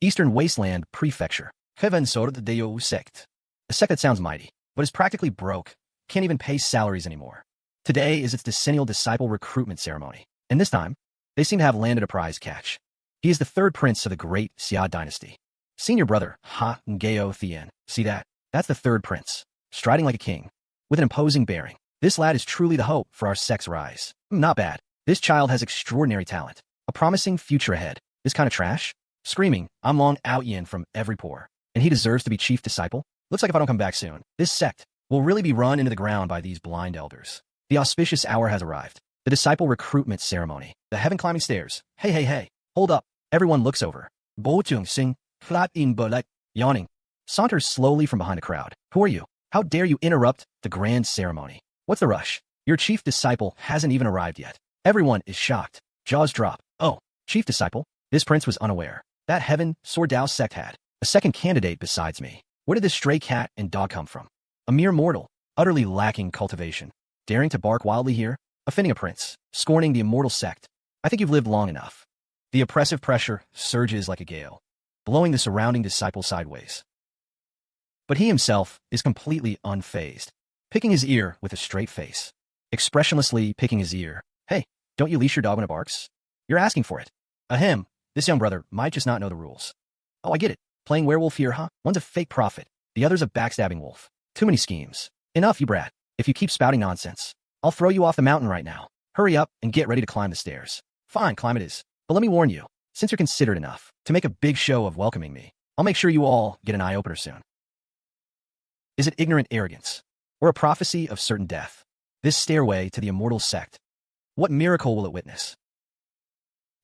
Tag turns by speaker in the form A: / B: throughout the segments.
A: Eastern Wasteland Prefecture. Heaven Sort of the Sect. A sect that sounds mighty, but is practically broke, can't even pay salaries anymore. Today is its decennial disciple recruitment ceremony, and this time, they seem to have landed a prize catch. He is the third prince of the great Xia dynasty. Senior brother, Ha Ngao Thien. See that? That's the third prince, striding like a king, with an imposing bearing. This lad is truly the hope for our sect's rise. Not bad. This child has extraordinary talent, a promising future ahead. This kind of trash? Screaming, I'm long out yin from every pore. And he deserves to be chief disciple? Looks like if I don't come back soon, this sect will really be run into the ground by these blind elders. The auspicious hour has arrived. The disciple recruitment ceremony. The heaven-climbing stairs. Hey. Hold up. Everyone looks over. Bố Trường Sinh, flat in bullet, yawning, saunters slowly from behind the crowd. Who are you? How dare you interrupt the grand ceremony? What's the rush? Your chief disciple hasn't even arrived yet. Everyone is shocked. Jaws drop. Oh, chief disciple? This prince was unaware. That heaven Sword Dao sect had a second candidate besides me. Where did this stray cat and dog come from? A mere mortal, utterly lacking cultivation, daring to bark wildly here, offending a prince, scorning the immortal sect. I think you've lived long enough. The oppressive pressure surges like a gale, blowing the surrounding disciple sideways. But he himself is completely unfazed, picking his ear with a straight face, expressionlessly picking his ear. Hey, don't you leash your dog when it barks? You're asking for it. Ahem, this young brother might just not know the rules. Oh, I get it. Playing werewolf here, huh? One's a fake prophet. The other's a backstabbing wolf. Too many schemes. Enough, you brat. If you keep spouting nonsense, I'll throw you off the mountain right now. Hurry up and get ready to climb the stairs. Fine, climb it is. But let me warn you, since you're considerate enough to make a big show of welcoming me, I'll make sure you all get an eye-opener soon. Is it ignorant arrogance, or a prophecy of certain death? This stairway to the immortal sect. What miracle will it witness?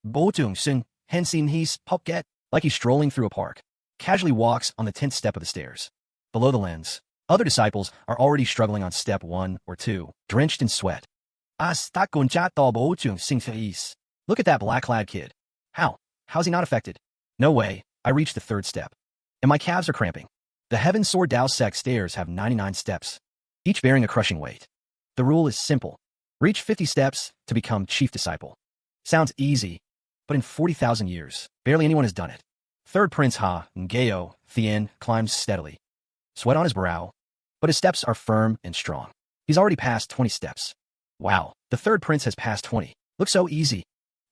A: Bố Trường Sinh, Hensin He's Popget, like he's strolling through a park, casually walks on the 10th step of the stairs. Below the lens, other disciples are already struggling on step 1 or 2, drenched in sweat. Look at that black-clad kid. How's he not affected? No way, I reached the 3rd step. And my calves are cramping. The Heaven Sword Dao sect stairs have 99 steps, each bearing a crushing weight. The rule is simple. Reach 50 steps to become chief disciple. Sounds easy, but in 40,000 years, barely anyone has done it. Third Prince Ha Ngao Thien climbs steadily, sweat on his brow, but his steps are firm and strong. He's already passed 20 steps. Wow, the third prince has passed 20. Looks so easy.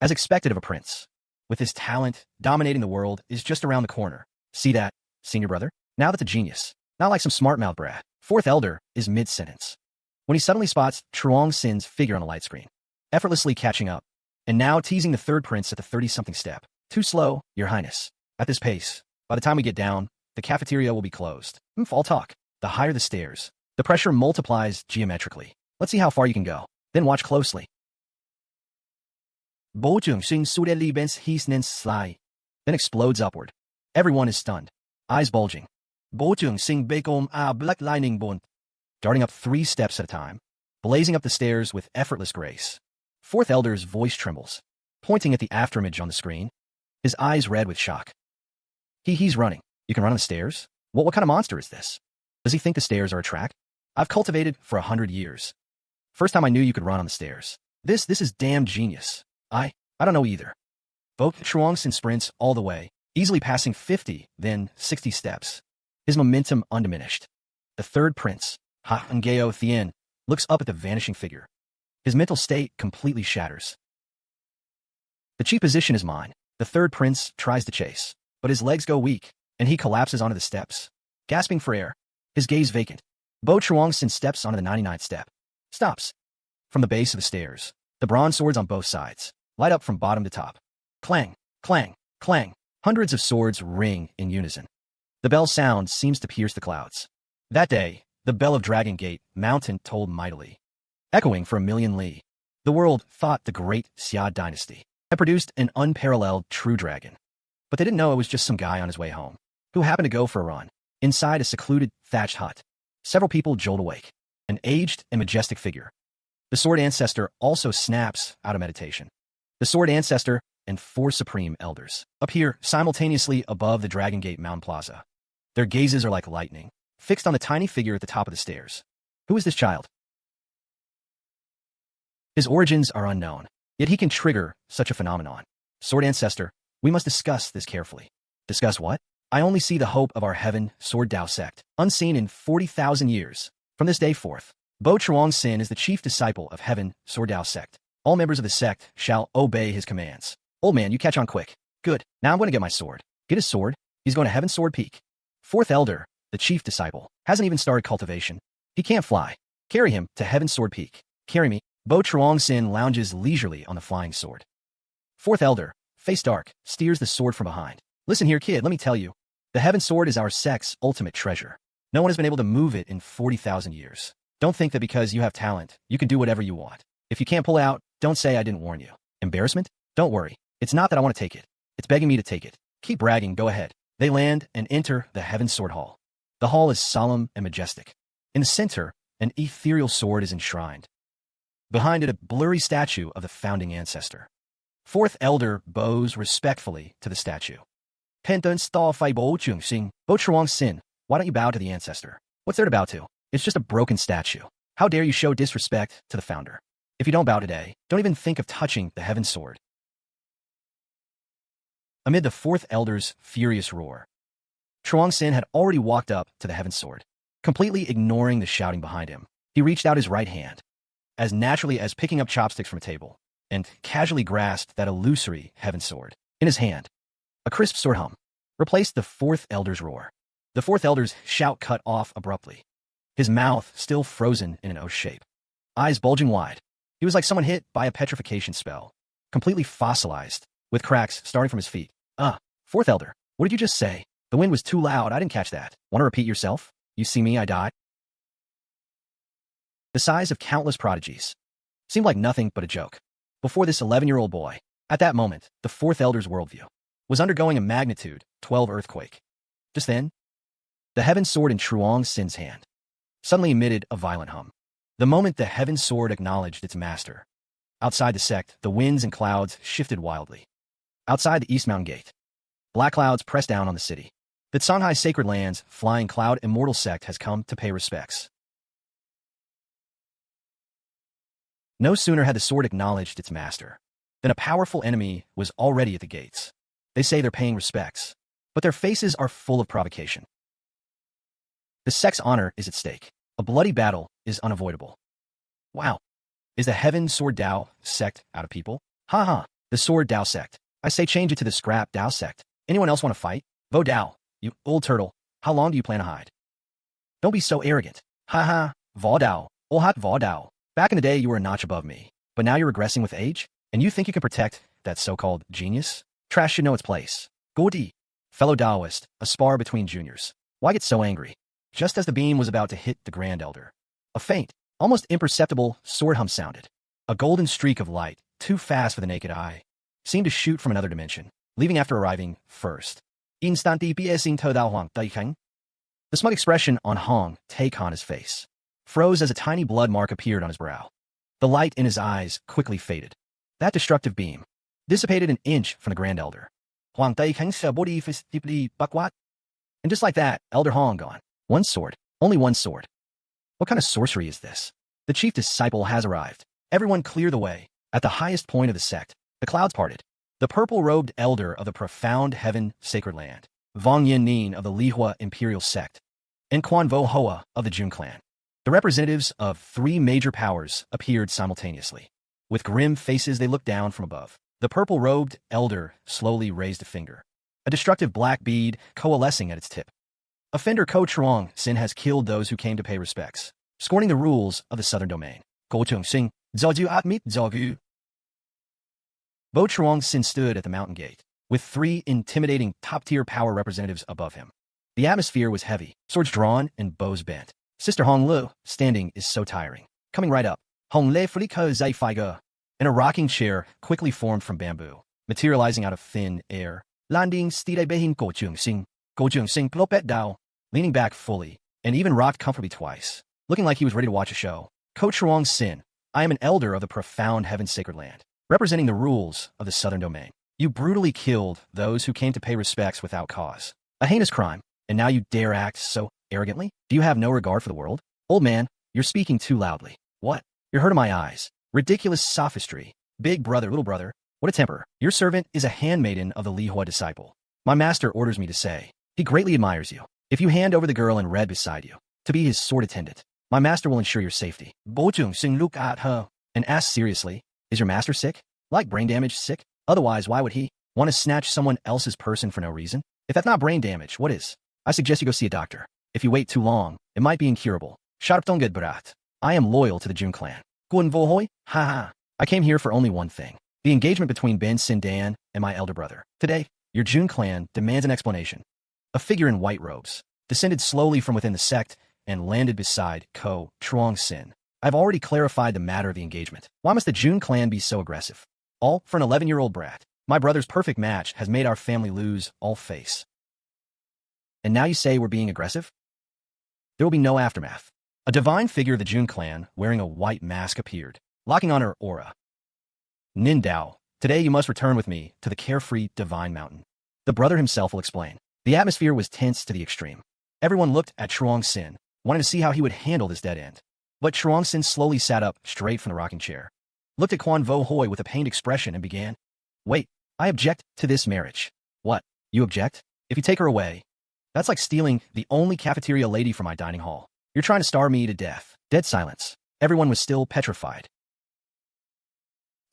A: As expected of a prince, with his talent, dominating the world is just around the corner. See that, senior brother? Now that's a genius. Not like some smart-mouth brat. Fourth elder is mid-sentence, when he suddenly spots Chuang Xin's figure on a light screen, effortlessly catching up, and now teasing the third prince at the 30-something step. Too slow, your highness. At this pace, by the time we get down, the cafeteria will be closed. Fall talk. The higher the stairs, the pressure multiplies geometrically. Let's see how far you can go. Then watch closely. Bố Trường Sinh suddenly bends his sly, then explodes upward. Everyone is stunned, eyes bulging. Bố Trường Sinh become a black lightning bolt, darting up 3 steps at a time, blazing up the stairs with effortless grace. Fourth elder's voice trembles, pointing at the afterimage on the screen, his eyes red with shock. He's running. You can run on the stairs? What kind of monster is this? Does he think the stairs are a track? I've cultivated for 100 years. First time I knew you could run on the stairs. This is damn genius. I don't know either. Both Chuangxin sprints all the way, easily passing 50, then 60 steps. His momentum undiminished. The third prince, Ha Ngao Thien, looks up at the vanishing figure. His mental state completely shatters. The chief position is mine. The third prince tries to chase, but his legs go weak, and he collapses onto the steps. Gasping for air, his gaze vacant, Bố Chuangxin steps onto the 99th step. Stops. From the base of the stairs, the bronze swords on both sides light up from bottom to top. Clang, clang, clang. Hundreds of swords ring in unison. The bell sound seems to pierce the clouds. That day, the bell of Dragon Gate Mountain tolled mightily, echoing for 1,000,000 li. The world thought the great Xia dynasty had produced an unparalleled true dragon. But they didn't know it was just some guy on his way home, who happened to go for a run. Inside a secluded, thatched hut, several people jolt awake. An aged and majestic figure. The Sword Ancestor also snaps out of meditation. The Sword Ancestor and 4 supreme elders appear simultaneously above the Dragon Gate Mountain Plaza. Their gazes are like lightning, fixed on the tiny figure at the top of the stairs. Who is this child? His origins are unknown, yet he can trigger such a phenomenon. Sword Ancestor, we must discuss this carefully. Discuss what? I only see the hope of our heaven sword Dao sect, unseen in 40,000 years. From this day forth, Bố Trường Sinh is the chief disciple of heaven sword Dao sect. All members of the sect shall obey his commands. Old man, you catch on quick. Good. Now I'm going to get my sword. Get his sword. He's going to Heaven Sword Peak. Fourth elder, the chief disciple, hasn't even started cultivation. He can't fly. Carry him to Heaven Sword Peak. Carry me. Bố Trường Sinh lounges leisurely on the flying sword. Fourth elder, face dark, steers the sword from behind. Listen here, kid, let me tell you. The Heaven Sword is our sect's ultimate treasure. No one has been able to move it in 40,000 years. Don't think that because you have talent, you can do whatever you want. If you can't pull out, don't say I didn't warn you. Embarrassment? Don't worry. It's not that I want to take it. It's begging me to take it. Keep bragging, go ahead. They land and enter the Heaven Sword Hall. The hall is solemn and majestic. In the center, an ethereal sword is enshrined. Behind it, a blurry statue of the founding ancestor. Fourth elder bows respectfully to the statue. Pentons Fai Bố Trường Sinh, Bố Trường Sinh, why don't you bow to the ancestor? What's there to bow to? It's just a broken statue. How dare you show disrespect to the founder? If you don't bow today, don't even think of touching the Heaven Sword. Amid the fourth elder's furious roar, Trường Sinh had already walked up to the Heaven Sword. Completely ignoring the shouting behind him, he reached out his right hand, as naturally as picking up chopsticks from a table, and casually grasped that illusory Heaven Sword. In his hand, a crisp sword hum replaced the fourth elder's roar. The fourth elder's shout cut off abruptly, his mouth still frozen in an O shape, eyes bulging wide. He was like someone hit by a petrification spell, completely fossilized, with cracks starting from his feet. Fourth elder, what did you just say? The wind was too loud, I didn't catch that. Want to repeat yourself? You see me, I died. The size of countless prodigies seemed like nothing but a joke before this 11-year-old boy. At that moment, the fourth elder's worldview was undergoing a magnitude 12 earthquake. Just then, the Heaven Sword in Trường Sinh hand suddenly emitted a violent hum. The moment the Heaven Sword acknowledged its master, outside the sect, the winds and clouds shifted wildly. Outside the East Mountain Gate, black clouds pressed down on the city. The Songhai Sacred Land's Flying Cloud Immortal Sect has come to pay respects. No sooner had the sword acknowledged its master than a powerful enemy was already at the gates. They say they're paying respects, but their faces are full of provocation. The sect's honor is at stake. A bloody battle is unavoidable. Wow. Is the Heaven Sword Dao sect out of people? Ha. The Sword Dao sect. I say change it to the Scrap Dao sect. Anyone else want to fight? Vo Dao, you old turtle. How long do you plan to hide? Don't be so arrogant. Ha. Vo Dao. Olhat Vo Dao. Back in the day, you were a notch above me, but now you're regressing with age? And you think you can protect that so-called genius? Trash should know its place. Godi. Fellow Daoist, a spar between juniors. Why get so angry? Just as the beam was about to hit the Grand Elder, a faint, almost imperceptible sword hum sounded. A golden streak of light, too fast for the naked eye, seemed to shoot from another dimension, leaving after arriving first. The smug expression on Hong Taekon's face froze as a tiny blood mark appeared on his brow. The light in his eyes quickly faded. That destructive beam dissipated an inch from the Grand Elder. And just like that, Elder Hong gone. One sword. Only one sword. What kind of sorcery is this? The chief disciple has arrived. Everyone clear the way. At the highest point of the sect, the clouds parted. The purple-robed elder of the profound heaven sacred land, Vong Yin Nin of the Lihua Imperial Sect, and Quan Vo Hoa of the Jun clan. The representatives of three major powers appeared simultaneously. With grim faces, they looked down from above. The purple-robed elder slowly raised a finger, a destructive black bead coalescing at its tip. Offender Trường Sinh has killed those who came to pay respects, scorning the rules of the southern domain. Bố Trường Sinh, Zoju Atmit Zogu. Bố Trường Sinh stood at the mountain gate, with three intimidating top-tier power representatives above him. The atmosphere was heavy, swords drawn and bows bent. Sister Hong Lu, standing, is so tiring. Coming right up, Hong Le Friko Zai Faiga, and a rocking chair quickly formed from bamboo, materializing out of thin air. Landing Stide Behin Bố Trường Sinh, Bố Trường Sinh Plopet Dao, leaning back fully, and even rocked comfortably twice, looking like he was ready to watch a show. Trường Sinh, I am an elder of the profound heaven sacred land, representing the rules of the southern domain. You brutally killed those who came to pay respects without cause. A heinous crime, and now you dare act so arrogantly? Do you have no regard for the world? Old man, you're speaking too loudly. What? You're hurting my eyes. Ridiculous sophistry. Big brother, little brother. What a temper. Your servant is a handmaiden of the Lihua disciple. My master orders me to say. He greatly admires you. If you hand over the girl in red beside you to be his sword attendant, my master will ensure your safety. Bố Trường Sinh looked at her and asked seriously, is your master sick? Like brain damage sick? Otherwise, why would he want to snatch someone else's person for no reason? If that's not brain damage, what is? I suggest you go see a doctor. If you wait too long, it might be incurable. Sharptonged brat. I am loyal to the Jun clan. Gun vohoi? Ha ha. I came here for only one thing. The engagement between Ben Sindan and my elder brother. Today, your Jun clan demands an explanation. A figure in white robes descended slowly from within the sect and landed beside Ko Truong Sin. I've already clarified the matter of the engagement. Why must the Jun clan be so aggressive? All for an 11-year-old brat. My brother's perfect match has made our family lose all face. And now you say we're being aggressive? There will be no aftermath. A divine figure of the Jun clan wearing a white mask appeared, locking on her aura. Nindao, today you must return with me to the carefree divine mountain. The brother himself will explain. The atmosphere was tense to the extreme. Everyone looked at Truong Sin, wanting to see how he would handle this dead end. But Truong Sin slowly sat up straight from the rocking chair, looked at Quan Vo Hoi with a pained expression and began. Wait, I object to this marriage. What? You object? If you take her away, that's like stealing the only cafeteria lady from my dining hall. You're trying to starve me to death. Dead silence. Everyone was still petrified.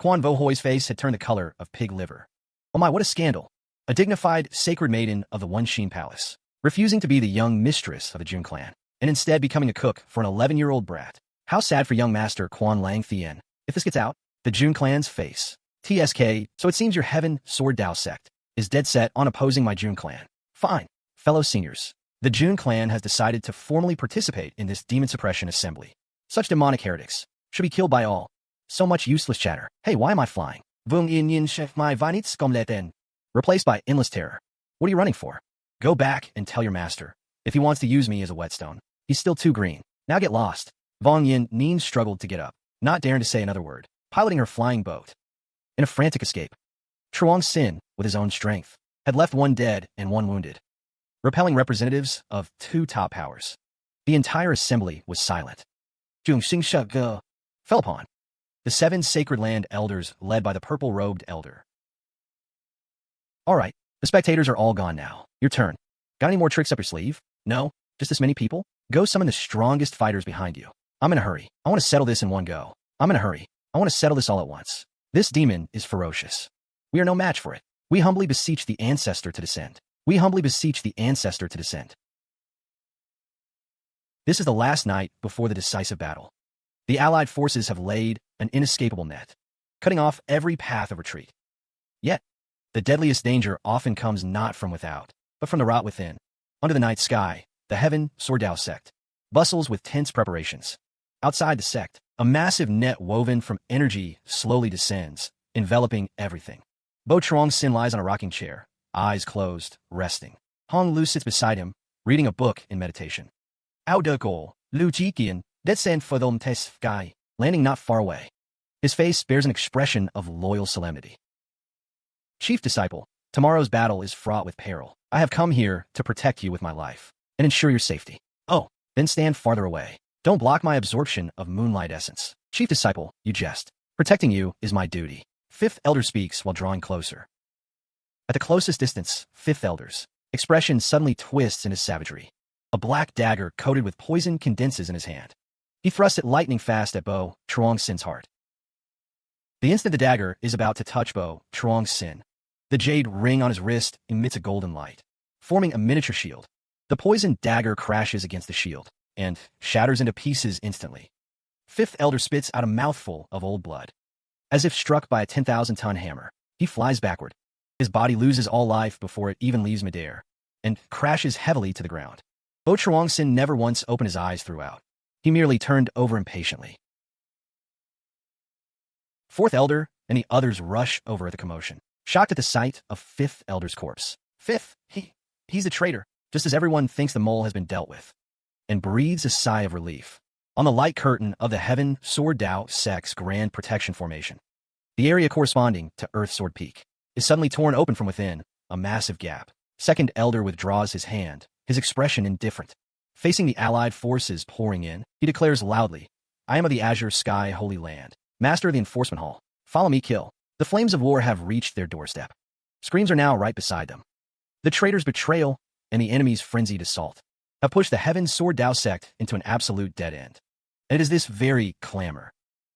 A: Quan Vo Hoi's face had turned the color of pig liver. Oh my, what a scandal. A dignified, sacred maiden of the One Sheen Palace, refusing to be the young mistress of the Jun clan, and instead becoming a cook for an 11-year-old brat. How sad for young master Quan Lang Thien. If this gets out, the Jun clan's face. TSK, so it seems your Heaven Sword Dao sect is dead set on opposing my Jun clan. Fine. Fellow seniors, the Jun clan has decided to formally participate in this demon suppression assembly. Such demonic heretics should be killed by all. So much useless chatter. Hey, why am I flying? Vung yin yin chef my vanits komleten. Replaced by endless terror. What are you running for? Go back and tell your master. If he wants to use me as a whetstone, he's still too green. Now get lost. Vong Yin Neen struggled to get up, not daring to say another word, piloting her flying boat. In a frantic escape, Truong Sin, with his own strength, had left one dead and one wounded, repelling representatives of two top powers. The entire assembly was silent. Jung Xing Ge fell upon the 7 sacred land elders led by the purple-robed elder. All right, the spectators are all gone now. Your turn. Got any more tricks up your sleeve? No? Just this many people? Go summon the strongest fighters behind you. I'm in a hurry. I want to settle this in one go. I'm in a hurry. I want to settle this all at once. This demon is ferocious. We are no match for it. We humbly beseech the ancestor to descend. We humbly beseech the ancestor to descend. This is the last night before the decisive battle. The Allied forces have laid an inescapable net, cutting off every path of retreat. Yet, the deadliest danger often comes not from without, but from the rot within. Under the night sky, the Heaven Sword Dao sect bustles with tense preparations. Outside the sect, a massive net woven from energy slowly descends, enveloping everything. Bo Truong Sin lies on a rocking chair, eyes closed, resting. Hong Lu sits beside him, reading a book in meditation. Ao de Gol, Lu Jiqian, descend for them tes guy, landing not far away. His face bears an expression of loyal solemnity. Chief disciple, tomorrow's battle is fraught with peril. I have come here to protect you with my life and ensure your safety. Oh, then stand farther away. Don't block my absorption of moonlight essence. Chief disciple, you jest. Protecting you is my duty. Fifth elder speaks while drawing closer. At the closest distance, fifth elder's expression suddenly twists into savagery. A black dagger coated with poison condenses in his hand. He thrusts it lightning fast at Bo Truong Sin's heart. The instant the dagger is about to touch Bo Truong Sin, the jade ring on his wrist emits a golden light, forming a miniature shield. The poisoned dagger crashes against the shield and shatters into pieces instantly. Fifth elder spits out a mouthful of old blood. As if struck by a 10,000-ton hammer, he flies backward. His body loses all life before it even leaves midair, and crashes heavily to the ground. Bo Truong Sin never once opened his eyes throughout. He merely turned over impatiently. Fourth elder and the others rush over at the commotion, shocked at the sight of fifth elder's corpse. Fifth, he's a traitor, just as everyone thinks the mole has been dealt with, and breathes a sigh of relief. On the light curtain of the Heaven Sword Dao sect's Grand Protection Formation, the area corresponding to Earth Sword Peak is suddenly torn open from within, a massive gap. Second elder withdraws his hand, his expression indifferent. Facing the allied forces pouring in, he declares loudly, I am of the Azure Sky Holy Land, master of the Enforcement Hall. Follow me, kill. The flames of war have reached their doorstep. Screams are now right beside them. The traitor's betrayal and the enemy's frenzied assault have pushed the Heaven Sword Dao sect into an absolute dead end. And it is this very clamor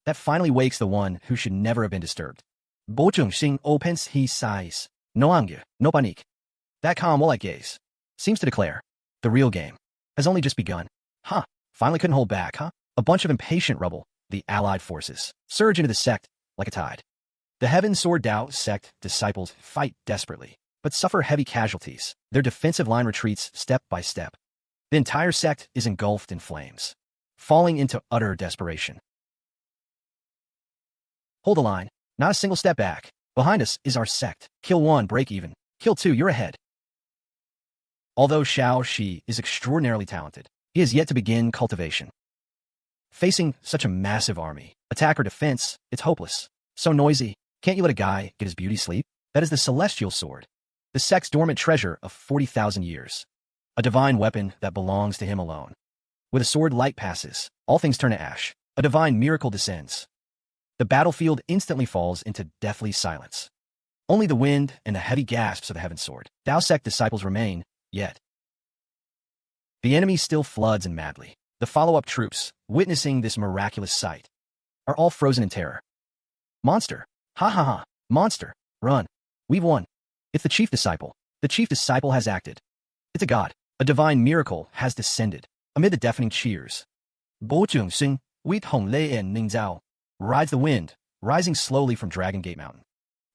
A: that finally wakes the one who should never have been disturbed. Bố Trường Sinh opens his eyes. No anger, no panique. That calm wall-like gaze seems to declare the real game has only just begun. Finally couldn't hold back, A bunch of impatient rubble, the allied forces, surge into the sect like a tide. The Heaven Sword Dao sect disciples fight desperately, but suffer heavy casualties. Their defensive line retreats step by step. The entire sect is engulfed in flames, falling into utter desperation. Hold the line. Not a single step back. Behind us is our sect. Kill 1, break even. Kill 2, you're ahead. Although Xiao Shi is extraordinarily talented, he has yet to begin cultivation. Facing such a massive army, attack or defense, it's hopeless. So noisy. Can't you let a guy get his beauty sleep? That is the celestial sword, the sect's dormant treasure of 40,000 years. A divine weapon that belongs to him alone. With a sword light passes, all things turn to ash. A divine miracle descends. The battlefield instantly falls into deathly silence. Only the wind and the heavy gasps of the Heaven Sword Dao sect disciples remain, yet. The enemy still floods in madly. The follow-up troops, witnessing this miraculous sight, are all frozen in terror. Monster! Ha ha ha! Monster! Run! We've won! It's the chief disciple. The chief disciple has acted. It's a god. A divine miracle has descended. Amid the deafening cheers, Bố Trường Sinh, Wheat Hong Lei and Ning Zhao rides the wind, rising slowly from Dragon Gate Mountain,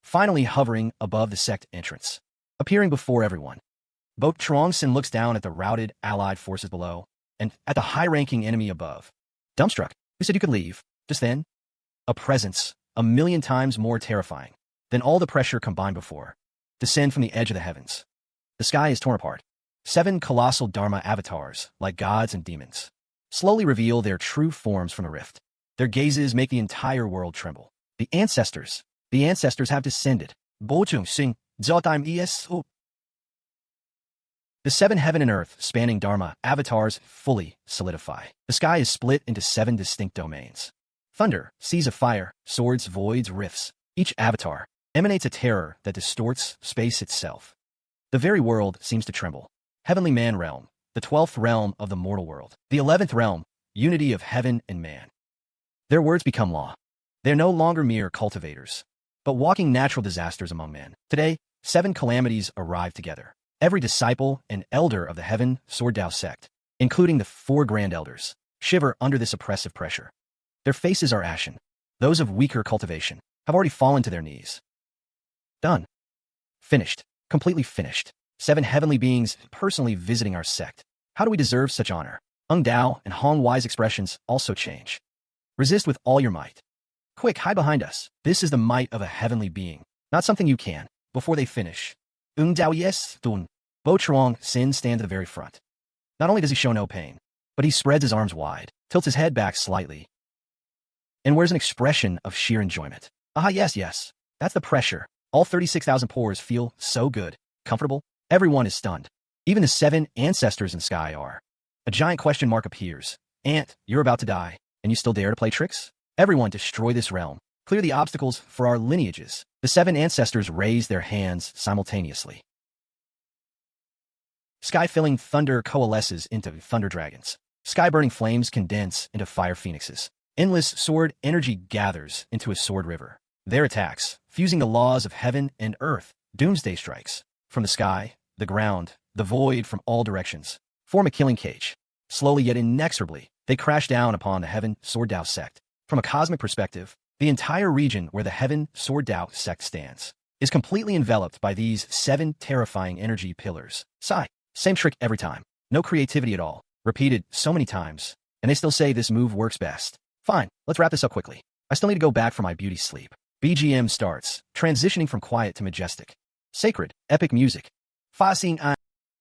A: finally hovering above the sect entrance, appearing before everyone. Bố Trường Sinh looks down at the routed allied forces below and at the high-ranking enemy above. Dumbstruck, who said you could leave? Just then, a presence, 1,000,000 times more terrifying than all the pressure combined before, descend from the edge of the heavens. The sky is torn apart. 7 colossal Dharma avatars, like gods and demons, slowly reveal their true forms from the rift. Their gazes make the entire world tremble. The ancestors have descended. Bố Trường Sinh, dojoanime es. The 7 heaven and earth spanning Dharma avatars fully solidify. The sky is split into 7 distinct domains. Thunder, seas of fire, swords, voids, rifts. Each avatar emanates a terror that distorts space itself. The very world seems to tremble. Heavenly Man realm, the 12th realm of the mortal world. The 11th realm, unity of heaven and man. Their words become law. They're no longer mere cultivators, but walking natural disasters among men. Today, 7 calamities arrive together. Every disciple and elder of the Heaven Sword Dao sect, including the 4 grand elders, shiver under this oppressive pressure. Their faces are ashen. Those of weaker cultivation have already fallen to their knees. Done. Finished. Completely finished. 7 heavenly beings personally visiting our sect. How do we deserve such honor? Ung Dao and Hong Wai's expressions also change. Resist with all your might. Quick, hide behind us. This is the might of a heavenly being, not something you can. Before they finish, Ung Dao yes, Dun. Bố Trường Sinh stands at the very front. Not only does he show no pain, but he spreads his arms wide, tilts his head back slightly, and wears an expression of sheer enjoyment. Yes. That's the pressure. All 36,000 pores feel so good, comfortable. Everyone is stunned. Even the 7 ancestors in the sky are. A giant question mark appears. Ant, you're about to die, and you still dare to play tricks? Everyone destroy this realm. Clear the obstacles for our lineages. The 7 ancestors raise their hands simultaneously. Sky-filling thunder coalesces into thunder dragons. Sky-burning flames condense into fire phoenixes. Endless sword energy gathers into a sword river. Their attacks, fusing the laws of heaven and earth, doomsday strikes. From the sky, the ground, the void from all directions, form a killing cage. Slowly yet inexorably, they crash down upon the Heaven Sword Dao sect. From a cosmic perspective, the entire region where the Heaven Sword Dao sect stands is completely enveloped by these 7 terrifying energy pillars. Sigh. Same trick every time. No creativity at all. Repeated so many times, and they still say this move works best. Fine, let's wrap this up quickly. I still need to go back for my beauty sleep. BGM starts, transitioning from quiet to majestic. Sacred, epic music. Fa Xing An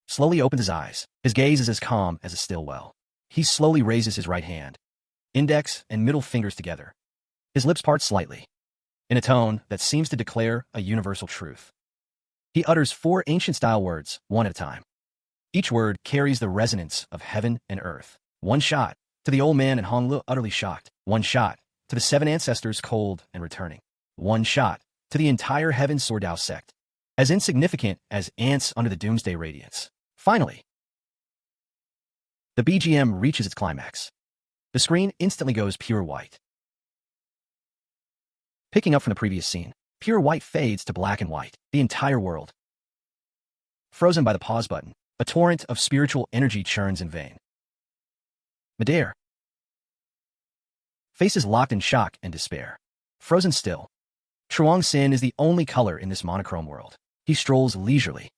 A: slowly opens his eyes. His gaze is as calm as a still well. He slowly raises his right hand, index and middle fingers together. His lips part slightly, in a tone that seems to declare a universal truth. He utters 4 ancient-style words, one at a time. Each word carries the resonance of heaven and earth. One shot to the old man and Hong Lu utterly shocked. One shot to the 7 ancestors cold and returning. One shot to the entire Heaven Sword Dao sect. as insignificant as ants under the doomsday radiance. Finally, the BGM reaches its climax. The screen instantly goes pure white. Picking up from the previous scene, pure white fades to black and white, the entire world frozen by the pause button. A torrent of spiritual energy churns in vain. Midair. Faces locked in shock and despair. Frozen still. Chuang Xin is the only color in this monochrome world. He strolls leisurely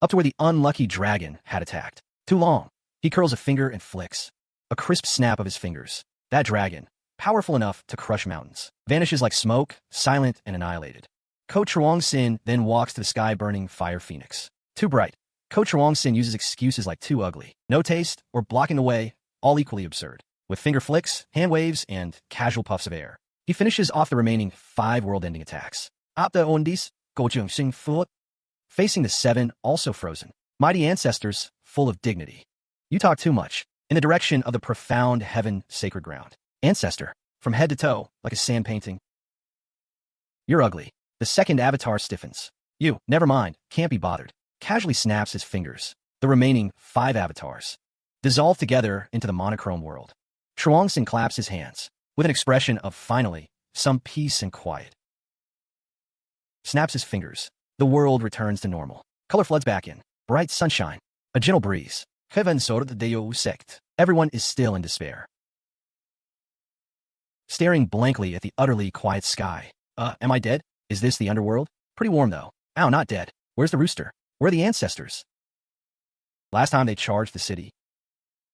A: up to where the unlucky dragon had attacked. Too long. He curls a finger and flicks. A crisp snap of his fingers. That dragon, powerful enough to crush mountains, vanishes like smoke, silent and annihilated. Ko Chuang Xin then walks to the sky-burning fire phoenix. Too bright. Ko Chuang Xin uses excuses like too ugly, no taste, or blocking the way, all equally absurd. With finger flicks, hand waves, and casual puffs of air, he finishes off the remaining 5 world-ending attacks. Apta Ondis, Bố Trường Sinh Fulip. Facing the 7, also frozen, mighty ancestors, full of dignity. You talk too much. In the direction of the profound heaven sacred ground. Ancestor, from head to toe, like a sand painting. You're ugly. The second avatar stiffens. You, never mind, can't be bothered. Casually snaps his fingers. The remaining 5 avatars dissolve together into the monochrome world. Chuangxin claps his hands, with an expression of, finally, some peace and quiet. Snaps his fingers. The world returns to normal. Color floods back in. Bright sunshine. A gentle breeze. Heaven sort the Sect. Everyone is still in despair. Staring blankly at the utterly quiet sky. Am I dead? Is this the underworld? Pretty warm, though. Ow, not dead. Where's the rooster? Where are the ancestors? Last time they charged the city.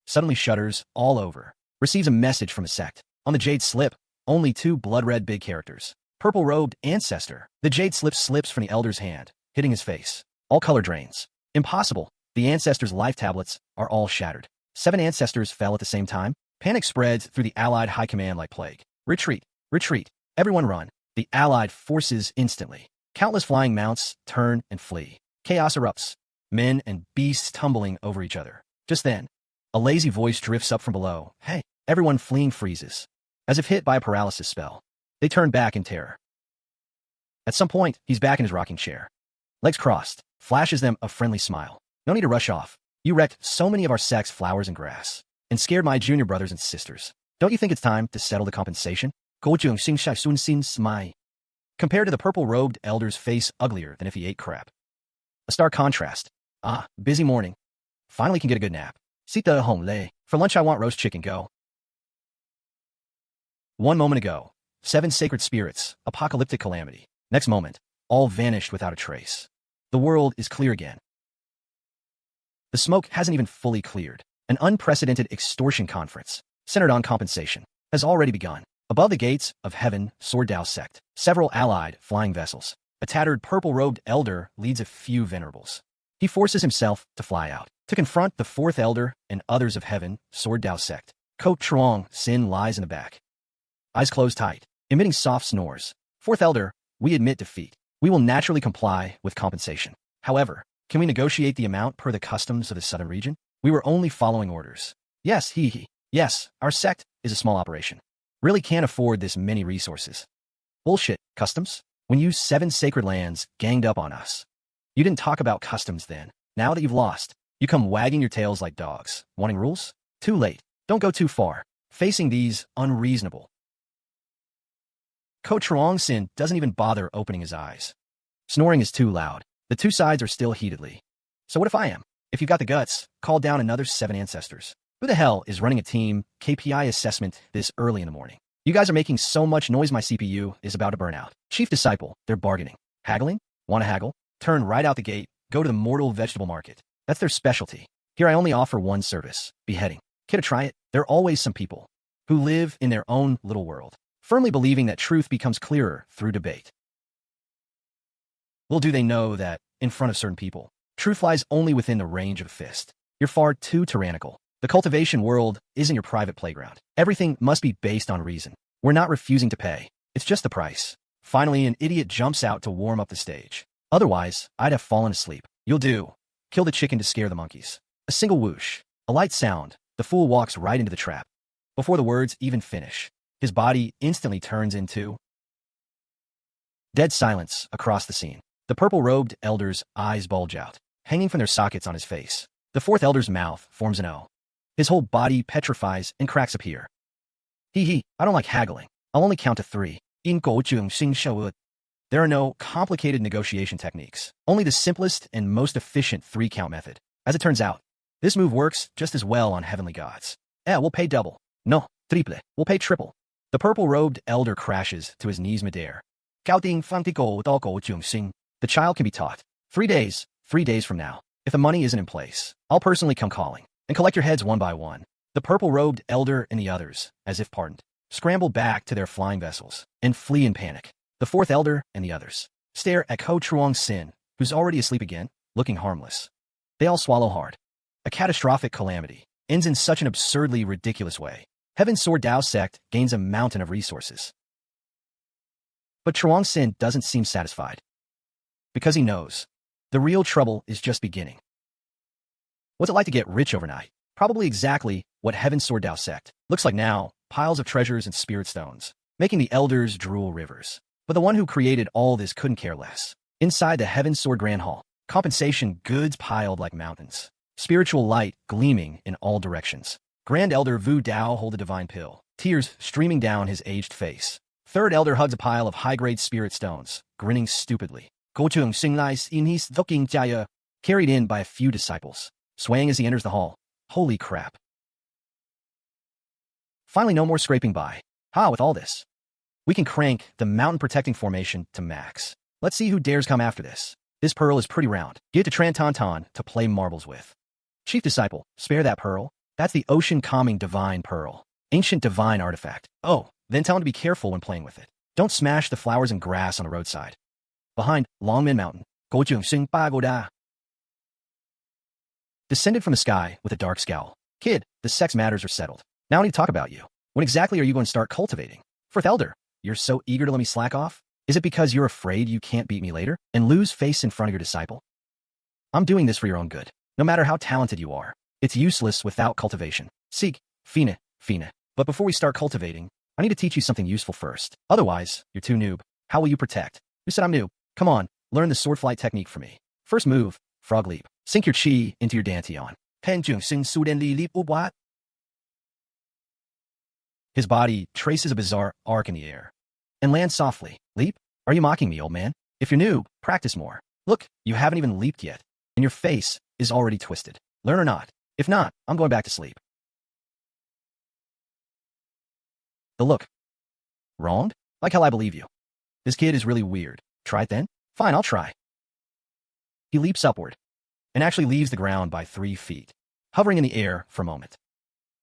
A: Suddenly shudders all over. Receives a message from a sect. On the Jade slip, only 2 blood-red big characters. Purple-robed ancestor. The Jade slip slips from the elder's hand, hitting his face. All color drains. Impossible. The ancestors' life tablets are all shattered. 7 ancestors fell at the same time. Panic spreads through the Allied high command like plague. Retreat. Retreat. Everyone run. The Allied forces instantly. Countless flying mounts turn and flee. Chaos erupts. Men and beasts tumbling over each other. Just then, a lazy voice drifts up from below. Hey, everyone fleeing freezes. As if hit by a paralysis spell. They turn back in terror. At some point, he's back in his rocking chair. Legs crossed. Flashes them a friendly smile. No need to rush off. You wrecked so many of our sect's flowers and grass. And scared my junior brothers and sisters. Don't you think it's time to settle the compensation? Compared to the purple-robed elder's face uglier than if he ate crap. A stark contrast. Busy morning. Finally can get a good nap. Sita home lay. For lunch I want roast chicken go. 1 moment ago. 7 sacred spirits. Apocalyptic calamity. Next moment. All vanished without a trace. The world is clear again. The smoke hasn't even fully cleared. An unprecedented extortion conference, centered on compensation, has already begun. Above the gates of heaven, Sword Dao Sect, several allied flying vessels. A tattered purple-robed elder leads a few venerables. He forces himself to fly out, to confront the 4th elder and others of heaven, Sword Dao Sect. Ko Chuang Xin lies in the back. Eyes closed tight, emitting soft snores. 4th elder, we admit defeat. We will naturally comply with compensation. However, can we negotiate the amount per the customs of the southern region? We were only following orders. Yes, Yes, our sect is a small operation. Really can't afford this many resources. Bullshit, customs? When you 7 sacred lands ganged up on us. You didn't talk about customs then. Now that you've lost, you come wagging your tails like dogs. Wanting rules? Too late. Don't go too far. Facing these unreasonable. Ko Chuangxin doesn't even bother opening his eyes. Snoring is too loud. The 2 sides are still heatedly. So what if I am? If you've got the guts, call down another 7 ancestors. Who the hell is running a team KPI assessment this early in the morning? You guys are making so much noise my CPU is about to burn out. Chief disciple, they're bargaining. Haggling? Wanna haggle? Turn right out the gate, go to the mortal vegetable market. That's their specialty. Here I only offer one service, beheading. Care to try it? There are always some people who live in their own little world, firmly believing that truth becomes clearer through debate. Little do they know that, in front of certain people, truth lies only within the range of a fist. You're far too tyrannical. The cultivation world isn't your private playground. Everything must be based on reason. We're not refusing to pay. It's just the price. Finally, an idiot jumps out to warm up the stage. Otherwise, I'd have fallen asleep. You'll do. Kill the chicken to scare the monkeys. A single whoosh. A light sound. The fool walks right into the trap. Before the words even finish, his body instantly turns into dead silence across the scene. The purple-robed elder's eyes bulge out, hanging from their sockets on his face. The fourth elder's mouth forms an O. His whole body petrifies and cracks appear. I don't like haggling. I'll only count to 3. There are no complicated negotiation techniques, only the simplest and most efficient 3-count method. As it turns out, this move works just as well on heavenly gods. We'll pay double. No, triple. We'll pay triple. The purple-robed elder crashes to his knees midair. The child can be taught. 3 days from now. If the money isn't in place, I'll personally come calling and collect your heads one by one. The purple-robed elder and the others, as if pardoned, scramble back to their flying vessels and flee in panic. The fourth elder and the others stare at Chuang Sin, who's already asleep again, looking harmless. They all swallow hard. A catastrophic calamity ends in such an absurdly ridiculous way. Heaven's Sword Dao Sect gains a mountain of resources. But Chuang Sin doesn't seem satisfied, because he knows the real trouble is just beginning. What's it like to get rich overnight? Probably exactly what Heaven's Sword Dao Sect looks like now, piles of treasures and spirit stones, making the elders drool rivers. But the one who created all this couldn't care less. Inside the Heaven's Sword Grand Hall, compensation goods piled like mountains, spiritual light gleaming in all directions. Grand Elder Vu Dao hold a divine pill, tears streaming down his aged face. Third Elder hugs a pile of high-grade spirit stones, grinning stupidly. Carried in by a few disciples, swaying as he enters the hall. Holy crap. Finally, no more scraping by. With all this, we can crank the mountain-protecting formation to max. Let's see who dares come after this. This pearl is pretty round. Give it to Trantantan to play marbles with. Chief Disciple, spare that pearl. That's the ocean-calming divine pearl. Ancient divine artifact. Then tell him to be careful when playing with it. Don't smash the flowers and grass on the roadside. Behind Longmin Mountain, descended from the sky with a dark scowl. Kid, the sex matters are settled. Now I need to talk about you. When exactly are you going to start cultivating? Fourth Elder, you're so eager to let me slack off? Is it because you're afraid you can't beat me later and lose face in front of your disciple? I'm doing this for your own good. No matter how talented you are, it's useless without cultivation. Seek, fine. But before we start cultivating, I need to teach you something useful first. Otherwise, you're too noob. How will you protect? Who said I'm noob? Come on, learn the sword flight technique for me. First move, frog leap. Sink your chi into your dantian. His body traces a bizarre arc in the air and lands softly. Leap? Are you mocking me, old man? If you're noob, practice more. Look, you haven't even leaped yet, and your face is already twisted. Learn or not? If not, I'm going back to sleep. The look. Wronged? Like hell I believe you. This kid is really weird. Try it then? Fine, I'll try. He leaps upward and actually leaves the ground by 3 feet, hovering in the air for a moment.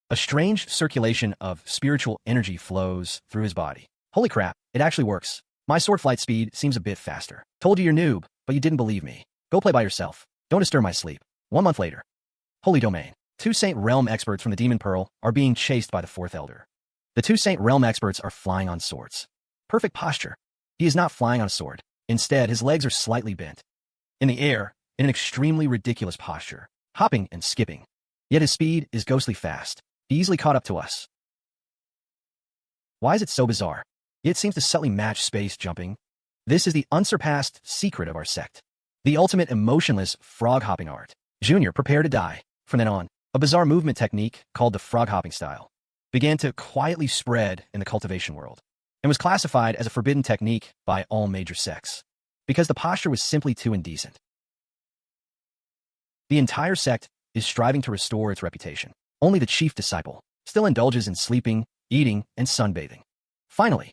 A: A strange circulation of spiritual energy flows through his body. Holy crap, it actually works. My sword flight speed seems a bit faster. Told you you're noob, but you didn't believe me. Go play by yourself. Don't disturb my sleep. 1 month later. Holy Domain. 2 Saint Realm experts from the Demon Pearl are being chased by the fourth Elder. The 2 Saint Realm experts are flying on swords. Perfect posture. He is not flying on a sword. Instead, his legs are slightly bent. In the air, in an extremely ridiculous posture, hopping and skipping. Yet his speed is ghostly fast. He easily caught up to us. Why is it so bizarre? It seems to subtly match space jumping. This is the unsurpassed secret of our sect. The ultimate emotionless frog-hopping art. Junior, prepare to die. From then on, a bizarre movement technique called the frog-hopping style began to quietly spread in the cultivation world and was classified as a forbidden technique by all major sects because the posture was simply too indecent. The entire sect is striving to restore its reputation. Only the chief disciple still indulges in sleeping, eating, and sunbathing. Finally,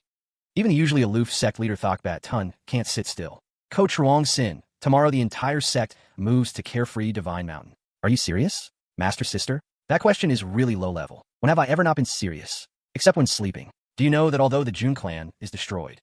A: even the usually aloof sect leader Thokbat Tun can't sit still. Coach Chuang Sin, tomorrow the entire sect moves to carefree Divine Mountain. Are you serious, Master Sister? That question is really low level. When have I ever not been serious? Except when sleeping. Do you know that although the Jun clan is destroyed,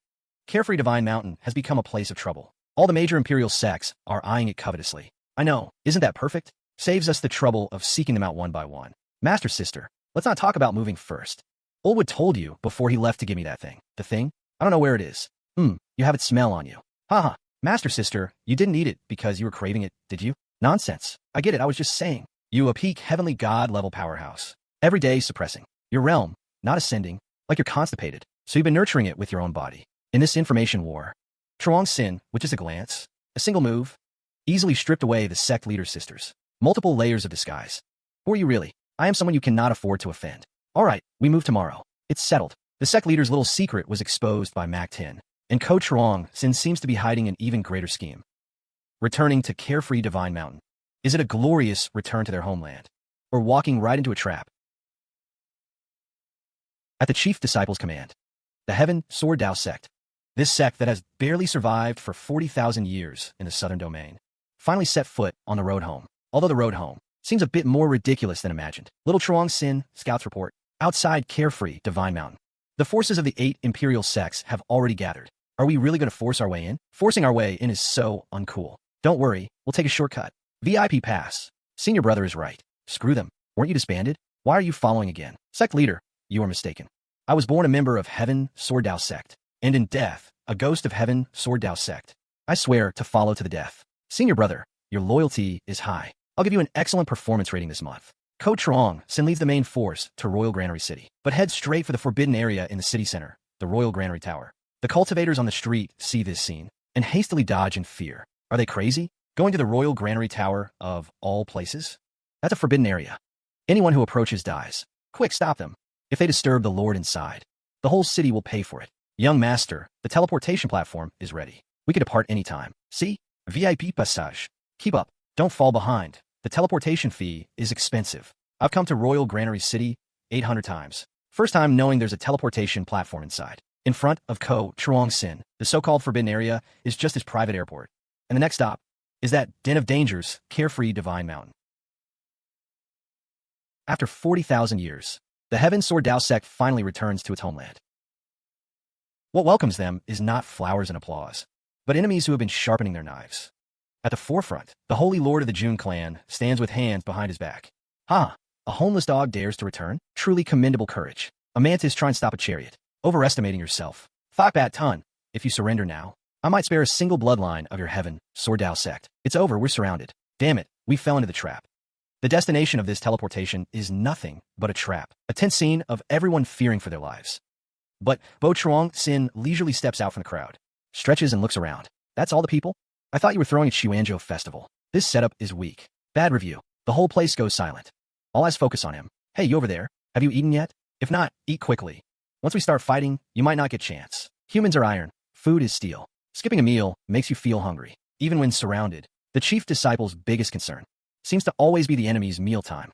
A: carefree Divine Mountain has become a place of trouble? All the major imperial sects are eyeing it covetously. I know, isn't that perfect? Saves us the trouble of seeking them out one by one. Master Sister, let's not talk about moving first. Olwood told you before he left to give me that thing. The thing? I don't know where it is. You have its smell on you. Haha. Master Sister, you didn't eat it because you were craving it, did you? Nonsense. I get it, I was just saying. You a peak heavenly god level powerhouse. Every day suppressing your realm, not ascending, like you're constipated. So you've been nurturing it with your own body. In this information war, Chuang Sin, with just a glance, A single move easily stripped away the sect leader's sisters. Multiple layers of disguise. Who are you really? I am someone you cannot afford to offend. All right, we move tomorrow. It's settled. The sect leader's little secret was exposed by Mac 10, and Coach Ruang Sin seems to be hiding an even greater scheme. Returning to carefree Divine Mountain. Is it a glorious return to their homeland? Or walking right into a trap? At the chief disciple's command, the Heaven Sword Dao sect, this sect that has barely survived for 40,000 years in the southern domain, finally set foot on the road home. Although the road home seems a bit more ridiculous than imagined. Little Truong Sin, scouts report, outside carefree Divine Mountain. The forces of the 8 imperial sects have already gathered. Are we really going to force our way in? Forcing our way in is so uncool. Don't worry, we'll take a shortcut. VIP pass. Senior brother is right. Screw them. Weren't you disbanded? Why are you following again? Sect leader, you are mistaken. I was born a member of Heaven Sword Dao sect, and in death, a ghost of Heaven Sword Dao sect. I swear to follow to the death. Senior brother, your loyalty is high. I'll give you an excellent performance rating this month. Coach Ruang Sin leaves the main force to Royal Granary City, but heads straight for the forbidden area in the city center, the Royal Granary Tower. The cultivators on the street see this scene and hastily dodge in fear. Are they crazy? Going to the Royal Granary Tower of all places? That's a forbidden area. Anyone who approaches dies. Quick, stop them. If they disturb the Lord inside, the whole city will pay for it. Young master, the teleportation platform is ready. We can depart anytime. See? VIP passage. Keep up. Don't fall behind. The teleportation fee is expensive. I've come to Royal Granary City 800 times. First time knowing there's a teleportation platform inside. In front of Ko Truong Sin, the so-called forbidden area is just his private airport. And the next stop is that den of dangers, carefree Divine Mountain. After 40,000 years, the Heaven Sword Dao sect finally returns to its homeland. What welcomes them is not flowers and applause, but enemies who have been sharpening their knives. At the forefront, the Holy Lord of the Jun clan stands with hands behind his back. Ha! A homeless dog dares to return? Truly commendable courage. A mantis trying to stop a chariot. Overestimating yourself. Thokbat Tun, if you surrender now, I might spare a single bloodline of your Heaven Sword Dao sect. It's over, we're surrounded. Damn it, we fell into the trap. The destination of this teleportation is nothing but a trap. A tense scene of everyone fearing for their lives. But Bố Trường Sinh leisurely steps out from the crowd, stretches and looks around. That's all the people? I thought you were throwing a Chuanzhou festival. This setup is weak. Bad review. The whole place goes silent. All eyes focus on him. Hey, you over there, have you eaten yet? If not, eat quickly. Once we start fighting, you might not get chance. Humans are iron. Food is steel. Skipping a meal makes you feel hungry. Even when surrounded, the chief disciple's biggest concern seems to always be the enemy's mealtime.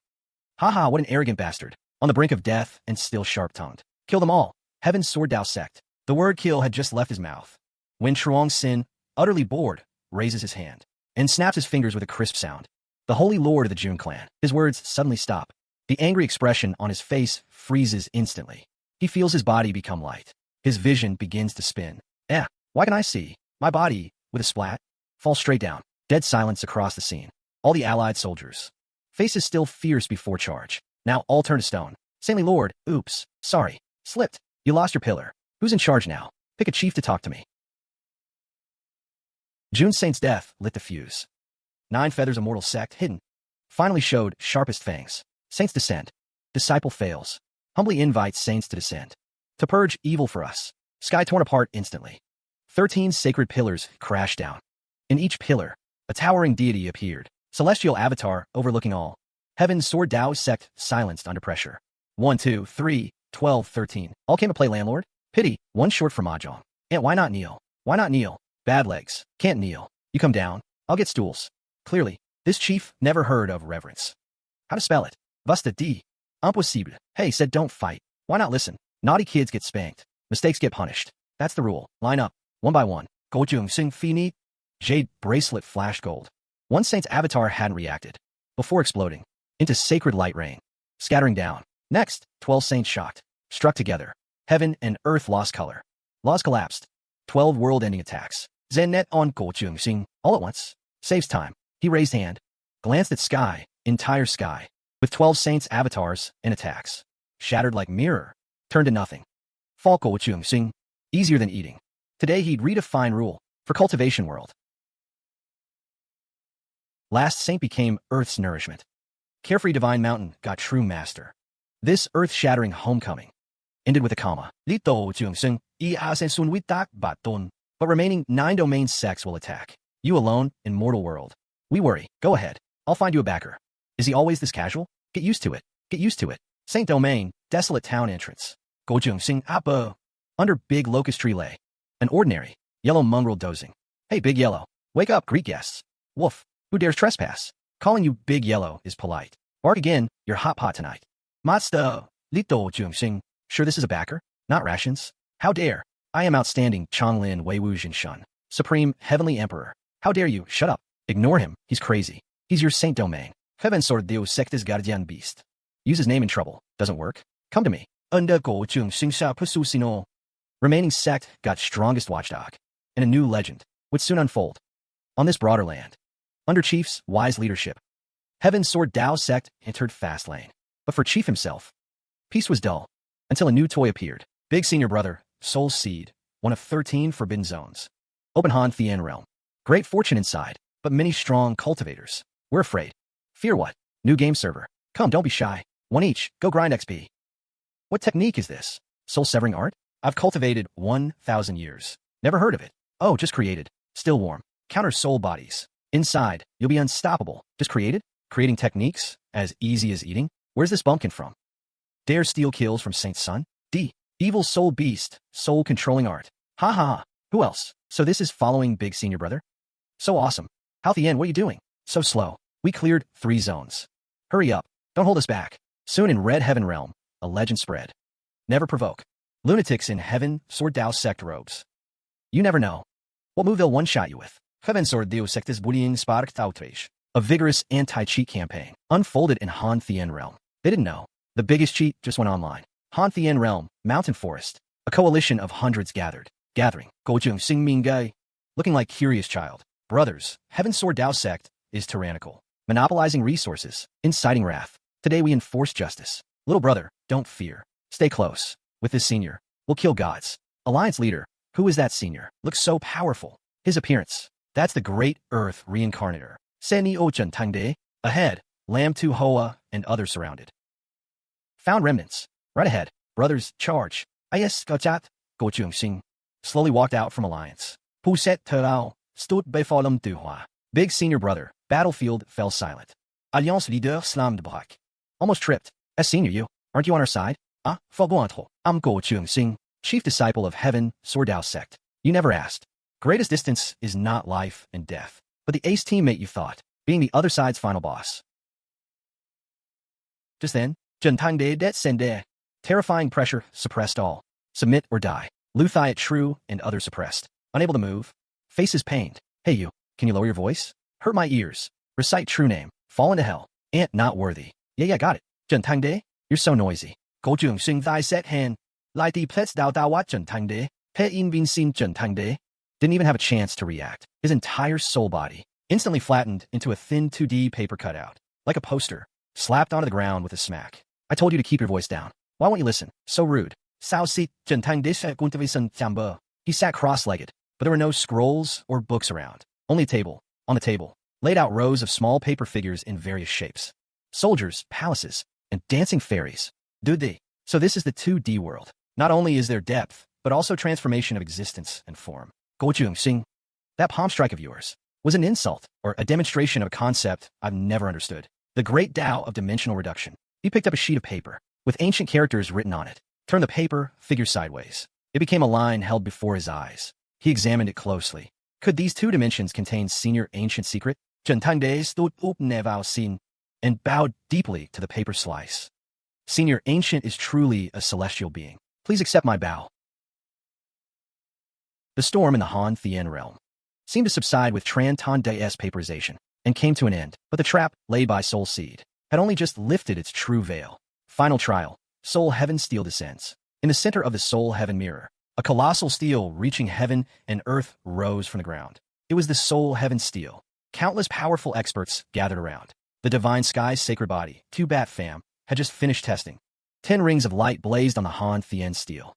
A: Haha, what an arrogant bastard. On the brink of death and still sharp-tongued. Kill them all. Heaven's Sword Dao sect. The word kill had just left his mouth when Truong Sin, utterly bored, raises his hand and snaps his fingers with a crisp sound. The Holy Lord of the Jun clan. His words suddenly stop. The angry expression on his face freezes instantly. He feels his body become light. His vision begins to spin. Why can I see? My body, with a splat, falls straight down. Dead silence across the scene. All the allied soldiers. Faces still fierce before charge. Now all turn to stone. Saintly Lord, oops, sorry, slipped. You lost your pillar. Who's in charge now? Pick a chief to talk to me. Jun Saint's death lit the fuse. 9 feathers immortal sect hidden. Finally showed sharpest fangs. Saints descend. Disciple fails. Humbly invites saints to descend. To purge evil for us. Sky torn apart instantly. 13 sacred pillars crashed down. In each pillar, a towering deity appeared. Celestial avatar overlooking all. Heaven's Sword Dao sect silenced under pressure. 1, 2, 3, 12, 13. All came to play landlord? Pity, one short for mahjong. And why not kneel? Why not kneel? Bad legs. Can't kneel. You come down. I'll get stools. Clearly, this chief never heard of reverence. How to spell it? Busta D. Impossible. Hey, said don't fight. Why not listen? Naughty kids get spanked. Mistakes get punished. That's the rule. Line up. One by one. Gojung Sing Fini. Jade bracelet flashed gold. One saint's avatar hadn't reacted. Before exploding. Into sacred light rain. Scattering down. Next, 12 saints shocked. Struck together. Heaven and earth lost color. Laws collapsed. 12 world-ending attacks. Zennet on Gojung Sing. All at once. Saves time. He raised hand. Glanced at sky. Entire sky. With 12 saints' avatars and attacks. Shattered like mirror. Turned to nothing. Fall Gojung Sing. Easier than eating. Today he'd redefine rule. For cultivation world. Last saint became Earth's nourishment. Carefree Divine Mountain got true master. This earth-shattering homecoming ended with a comma. But remaining 9 domain sects will attack. You alone in mortal world. We worry. Go ahead. I'll find you a backer. Is he always this casual? Get used to it. Get used to it. Saint Domain, desolate town entrance. Godanime, apo. Under big locust tree lay. An ordinary, yellow mongrel dozing. Hey, Big Yellow. Wake up, Greek guests. Woof. Who dares trespass? Calling you Big Yellow is polite. Bark again, you're hot pot tonight. Matsudo, Lito Jungsing. Sure this is a backer? Not rations? How dare? I am outstanding Changlin Weiwu Shun. Supreme Heavenly Emperor. How dare you? Shut up. Ignore him. He's crazy. He's your Saint Domain. Heaven sort of Sect is guardian beast. Use his name in trouble. Doesn't work? Come to me. Remaining sect got strongest watchdog. And a new legend would soon unfold. On this broader land. Under Chief's wise leadership. Heaven's Sword Dao sect entered fast lane. But for Chief himself, peace was dull. Until a new toy appeared. Big Senior Brother, Soul Seed, one of 13 forbidden zones. Open Han Thien realm. Great fortune inside, but many strong cultivators. We're afraid. Fear what? New game server. Come, don't be shy. One each, go grind XP. What technique is this? Soul-severing art? I've cultivated 1,000 years. Never heard of it. Oh, just created. Still warm. Counter soul bodies. Inside, you'll be unstoppable. Just created? Creating techniques? As easy as eating? Where's this bumpkin from? Dare steal kills from Saint Sun? D. Evil soul beast. Soul controlling art. Ha ha ha. Who else? So this is following Big Senior Brother? So awesome. How the end, what are you doing? So slow. We cleared 3 zones. Hurry up. Don't hold us back. Soon in Red Heaven Realm, a legend spread. Never provoke. Lunatics in Heaven Sword Dao Sect robes. You never know. What move they'll one-shot you with. Heaven Sword Dao Sect is bullying spark outrage. A vigorous anti-cheat campaign unfolded in Han Thien Realm. They didn't know. The biggest cheat just went online. Han Thien Realm, Mountain Forest. A coalition of hundreds gathering. Gojung Sing Ming Gai. Looking like curious child. Brothers, Heaven Sword Dao Sect is tyrannical. Monopolizing resources. Inciting wrath. Today we enforce justice. Little brother, don't fear. Stay close. With this senior, we'll kill gods. Alliance leader. Who is that senior? Looks so powerful. His appearance. That's the great Earth reincarnator. Seni Ochen Tangde. Ahead, Lam Tu Hoa and others surrounded. Found remnants. Right ahead. Brothers, charge. Ayes Gachat. Gojung Sing. Slowly walked out from Alliance. Puset Terao. Stood Befolum Duhua. Big Senior Brother. Battlefield fell silent. Alliance leader slammed Brak. Almost tripped. As senior you. Aren't you on our side? Ah, Foguantro. I'm Gojung Sing. Chief disciple of Heaven Sword Dao Sect. You never asked. Greatest distance is not life and death, but the ace teammate you thought, being the other side's final boss. Just then, Jentangde Det Sende. Terrifying pressure suppressed all. Submit or die. Luthiot true and others suppressed. Unable to move. Faces pained. Hey you, can you lower your voice? Hurt my ears. Recite true name. Fall into hell. Ant not worthy. Yeah, got it. Jentangde, you're so noisy. Gojung Sing Thai Set Han. Lai Di Plets Dao Dao Wat Jentangde. Pe In Bin Sin Jentangde. Didn't even have a chance to react. His entire soul body instantly flattened into a thin 2D paper cutout. Like a poster. Slapped onto the ground with a smack. I told you to keep your voice down. Why won't you listen? So rude. Sao Si Jentangde Set Cultivation Tiamba. He sat cross-legged, but there were no scrolls or books around. Only a table. On the table, laid out rows of small paper figures in various shapes. Soldiers, palaces, and dancing fairies. Dude, so this is the 2D world. Not only is there depth, but also transformation of existence and form. Gojung Sing. That palm strike of yours was an insult or a demonstration of a concept I've never understood. The great Tao of dimensional reduction. He picked up a sheet of paper with ancient characters written on it. Turned the paper figure sideways. It became a line held before his eyes. He examined it closely. Could these 2 dimensions contain senior ancient secret? Jentangde stood up nevao sin and bowed deeply to the paper slice. Senior ancient is truly a celestial being. Please accept my bow. The storm in the Han Thien realm seemed to subside with Tran Ton Des paperization and came to an end, but the trap laid by Soul Seed had only just lifted its true veil. Final trial. Soul Heaven Steel descends. In the center of the Soul Heaven mirror, a colossal steel reaching heaven and earth rose from the ground. It was the Soul Heaven Steel. Countless powerful experts gathered around. The Divine Sky's sacred body, Q-Bat fam, had just finished testing. 10 rings of light blazed on the Han Thien steel.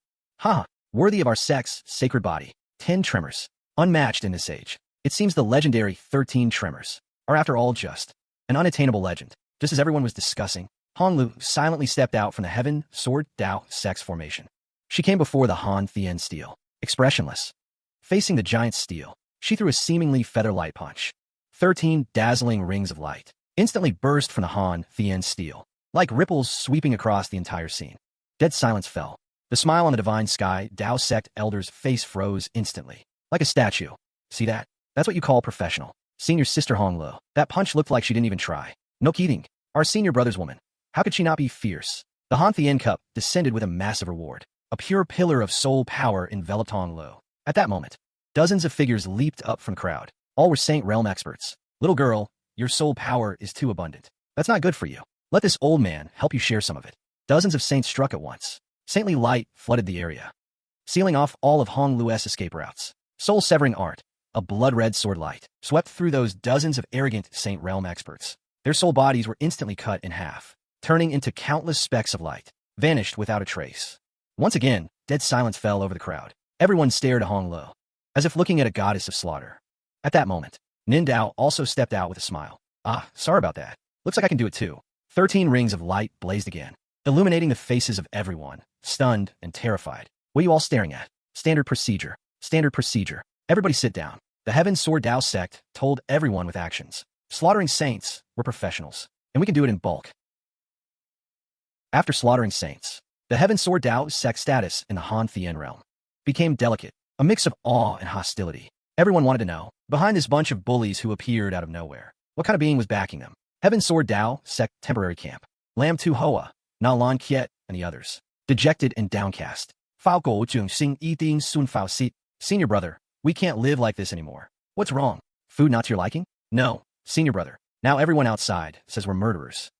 A: Worthy of our sect's sacred body. 10 tremors. Unmatched in this age. It seems the legendary 13 tremors are after all just an unattainable legend. Just as everyone was discussing, Honglu silently stepped out from the Heaven Sword Dao Sect's formation. She came before the Han Thien steel, expressionless. Facing the giant steel, She threw a seemingly feather-light punch. 13 dazzling rings of light instantly burst from the Han Thien steel, like ripples sweeping across the entire scene. Dead silence fell. The smile on the divine sky Dao Sect elder's face froze instantly, like a statue. See that? That's what you call professional. Senior sister Hong Lo. That punch looked like she didn't even try. No kidding. Our senior brother's woman. How could she not be fierce? The Han Thien cup descended with a massive reward. A pure pillar of soul power enveloped Hong Lo. At that moment, dozens of figures leaped up from the crowd. All were Saint Realm experts. Little girl, your soul power is too abundant. That's not good for you. Let this old man help you share some of it. Dozens of saints struck at once. Saintly light flooded the area, sealing off all of Hong Lu's escape routes. Soul-severing art, a blood-red sword light, swept through those dozens of arrogant Saint Realm experts. Their soul bodies were instantly cut in half, turning into countless specks of light, vanished without a trace. Once again, dead silence fell over the crowd. Everyone stared at Hong Lo, as if looking at a goddess of slaughter. At that moment, Nin Dao also stepped out with a smile. Ah, sorry about that. Looks like I can do it too. 13 rings of light blazed again, illuminating the faces of everyone, stunned and terrified. What are you all staring at? Standard procedure. Standard procedure. Everybody sit down. The Heaven Sword Dao Sect told everyone with actions. Slaughtering saints, we're professionals, and we can do it in bulk. After slaughtering saints, the Heaven Sword Dao Sect status in the Han Thien realm became delicate, a mix of awe and hostility. Everyone wanted to know, behind this bunch of bullies who appeared out of nowhere, what kind of being was backing them? Heaven Sword Dao Sect temporary camp. Lam Tu Hoa, Na Lan Kiet, and the others. Dejected and downcast. Bố Trường Sinh eating sun Fao Sit. Senior brother, we can't live like this anymore. What's wrong? Food not to your liking? No, senior brother. Now everyone outside says we're murderers.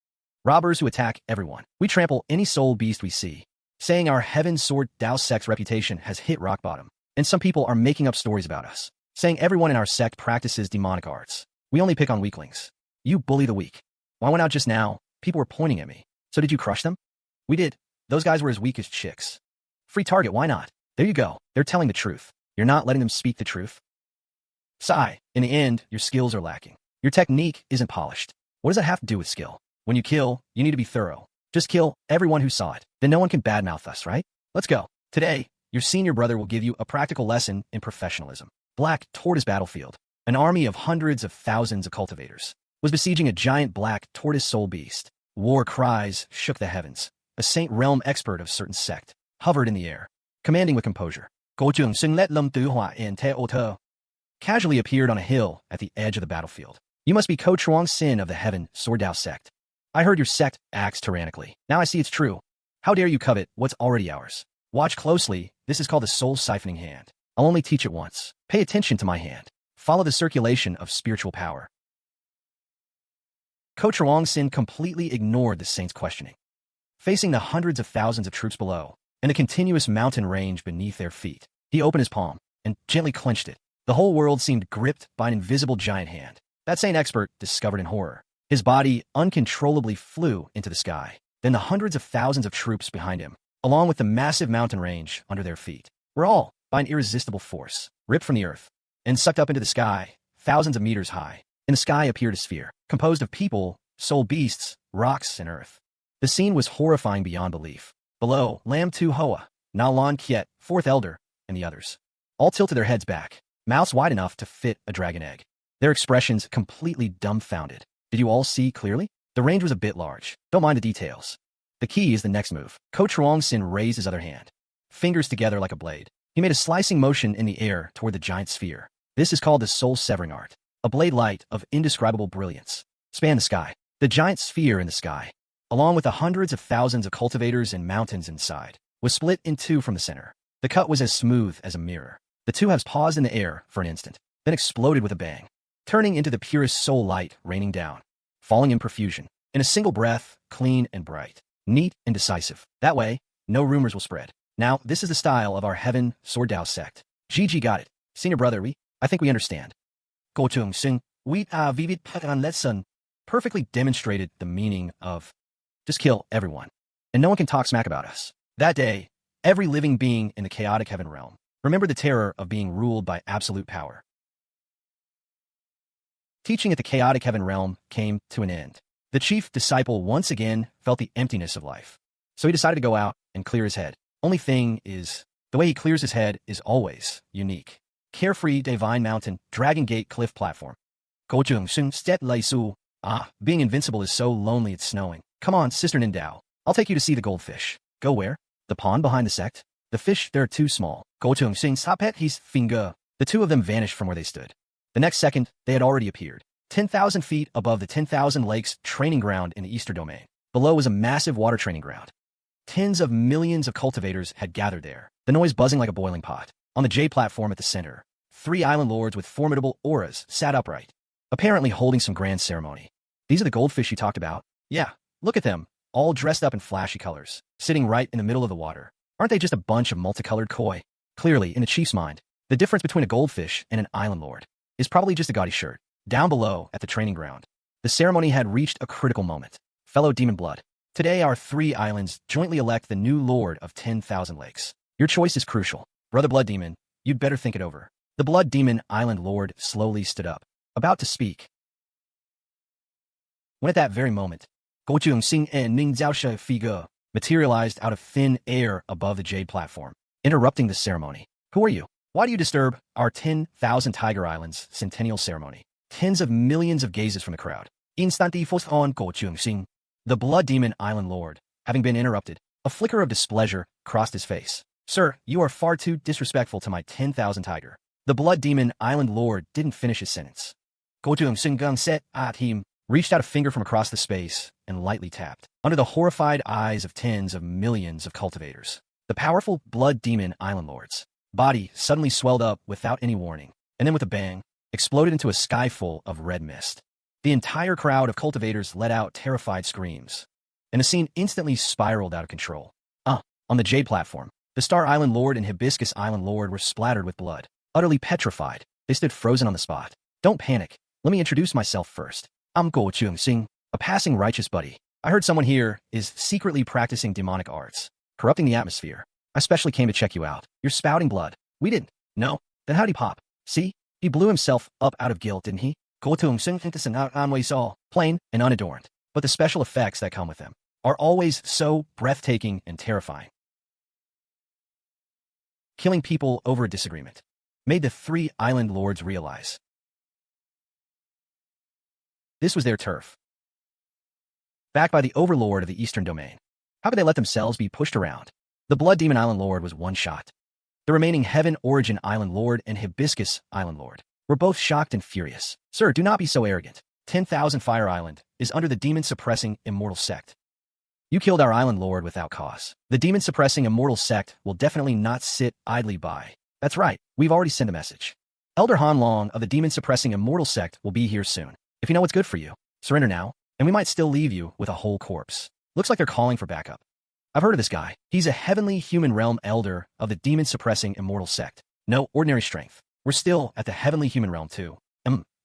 A: Robbers who attack everyone. We trample any soul beast we see. Saying our Heaven Sword Dao Sect's reputation has hit rock bottom. And some people are making up stories about us. Saying everyone in our sect practices demonic arts. We only pick on weaklings. You bully the weak. When I went out just now, people were pointing at me. So did you crush them? We did. Those guys were as weak as chicks. Free target, why not? There you go. They're telling the truth. You're not letting them speak the truth. Sigh. In the end, your skills are lacking. Your technique isn't polished. What does that have to do with skill? When you kill, you need to be thorough. Just kill everyone who saw it. Then no one can badmouth us, right? Let's go. Today, your senior brother will give you a practical lesson in professionalism. Black Tortoise Battlefield. An army of hundreds of thousands of cultivators was besieging a giant black tortoise soul beast. War cries shook the heavens. A Saint Realm expert of certain sect hovered in the air, commanding with composure. Bố Trường Sinh let Lum Donghua in te auto. Casually appeared on a hill at the edge of the battlefield. You must be Cultivation Sin of the Heaven Sword Dao Sect. I heard your sect acts tyrannically. Now I see it's true. How dare you covet what's already ours? Watch closely. This is called the soul siphoning hand. I'll only teach it once. Pay attention to my hand. Follow the circulation of spiritual power. Cultivation Sin completely ignored the saint's questioning. Facing the hundreds of thousands of troops below, and the continuous mountain range beneath their feet, he opened his palm and gently clenched it. The whole world seemed gripped by an invisible giant hand. That saint expert discovered in horror. His body uncontrollably flew into the sky. Then the hundreds of thousands of troops behind him, along with the massive mountain range under their feet, were all, by an irresistible force, ripped from the earth and sucked up into the sky, thousands of meters high. In the sky appeared a sphere, composed of people, soul beasts, rocks, and earth. The scene was horrifying beyond belief. Below, Lam Tu Hoa, Na Lan Kiet, Fourth Elder, and the others, all tilted their heads back, mouths wide enough to fit a dragon egg. Their expressions completely dumbfounded. Did you all see clearly? The range was a bit large. Don't mind the details. The key is the next move. Cultivation Sin raised his other hand, fingers together like a blade. He made a slicing motion in the air toward the giant sphere. This is called the soul-severing art. A blade light of indescribable brilliance spanned the sky. The giant sphere in the sky, along with the hundreds of thousands of cultivators and mountains inside, was split in two from the center. The cut was as smooth as a mirror. The two halves paused in the air for an instant, then exploded with a bang, turning into the purest soul light raining down, falling in profusion, in a single breath, clean and bright, neat and decisive. That way, no rumors will spread. Now, this is the style of our Heaven Sword Dao Sect. Gigi got it. Senior brother, I think we understand. Bố Trường Sinh, we vivid pattern lesson perfectly demonstrated the meaning of just kill everyone, and no one can talk smack about us. That day, every living being in the chaotic heaven realm remembered the terror of being ruled by absolute power. Teaching at the chaotic heaven realm came to an end. The chief disciple once again felt the emptiness of life, so he decided to go out and clear his head. Only thing is, the way he clears his head is always unique. Carefree Divine Mountain, Dragon Gate Cliff Platform. Gochung Shun Stet Lai Su. Ah, being invincible is so lonely it's snowing. Come on, Sister Nindao. I'll take you to see the goldfish. Go where? The pond behind the sect? The fish, they're too small. Gochung Shun Sapet his finger. The two of them vanished from where they stood. The next second, they had already appeared. 10,000 feet above the 10,000 Lakes training ground in the Eastern Domain. Below was a massive water training ground. Tens of millions of cultivators had gathered there, the noise buzzing like a boiling pot. On the J platform at the center, 3 island lords with formidable auras sat upright, apparently holding some grand ceremony. These are the goldfish you talked about? Yeah, look at them, all dressed up in flashy colors, sitting right in the middle of the water. Aren't they just a bunch of multicolored koi? Clearly, in the chief's mind, the difference between a goldfish and an island lord is probably just a gaudy shirt. Down below, at the training ground, the ceremony had reached a critical moment. Fellow demon blood, today our 3 islands jointly elect the new lord of 10,000 lakes. Your choice is crucial. Brother Blood Demon, you'd better think it over. The Blood Demon Island Lord slowly stood up, about to speak. When at that very moment, Gochung Sing and Ning Zhaoshe figure materialized out of thin air above the jade platform, interrupting the ceremony. Who are you? Why do you disturb our 10,000 Tiger Islands centennial ceremony? Tens of millions of gazes from the crowd. Instanti forced on Gochung Sing. The Blood Demon Island Lord, having been interrupted, a flicker of displeasure crossed his face. Sir, you are far too disrespectful to my 10,000 tiger. The Blood Demon Island Lord didn't finish his sentence. Gotung Sungung set at him, reached out a finger from across the space, and lightly tapped. Under the horrified eyes of tens of millions of cultivators, the powerful Blood Demon Island Lord's body suddenly swelled up without any warning, and then with a bang, exploded into a sky full of red mist. The entire crowd of cultivators let out terrified screams, and the scene instantly spiraled out of control. On the Jade platform, the Star Island Lord and Hibiscus Island Lord were splattered with blood. Utterly petrified, they stood frozen on the spot. Don't panic. Let me introduce myself first. I'm Gochung Sing, a passing righteous buddy. I heard someone here is secretly practicing demonic arts, corrupting the atmosphere. I specially came to check you out. You're spouting blood. We didn't. No? Then how'd he pop? See? He blew himself up out of guilt, didn't he? Gochung Sing all plain and unadorned. But the special effects that come with them are always so breathtaking and terrifying. Killing people over a disagreement made the 3 island lords realize this was their turf. Backed by the overlord of the Eastern Domain, how could they let themselves be pushed around? The Blood Demon Island Lord was one shot. The remaining Heaven Origin Island Lord and Hibiscus Island Lord were both shocked and furious. Sir, do not be so arrogant. 10,000 Fire Island is under the demon-suppressing immortal sect. You killed our island lord without cause. The demon-suppressing immortal sect will definitely not sit idly by. That's right, we've already sent a message. Elder Han Long of the demon-suppressing immortal sect will be here soon. If you know what's good for you, surrender now, and we might still leave you with a whole corpse. Looks like they're calling for backup. I've heard of this guy. He's a heavenly human realm elder of the demon-suppressing immortal sect. No ordinary strength. We're still at the heavenly human realm too.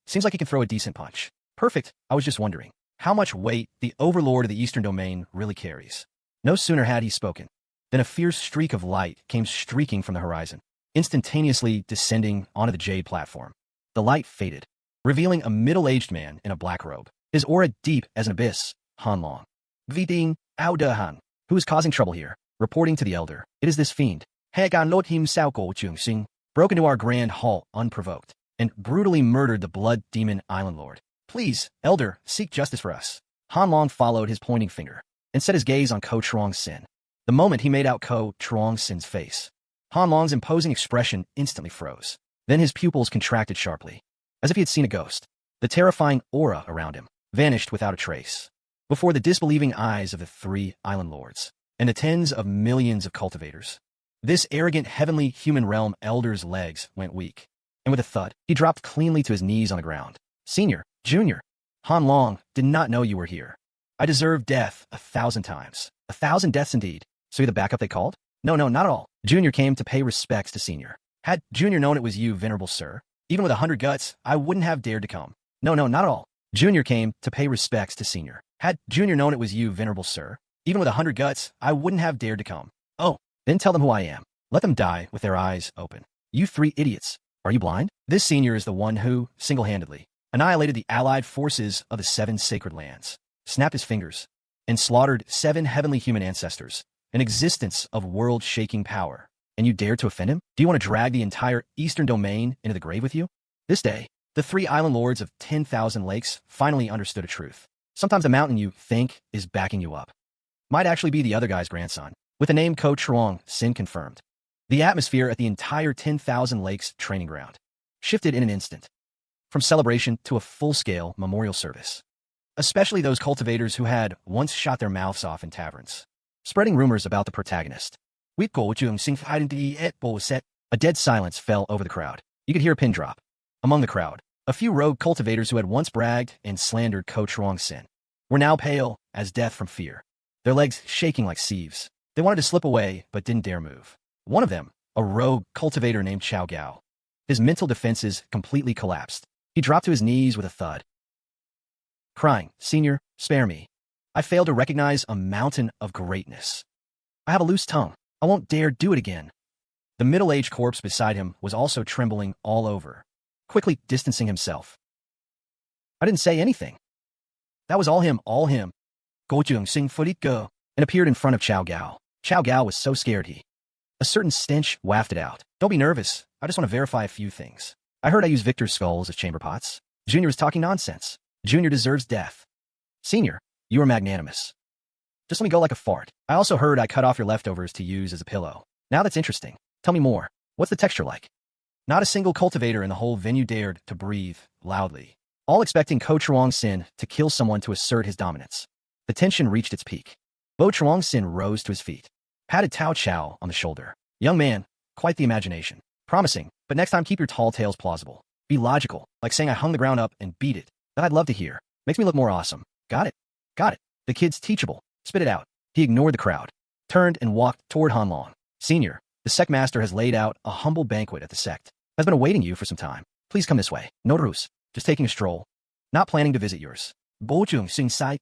A: Seems like he can throw a decent punch. Perfect, I was just wondering how much weight the overlord of the Eastern Domain really carries. No sooner had he spoken than a fierce streak of light came streaking from the horizon, instantaneously descending onto the Jade platform. The light faded, revealing a middle-aged man in a black robe, his aura deep as an abyss. Han Long. Viding Han, who is causing trouble here, reporting to the elder. It is this fiend. Hagan Lot himself Gochung Sing, broke into our grand hall unprovoked, and brutally murdered the Blood Demon Island Lord. Please, Elder, seek justice for us. Han Long followed his pointing finger and set his gaze on Ko Truong Sin. The moment he made out Ko Truong Sin's face, Han Long's imposing expression instantly froze. Then his pupils contracted sharply, as if he had seen a ghost. The terrifying aura around him vanished without a trace, before the disbelieving eyes of the 3 island lords and the tens of millions of cultivators. This arrogant heavenly human realm elder's legs went weak, and with a thud, he dropped cleanly to his knees on the ground. Senior, Junior, Han Long, did not know you were here. I deserve death 1,000 times. 1,000 deaths indeed. So you're the backup they called? No, not at all. Junior came to pay respects to Senior. Had Junior known it was you, venerable sir, even with 100 guts, I wouldn't have dared to come. No, not at all. Junior came to pay respects to Senior. Had Junior known it was you, venerable sir, even with 100 guts, I wouldn't have dared to come. Oh, then tell them who I am. Let them die with their eyes open. You 3 idiots. Are you blind? This Senior is the one who, single-handedly, annihilated the allied forces of the 7 sacred lands, snapped his fingers, and slaughtered 7 heavenly human ancestors, an existence of world-shaking power. and you dared to offend him? Do you want to drag the entire eastern domain into the grave with you? This day, the 3 island lords of 10,000 lakes finally understood a truth. Sometimes the mountain you think is backing you up might actually be the other guy's grandson, with the name Cultivation Sin confirmed. The atmosphere at the entire 10,000 lakes training ground shifted in an instant, from celebration to a full-scale memorial service. Especially those cultivators who had once shot their mouths off in taverns, spreading rumors about the protagonist. A dead silence fell over the crowd. You could hear a pin drop. Among the crowd, a few rogue cultivators who had once bragged and slandered Cultivation Sin were now pale as death from fear, their legs shaking like sieves. They wanted to slip away, but didn't dare move. One of them, a rogue cultivator named Chao Gao, his mental defenses completely collapsed. He dropped to his knees with a thud, crying, "Senior, spare me. I failed to recognize a mountain of greatness. I have a loose tongue. I won't dare do it again." The middle-aged corpse beside him was also trembling all over, quickly distancing himself. "I didn't say anything. That was all him. Bố Trường Sinh and appeared in front of Chao Gao. Chao Gao was so scared a certain stench wafted out. "Don't be nervous. I just want to verify a few things. I heard I use Victor's skulls as chamber pots. Junior is talking nonsense. Junior deserves death. Senior, you are magnanimous. Just let me go like a fart. I also heard I cut off your leftovers to use as a pillow. Now that's interesting. Tell me more. What's the texture like?" Not a single cultivator in the whole venue dared to breathe loudly, all expecting Cultivation Sin to kill someone to assert his dominance. The tension reached its peak. Bố Trường Sinh rose to his feet, patted Tao Chao on the shoulder. "Young man, quite the imagination. Promising, but next time keep your tall tales plausible. Be logical, like saying I hung the ground up and beat it. That I'd love to hear. Makes me look more awesome. Got it? Got it." The kid's teachable. Spit it out. He ignored the crowd, turned and walked toward Hanlong. "Senior, the Sect Master has laid out a humble banquet at the Sect. Has been awaiting you for some time. Please come this way. No ruse. Just taking a stroll. Not planning to visit yours." Bố Trường Sinh site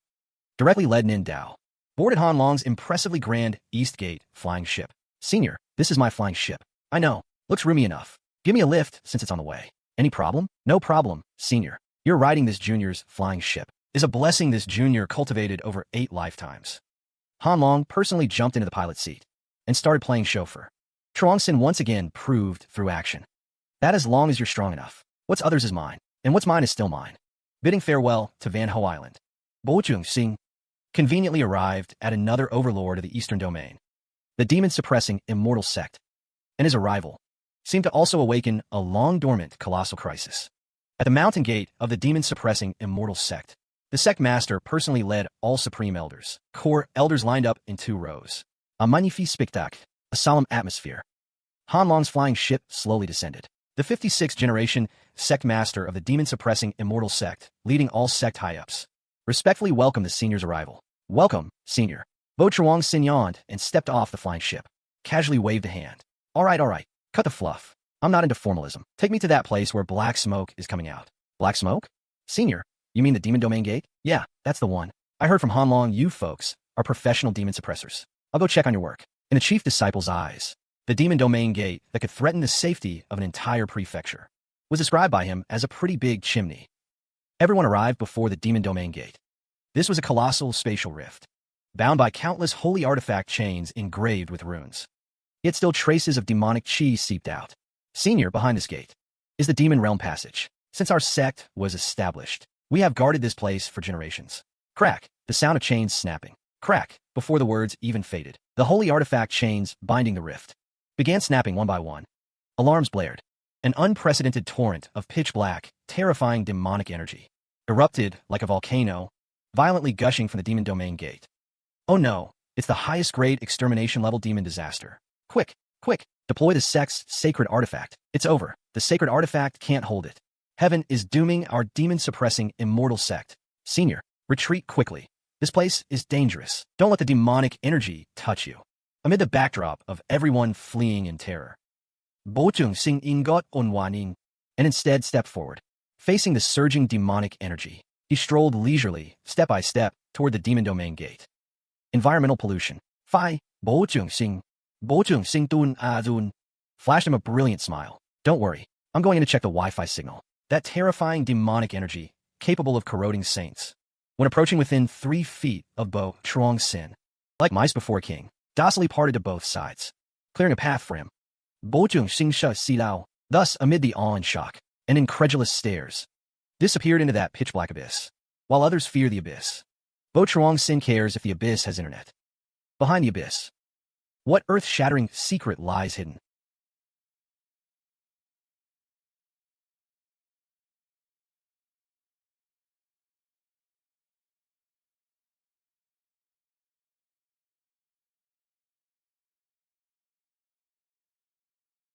A: directly led Nin Dao, boarded Hanlong's impressively grand East Gate flying ship. "Senior, this is my flying ship. I know. Looks roomy enough. Give me a lift since it's on the way. Any problem?" "No problem, Senior. You're riding this junior's flying ship. Is a blessing this junior cultivated over 8 lifetimes." Hanlong personally jumped into the pilot's seat and started playing chauffeur. Chuang Sin once again proved through action that as long as you're strong enough, what's others is mine, and what's mine is still mine. Bidding farewell to Van Ho Island, Bố Trường Sinh conveniently arrived at another overlord of the Eastern Domain, the demon-suppressing immortal sect, and his arrival seemed to also awaken a long-dormant colossal crisis. At the mountain gate of the demon-suppressing immortal sect, the sect master personally led all supreme elders. Core elders lined up in 2 rows. A magnifique spectacle, a solemn atmosphere. Hanlong's flying ship slowly descended. The 56th generation sect master of the demon-suppressing immortal sect, leading all sect high-ups, respectfully welcomed the senior's arrival. "Welcome, Senior." Bố Trường Sinh yawned and stepped off the flying ship, casually waved a hand. All right. Cut the fluff. I'm not into formalism. Take me to that place where black smoke is coming out." "Black smoke? Senior, you mean the demon domain gate?" "Yeah, that's the one. I heard from Hanlong you folks are professional demon suppressors. I'll go check on your work." In the chief disciple's eyes, the demon domain gate that could threaten the safety of an entire prefecture was described by him as a pretty big chimney. Everyone arrived before the demon domain gate. This was a colossal spatial rift, bound by countless holy artifact chains engraved with runes. Yet still traces of demonic chi seeped out. "Senior, behind this gate is the demon realm passage. Since our sect was established, we have guarded this place for generations." Crack, the sound of chains snapping. Crack, before the words even faded. The holy artifact chains binding the rift began snapping one by one. Alarms blared. An unprecedented torrent of pitch-black, terrifying demonic energy erupted like a volcano, violently gushing from the demon domain gate. "Oh no, it's the highest grade extermination level demon disaster. Quick, deploy the sect's sacred artifact. It's over. The sacred artifact can't hold it. Heaven is dooming our demon-suppressing immortal sect. Senior, retreat quickly. This place is dangerous. Don't let the demonic energy touch you." Amid the backdrop of everyone fleeing in terror, Bố Trường Sinh ingot onwaning, and instead stepped forward. Facing the surging demonic energy, he strolled leisurely, step by step, toward the demon domain gate. Environmental pollution. Bố Trường Sinh dun adun, flashed him a brilliant smile. "Don't worry, I'm going in to check the Wi-Fi signal." That terrifying demonic energy, capable of corroding saints, when approaching within 3 feet of Bố Trường Sinh, like mice before a king, docilely parted to both sides, clearing a path for him. Bố Trường Sinh sha si lao. Thus, amid the awe and shock, and incredulous stares, disappeared into that pitch-black abyss, while others fear the abyss. Bố Trường Sinh cares if the abyss has internet. Behind the abyss, what earth-shattering secret lies hidden?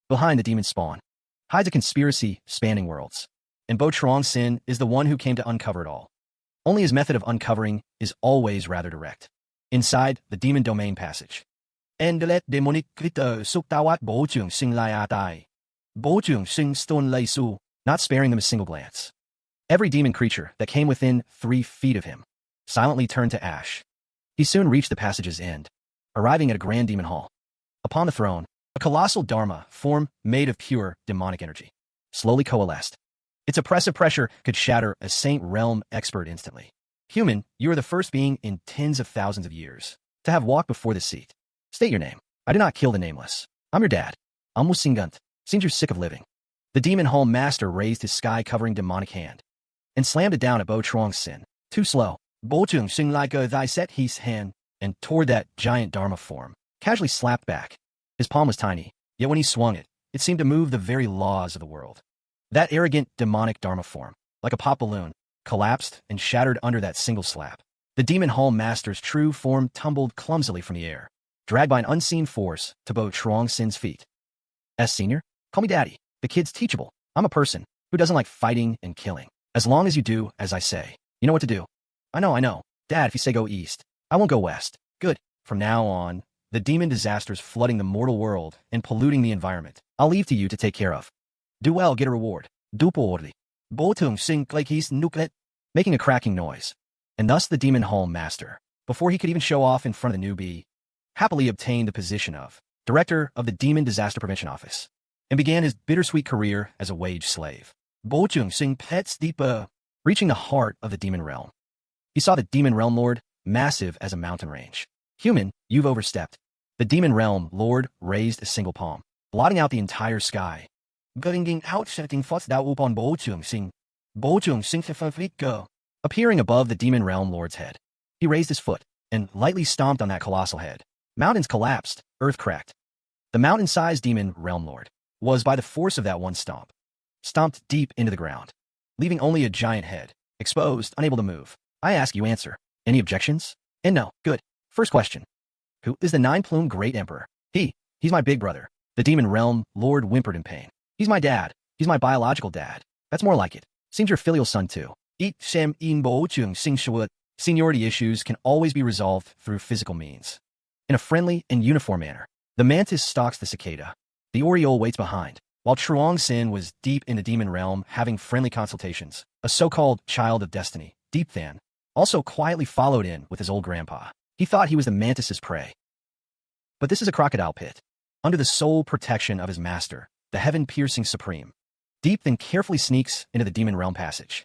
A: Behind the demon spawn hides a conspiracy spanning worlds, and Bố Trường Sinh is the one who came to uncover it all. Only his method of uncovering is always rather direct. Inside the demon domain passage. Endelet demonic glitter suktawat Bố Trường Sinh lai atai. Bố Trường Sinh stone lay su, not sparing them a single glance. Every demon creature that came within 3 feet of him silently turned to ash. He soon reached the passage's end, arriving at a grand demon hall. Upon the throne, a colossal dharma form made of pure demonic energy slowly coalesced. Its oppressive pressure could shatter a saint realm expert instantly. Human, you are the first being in tens of thousands of years to have walked before this seat. State your name. I do not kill the nameless. I'm your dad. I'm Musingunt. Seems you're sick of living. The demon hall master raised his sky-covering demonic hand and slammed it down at Bố Trường Sinh. Too slow. Bố Trường Sinh like a thy set his hand and toward that giant dharma form, casually slapped back. His palm was tiny, yet when he swung it, it seemed to move the very laws of the world. That arrogant, demonic dharma form, like a pop balloon, collapsed and shattered under that single slap. The demon hall master's true form tumbled clumsily from the air, dragged by an unseen force to Bố Trường Sing's feet. Senior? Call me daddy. The kid's teachable. I'm a person who doesn't like fighting and killing. As long as you do as I say. You know what to do. I know. Dad, if you say go east, I won't go west. Good. From now on, the demon disasters flooding the mortal world and polluting the environment, I'll leave to you to take care of. Do well, get a reward. Duporli. Bố Trường Sinh like he's nuclear, making a cracking noise. And thus the demon hall master, before he could even show off in front of the newbie, happily obtained the position of director of the Demon Disaster Prevention Office and began his bittersweet career as a wage slave. Bố Trường Sinh pets deeper, reaching the heart of the demon realm. He saw the demon realm lord, massive as a mountain range. Human, you've overstepped. The demon realm lord raised a single palm, blotting out the entire sky. Going out setting thoughts thou upon Bố Trường Sinh. Bố Trường Sinh appearing above the demon realm lord's head. He raised his foot and lightly stomped on that colossal head. Mountains collapsed, earth cracked. The mountain-sized demon realm lord was, by the force of that one stomp, stomped deep into the ground, leaving only a giant head, exposed, unable to move. I ask, you answer. Any objections? And no. Good. First question. Who is the 9-plumed Great Emperor? He's my big brother. The demon realm lord whimpered in pain. He's my dad. He's my biological dad. That's more like it. Seems your filial son too. Bố Trường Sinh. Seniority issues can always be resolved through physical means. In a friendly and uniform manner, the mantis stalks the cicada. The oriole waits behind, while Trường Sinh was deep in the demon realm having friendly consultations. A so-called child of destiny, Deep Than, also quietly followed in with his old grandpa. He thought he was the mantis's prey. But this is a crocodile pit. Under the sole protection of his master, the heaven-piercing supreme, Deep Than carefully sneaks into the demon realm passage.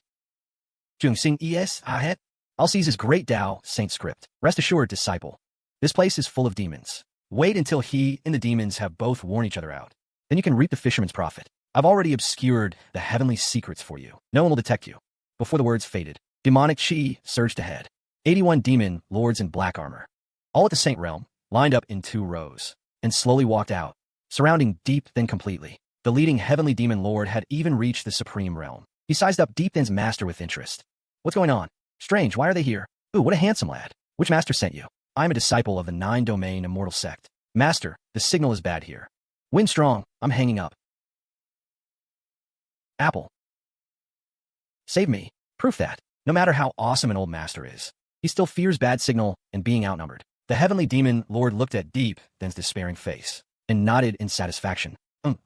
A: Trường Sinh ahead. I'll seize his great Tao Saint script. Rest assured, disciple. This place is full of demons. Wait until he and the demons have both worn each other out. Then you can reap the fisherman's profit. I've already obscured the heavenly secrets for you. No one will detect you. Before the words faded, demonic chi surged ahead. 81 demon lords in black armor, all at the Saint realm, lined up in 2 rows, and slowly walked out, surrounding Deep Than completely. The leading heavenly demon lord had even reached the supreme realm. He sized up Deep Than's master with interest. What's going on? Strange, why are they here? Ooh, what a handsome lad. Which master sent you? I'm a disciple of the 9-domain immortal sect. Master, the signal is bad here. Wind strong, I'm hanging up. Apple. Save me. Proof that, no matter how awesome an old master is, he still fears bad signal and being outnumbered. The heavenly demon lord looked at Deep Than's despairing face and nodded in satisfaction.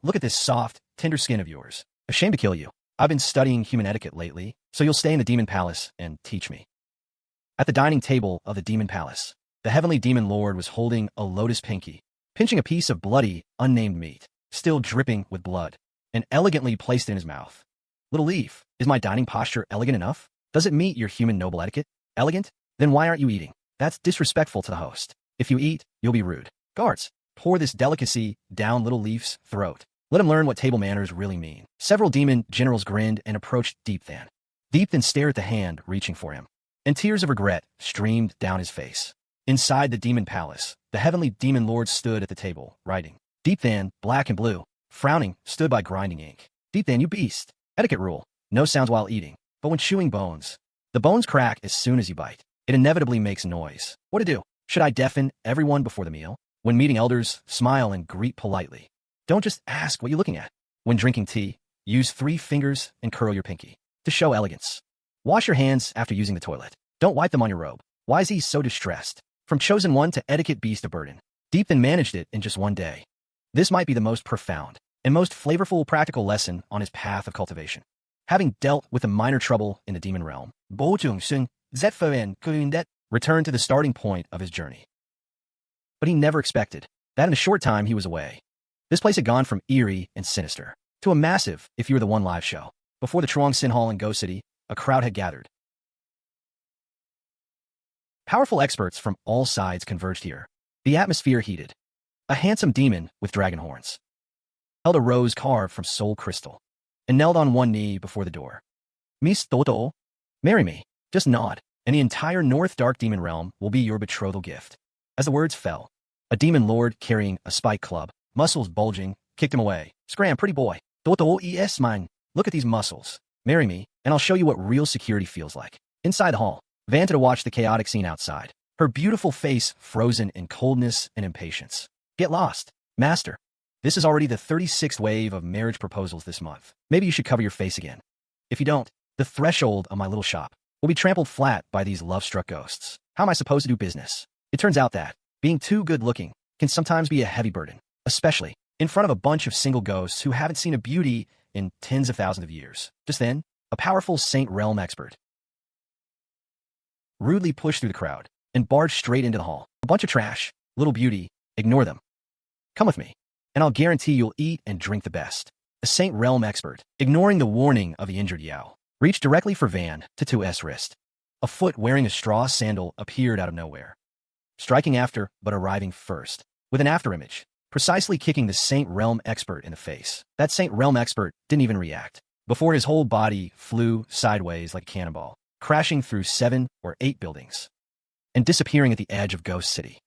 A: Look at this soft, tender skin of yours. Ashamed to kill you. I've been studying human etiquette lately, so you'll stay in the demon palace and teach me. At the dining table of the demon palace, the heavenly demon lord was holding a lotus pinky, pinching a piece of bloody, unnamed meat, still dripping with blood, and elegantly placed in his mouth. Little leaf, is my dining posture elegant enough? Does it meet your human noble etiquette? Elegant? Then why aren't you eating? That's disrespectful to the host. If you eat, you'll be rude. Guards, Pour this delicacy down little Leaf's throat. Let him learn what table manners really mean. Several demon generals grinned and approached Deepthan. Deepthan stared at the hand reaching for him, and tears of regret streamed down his face. Inside the demon palace, the heavenly demon lord stood at the table, writing. Deepthan, black and blue, frowning, stood by grinding ink. Deepthan, you beast. Etiquette rule. No sounds while eating, but when chewing bones. The bones crack as soon as you bite. It inevitably makes noise. What to do? Should I deafen everyone before the meal? When meeting elders, smile and greet politely. Don't just ask what you're looking at. When drinking tea, use 3 fingers and curl your pinky to show elegance. Wash your hands after using the toilet. Don't wipe them on your robe. Why is he so distressed? From chosen one to etiquette beast of burden. Deepthan managed it in just one day. This might be the most profound and most flavorful practical lesson on his path of cultivation. Having dealt with the minor trouble in the demon realm, Bố Trường Sinh returned to the starting point of his journey. But he never expected that in a short time he was away. This place had gone from eerie and sinister to a massive, if you were the one live show. Before the Truong Sin Hall in Ghost City, a crowd had gathered. Powerful experts from all sides converged here. The atmosphere heated. A handsome demon with dragon horns held a rose carved from soul crystal and knelt on one knee before the door. Miss Toto, marry me. Just nod, and the entire North Dark Demon Realm will be your betrothal gift. As the words fell, a demon lord carrying a spike club, muscles bulging, kicked him away. Scram, pretty boy. Toto es mine. Look at these muscles. Marry me, and I'll show you what real security feels like. Inside the hall, Vanta watched the chaotic scene outside, her beautiful face frozen in coldness and impatience. Get lost, master. This is already the 36th wave of marriage proposals this month. Maybe you should cover your face again. If you don't, the threshold of my little shop will be trampled flat by these love-struck ghosts. How am I supposed to do business? It turns out that being too good-looking can sometimes be a heavy burden, especially in front of a bunch of single ghosts who haven't seen a beauty in tens of thousands of years. Just then, a powerful Saint Realm expert rudely pushed through the crowd and barged straight into the hall. A bunch of trash, little beauty, ignore them. Come with me, and I'll guarantee you'll eat and drink the best. A Saint Realm expert, ignoring the warning of the injured Yao, reached directly for Van Tatu's wrist. A foot wearing a straw sandal appeared out of nowhere, striking after but arriving first, with an afterimage, precisely kicking the Saint Realm expert in the face. That Saint Realm expert didn't even react, before his whole body flew sideways like a cannonball, crashing through 7 or 8 buildings, and disappearing at the edge of Ghost City.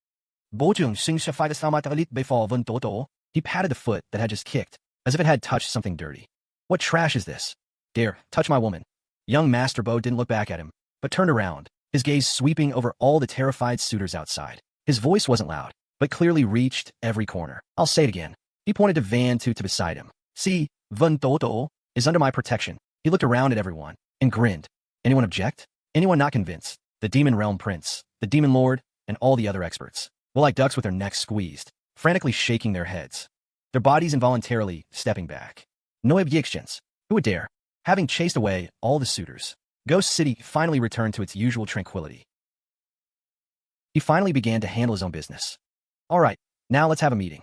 A: He patted the foot that had just kicked, as if it had touched something dirty. What trash is this? Dare touch my woman. Young Master Bo didn't look back at him, but turned around, his gaze sweeping over all the terrified suitors outside. His voice wasn't loud, but clearly reached every corner. I'll say it again. He pointed to Van Tu to beside him. See, Van Toto is under my protection. He looked around at everyone and grinned. Anyone object? Anyone not convinced? The Demon Realm Prince, the Demon Lord, and all the other experts were like ducks with their necks squeezed, frantically shaking their heads, their bodies involuntarily stepping back. No objections. Who would dare? Having chased away all the suitors, Ghost City finally returned to its usual tranquility. He finally began to handle his own business. All right, now let's have a meeting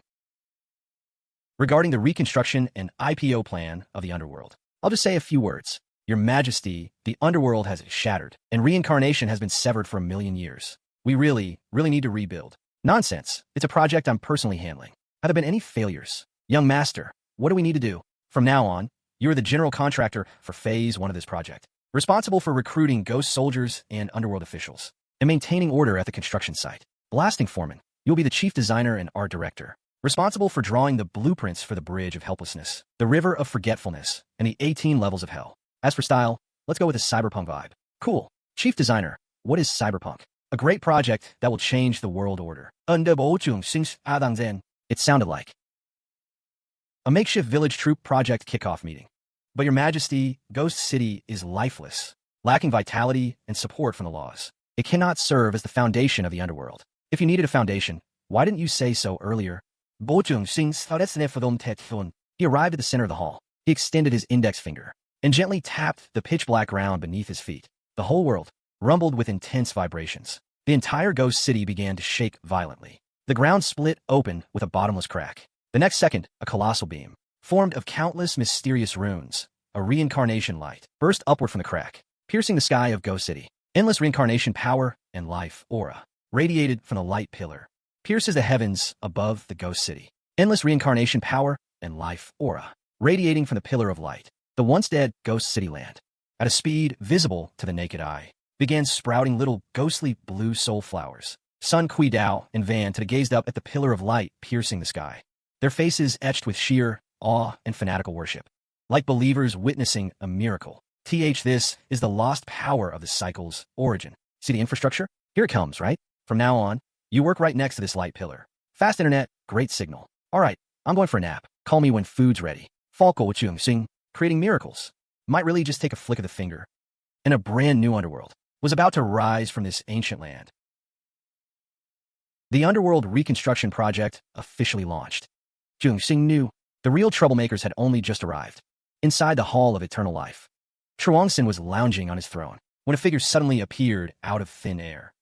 A: regarding the reconstruction and IPO plan of the Underworld. I'll just say a few words. Your Majesty, the Underworld has shattered, and reincarnation has been severed for 1,000,000 years. We really need to rebuild. Nonsense. It's a project I'm personally handling. Have there been any failures? Young Master, what do we need to do? From now on, you're the general contractor for Phase 1 of this project, responsible for recruiting ghost soldiers and Underworld officials, and maintaining order at the construction site. Blasting Foreman, you'll be the chief designer and art director, responsible for drawing the blueprints for the Bridge of Helplessness, the River of Forgetfulness, and the 18 levels of hell. As for style, let's go with a cyberpunk vibe. Cool. Chief designer, what is cyberpunk? A great project that will change the world order. It sounded like a makeshift village troop project kickoff meeting. But Your Majesty, Ghost City is lifeless, lacking vitality and support from the laws. It cannot serve as the foundation of the Underworld. If you needed a foundation, why didn't you say so earlier? He arrived at the center of the hall. He extended his index finger and gently tapped the pitch-black ground beneath his feet. The whole world rumbled with intense vibrations. The entire Ghost City began to shake violently. The ground split open with a bottomless crack. The next second, a colossal beam, formed of countless mysterious runes, a reincarnation light, burst upward from the crack, piercing the sky of Ghost City. Endless reincarnation power and life aura radiated from the light pillar. pierces the heavens above the ghost city. Endless reincarnation power and life aura, radiating from the pillar of light. The once dead ghost city land, at a speed visible to the naked eye, began sprouting little ghostly blue soul flowers. Sun Kui Dao and Van to gazed up at the pillar of light piercing the sky, their faces etched with sheer awe and fanatical worship, like believers witnessing a miracle. This is the lost power of the cycle's origin. See the infrastructure? Here it comes, right? From now on, you work right next to this light pillar. Fast internet, great signal. All right, I'm going for a nap. Call me when food's ready. Fullepisodeshortdrama Sing, creating miracles. Might really just take a flick of the finger. And a brand new underworld was about to rise from this ancient land. The Underworld reconstruction project officially launched. Jung Sing knew the real troublemakers had only just arrived. Inside the Hall of Eternal Life, Chuangxin was lounging on his throne when a figure suddenly appeared out of thin air.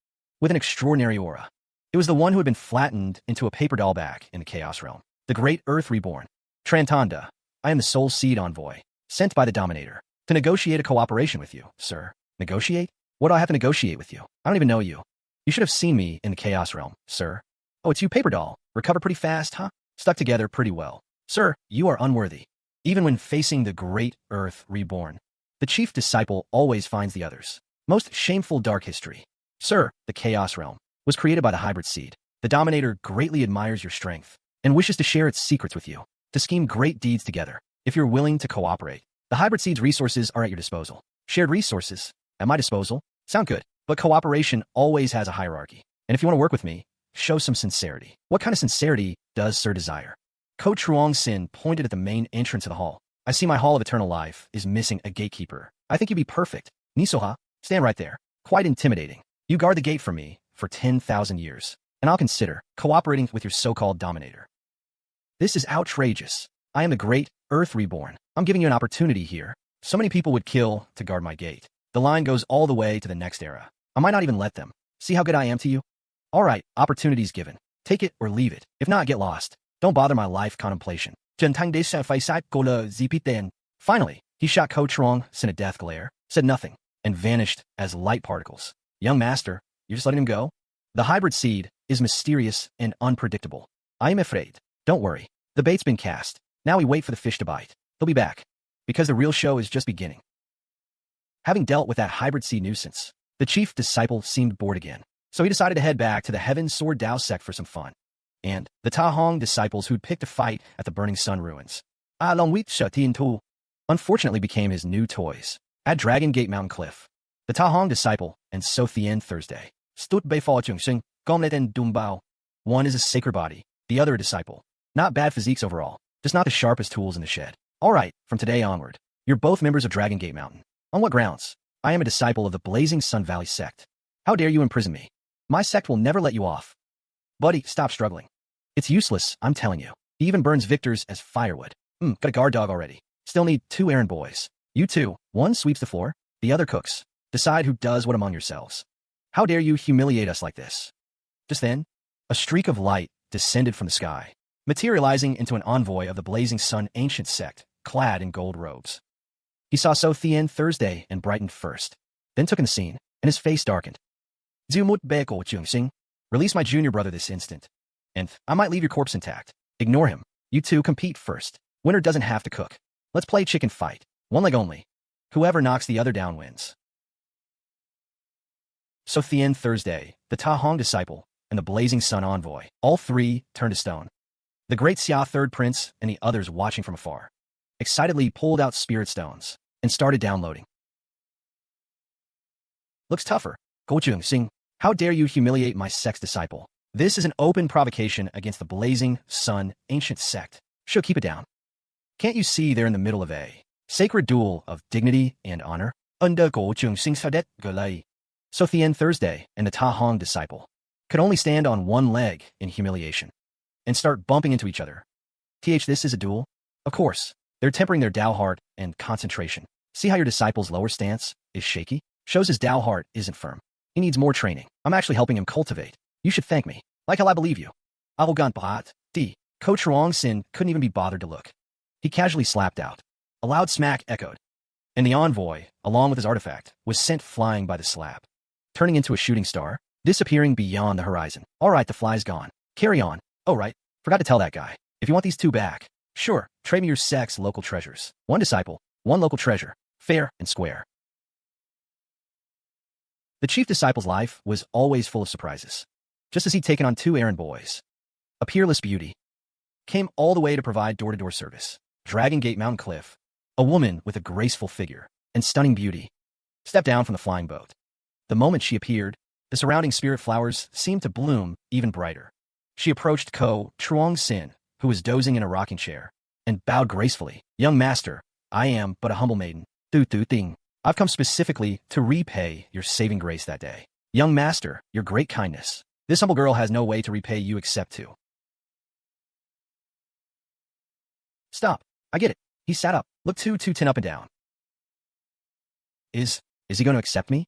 A: With an extraordinary aura, it was the one who had been flattened into a paper doll back in the Chaos Realm. The Great Earth Reborn. Trantanda, I am the Soul Seed Envoy, sent by the Dominator to negotiate a cooperation with you, sir. Negotiate? What do I have to negotiate with you? I don't even know you. You should have seen me in the Chaos Realm, sir. Oh, it's you, paper doll. Recover pretty fast, huh? Stuck together pretty well. Sir, you are unworthy. Even when facing the Great Earth Reborn, the chief disciple always finds the others. Most shameful dark history. Sir, the Chaos Realm was created by the hybrid seed. The Dominator greatly admires your strength and wishes to share its secrets with you, to scheme great deeds together. If you're willing to cooperate, the hybrid seed's resources are at your disposal. Shared resources at my disposal? Sound good. But cooperation always has a hierarchy. And if you want to work with me, show some sincerity. What kind of sincerity does Sir desire? Ko Chuangxin pointed at the main entrance of the hall. I see my Hall of Eternal Life is missing a gatekeeper. I think you'd be perfect. Nisoha, stand right there. Quite intimidating. You guard the gate for me for 10,000 years, and I'll consider cooperating with your so-called Dominator. This is outrageous. I am the Great Earth Reborn. I'm giving you an opportunity here. So many people would kill to guard my gate. The line goes all the way to the next era. I might not even let them. See how good I am to you? All right, opportunity's given. Take it or leave it. If not, get lost. Don't bother my life contemplation. Finally, he shot Ko Chuangxin a death glare, said nothing, and vanished as light particles. Young master, you're just letting him go? The hybrid seed is mysterious and unpredictable. I am afraid. Don't worry. The bait's been cast. Now we wait for the fish to bite. He'll be back. Because the real show is just beginning. Having dealt with that hybrid seed nuisance, the chief disciple seemed bored again. So he decided to head back to the Heaven Sword Dao sect for some fun. And the Ta Hong disciples who'd picked a fight at the Burning Sun ruins, unfortunately became his new toys. At Dragon Gate Mountain Cliff, the Ta Hong disciple and So Thien Thursday stood before Jungsing, Gomlet and Dumbao. One is a sacred body, the other a disciple. Not bad physiques overall, just not the sharpest tools in the shed. All right, from today onward, you're both members of Dragon Gate Mountain. On what grounds? I am a disciple of the Blazing Sun Valley sect. How dare you imprison me? My sect will never let you off. Buddy, stop struggling. It's useless, I'm telling you. He even burns victors as firewood. Got a guard dog already. Still need 2 errand boys. You two, one sweeps the floor, the other cooks. Decide who does what among yourselves. How dare you humiliate us like this? Just then, a streak of light descended from the sky, materializing into an envoy of the Blazing Sun ancient sect, clad in gold robes. He saw So Thien Thursday and brightened first, then took in the scene, and his face darkened. Zumut Beko Jungsing, release my junior brother this instant, and I might leave your corpse intact. Ignore him. You two compete first. Winner doesn't have to cook. Let's play chicken fight. One leg only. Whoever knocks the other down wins. So Thien Thursday, the Ta Hong disciple, and the Blazing Sun envoy, all three turned to stone. The great Xia Third Prince and the others watching from afar excitedly pulled out spirit stones and started downloading. Looks tougher. Go Jungsing, how dare you humiliate my sect's disciple? This is an open provocation against the Blazing Sun ancient sect. Should keep it down. Can't you see they're in the middle of a sacred duel of dignity and honor? Under Go Jungsing's Hadet Galai. So Thien Thursday and the Ta Hong disciple could only stand on one leg in humiliation and start bumping into each other. This is a duel? Of course. They're tempering their Dao heart and concentration. See how your disciple's lower stance is shaky? Shows his Dao heart isn't firm. He needs more training. I'm actually helping him cultivate. You should thank me. Like how I believe you. Arrogant brat. D. Ko Chuangxin couldn't even be bothered to look. He casually slapped out. A loud smack echoed. And the envoy, along with his artifact, was sent flying by the slap, turning into a shooting star, disappearing beyond the horizon. All right, the fly's gone. Carry on. Oh right, forgot to tell that guy. If you want these two back, sure, trade me your Sect's local treasures. One disciple, one local treasure. Fair and square. The chief disciple's life was always full of surprises. Just as he'd taken on 2 errand boys. A peerless beauty came all the way to provide door-to-door service. Dragon Gate Mountain Cliff, a woman with a graceful figure and stunning beauty, stepped down from the flying boat. The moment she appeared, the surrounding spirit flowers seemed to bloom even brighter. She approached Truong Sin, who was dozing in a rocking chair, and bowed gracefully. Young master, I am but a humble maiden. Thing. I've come specifically to repay your saving grace that day. Young master, your great kindness. This humble girl has no way to repay you except to. Stop. I get it. He sat up, looked tin up and down. Is he going to accept me?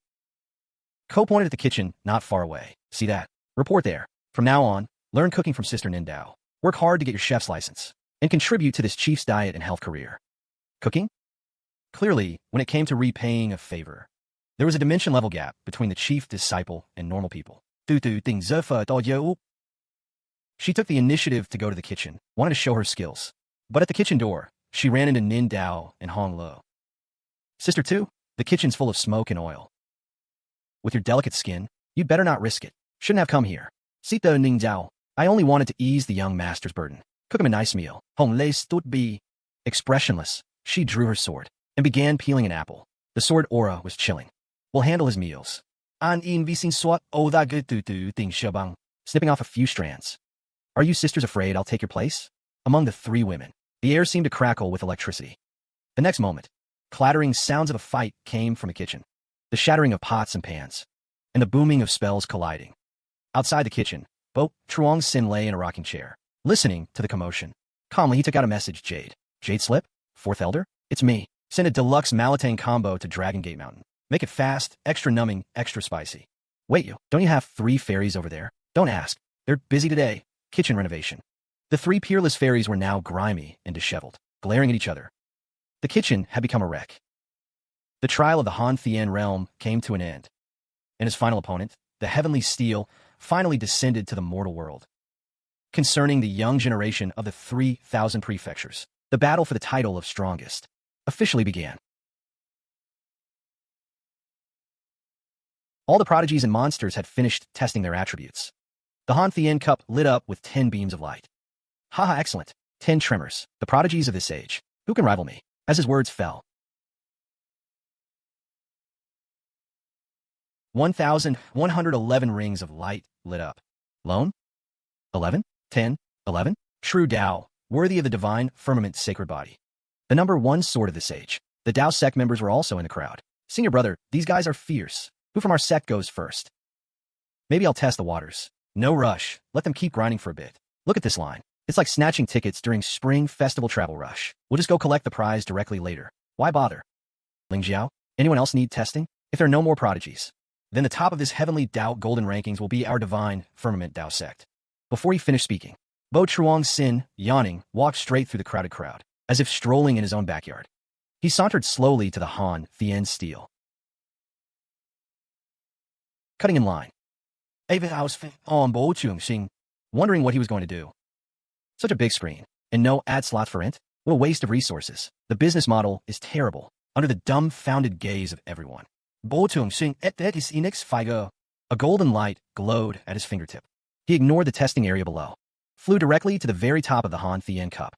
A: Ko pointed at the kitchen, not far away. See that? Report there. From now on, learn cooking from Sister Nindao. Work hard to get your chef's license, and contribute to this chief's diet and health career. Cooking? Clearly, when it came to repaying a favor, there was a dimension-level gap between the chief disciple and normal people. She took the initiative to go to the kitchen, wanted to show her skills. But at the kitchen door, she ran into Nin Dao and Hong Lo. Sister 2, the kitchen's full of smoke and oil. With your delicate skin, you'd better not risk it. Shouldn't have come here. Sita Ning Dao, I only wanted to ease the young master's burden. Cook him a nice meal. Hong Lei stood be. Expressionless, she drew her sword and began peeling an apple. The sword aura was chilling. We'll handle his meals. Snipping off a few strands. Are you sisters afraid I'll take your place? Among the 3 women, the air seemed to crackle with electricity. The next moment, clattering sounds of a fight came from the kitchen. The shattering of pots and pans, and the booming of spells colliding. Outside the kitchen, Bo Truong Sin lay in a rocking chair, listening to the commotion. Calmly, he took out a message. Jade slip? 4th Elder? It's me. Send a deluxe Malatang combo to Dragon Gate Mountain. Make it fast, extra numbing, extra spicy. Wait, don't you have 3 fairies over there? Don't ask. They're busy today. Kitchen renovation. The 3 peerless fairies were now grimy and disheveled, glaring at each other. The kitchen had become a wreck. The trial of the Han Thien realm came to an end, and his final opponent, the heavenly steel, finally descended to the mortal world. Concerning the young generation of the 3,000 prefectures, the battle for the title of strongest officially began. All the prodigies and monsters had finished testing their attributes. The Han Thien cup lit up with 10 beams of light. Haha, excellent. 10 tremors, the prodigies of this age. Who can rival me? As his words fell, 1,111 rings of light lit up. Lone? 11? 10? 11? True Tao, worthy of the divine firmament's sacred body. The number 1 sword of this age. The Tao sect members were also in the crowd. Senior brother, these guys are fierce. Who from our sect goes first? Maybe I'll test the waters. No rush. Let them keep grinding for a bit. Look at this line. It's like snatching tickets during Spring Festival Travel Rush. We'll just go collect the prize directly later. Why bother? Ling Jiao, anyone else need testing? If there are no more prodigies, then the top of this heavenly Tao golden rankings will be our divine firmament Tao sect. Before he finished speaking, Bo Truong Sin, yawning, walked straight through the crowded crowd, as if strolling in his own backyard. He sauntered slowly to the Han Thien steel, cutting in line. On Bố Trường Sinh, wondering what he was going to do. Such a big screen, and no ad slot for it? What a waste of resources. The business model is terrible, under the dumbfounded gaze of everyone. Bố Trường Sinh et is Enix Figo. A golden light glowed at his fingertip. He ignored the testing area below, flew directly to the very top of the Han Thien cup.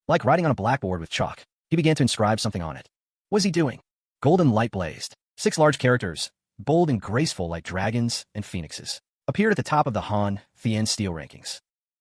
A: Like writing on a blackboard with chalk, he began to inscribe something on it. What was he doing? Golden light blazed. 6 large characters, bold and graceful like dragons and phoenixes, appeared at the top of the Han Thien steel rankings,